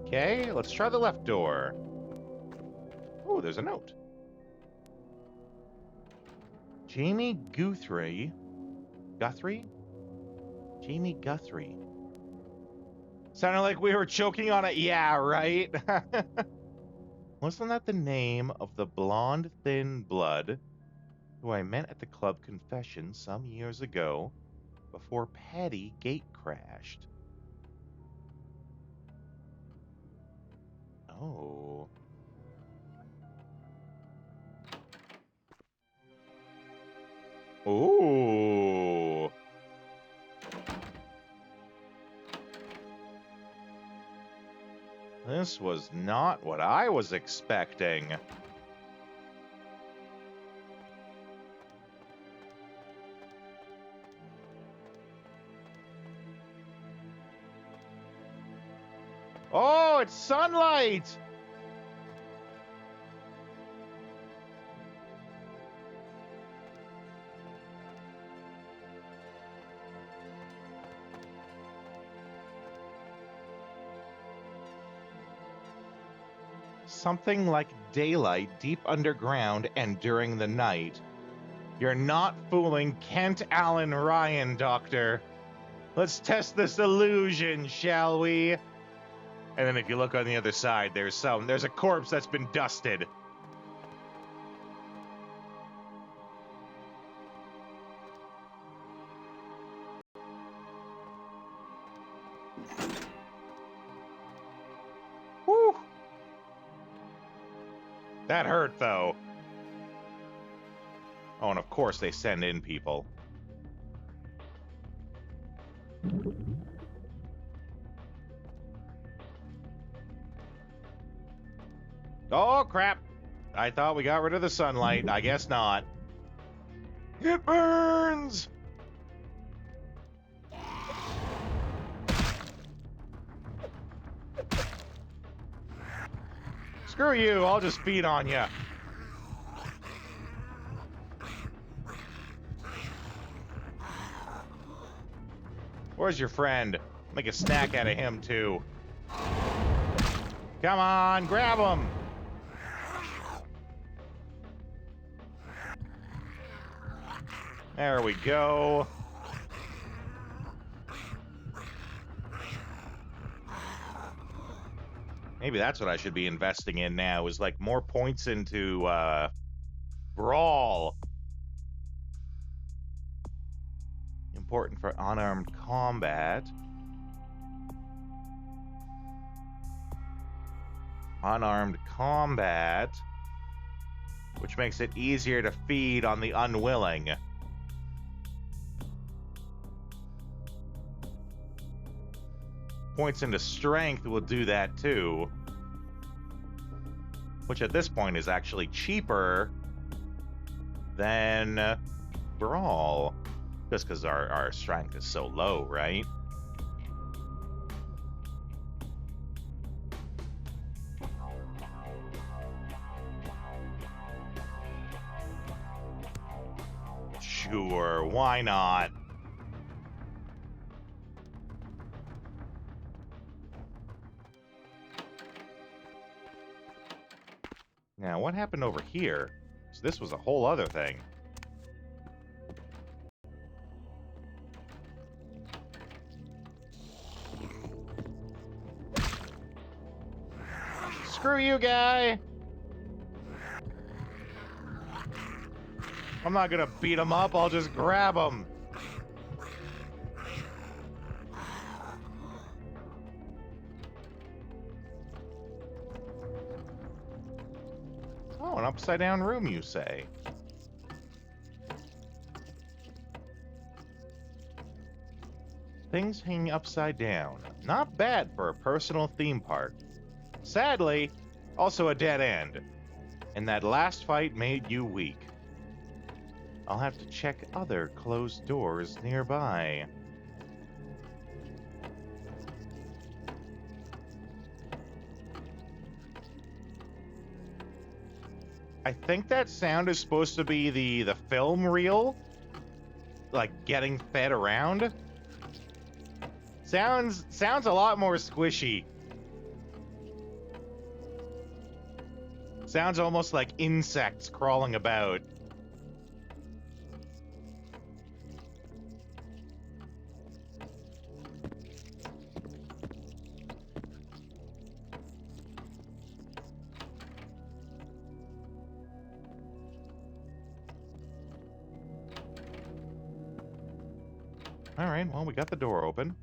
Okay, let's try the left door. Oh, there's a note. Jamie Guthrie? Jamie Guthrie. Sounded like we were choking on it. Yeah, right? Wasn't that the name of the blonde, thin blood who I met at the club confession some years ago before Patty gate crashed? Oh. Ooh. This was not what I was expecting. Oh, it's sunlight! Something like daylight deep underground and during the night. You're not fooling Kent Allen Ryan, Doctor. Let's test this illusion, shall we? And then if you look on the other side, there's a corpse that's been dusted. Whew. That hurt, though. Oh, and of course they send in people. Oh, crap. I thought we got rid of the sunlight. I guess not. It burns! Screw you, I'll just feed on you. Where's your friend? Make a snack out of him, too. Come on, grab him! There we go. Maybe that's what I should be investing in now, is like more points into Brawl. Important for unarmed combat. Unarmed combat, which makes it easier to feed on the unwilling. Points into strength will do that too, which at this point is actually cheaper than Brawl. Just because our strength is so low, right? Sure, why not? Now, what happened over here? So this was a whole other thing. Screw you, guy! I'm not gonna beat him up, I'll just grab him. Oh, an upside down room, you say? Things hanging upside down. Not bad for a personal theme park. Sadly, also a dead end. And that last fight made you weak. I'll have to check other closed doors nearby. I think that sound is supposed to be the film reel, like getting fed around. Sounds a lot more squishy. Sounds almost like insects crawling about. All right, well, we got the door open.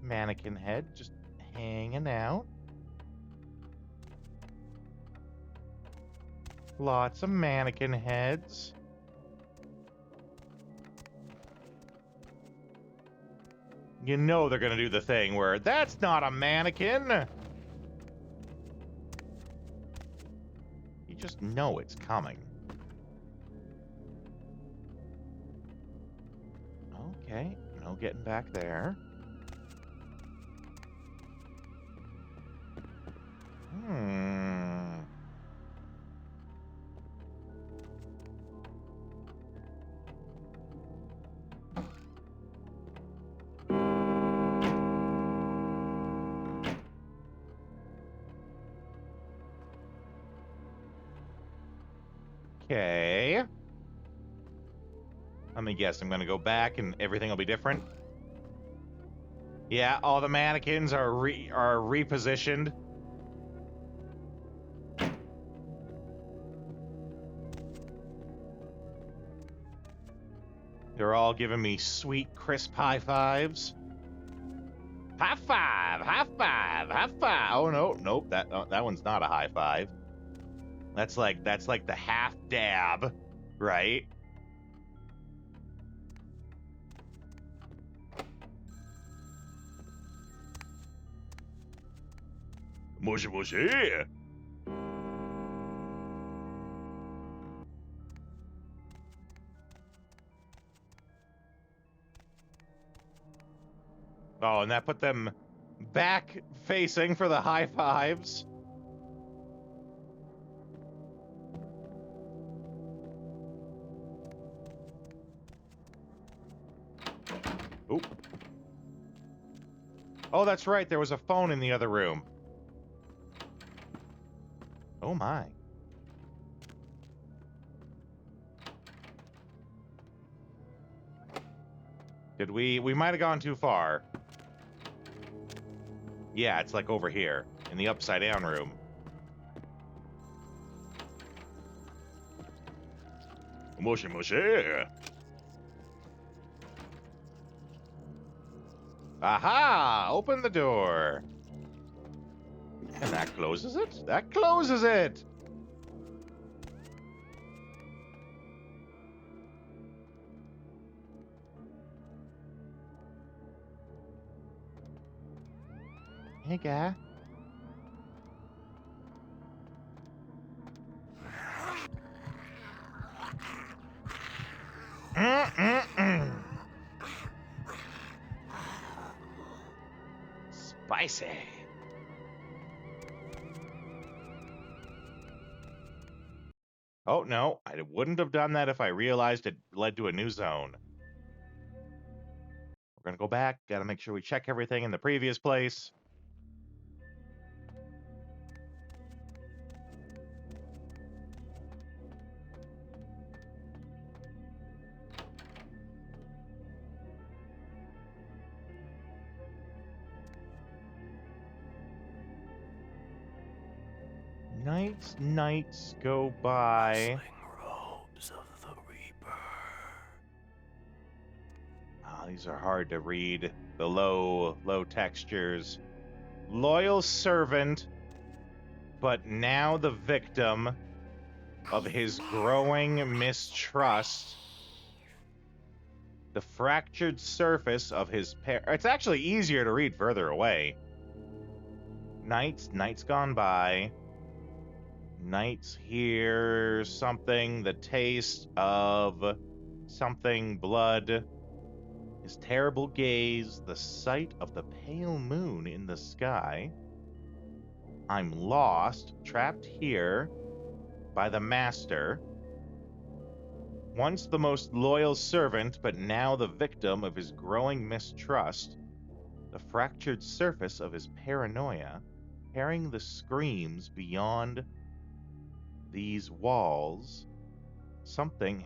Mannequin head just hanging out. Lots of mannequin heads. You know they're gonna do the thing where that's not a mannequin. You just know it's coming. Okay, no getting back there. Okay. Let me guess, I'm gonna go back and everything will be different. Yeah, all the mannequins are repositioned. They're all giving me sweet, crisp high fives. High five! High five! High five! Oh no, nope, that one's not a high five. That's like the half dab, right? Mushy mushy. Oh, and that put them back facing for the high fives. Oop. Oh, that's right. There was a phone in the other room. Oh my. Did we might have gone too far. Yeah, it's like over here in the upside down room. Mushy mushy. Aha! Open the door. And that closes it? That closes it! Hey, guy. Spicy. Oh, no. I wouldn't have done that if I realized it led to a new zone. We're going to go back. Got to make sure we check everything in the previous place. Nights go by. Robes of the Reaper. Oh, these are hard to read. The low textures. Loyal servant, but now the victim of his growing mistrust. The fractured surface of his It's actually easier to read further away. Nights gone by. Nights hear something, the taste of something, blood. His terrible gaze, the sight of the pale moon in the sky. I'm lost, trapped here by the master. Once the most loyal servant, but now the victim of his growing mistrust. The fractured surface of his paranoia, carrying the screams beyond these walls. Something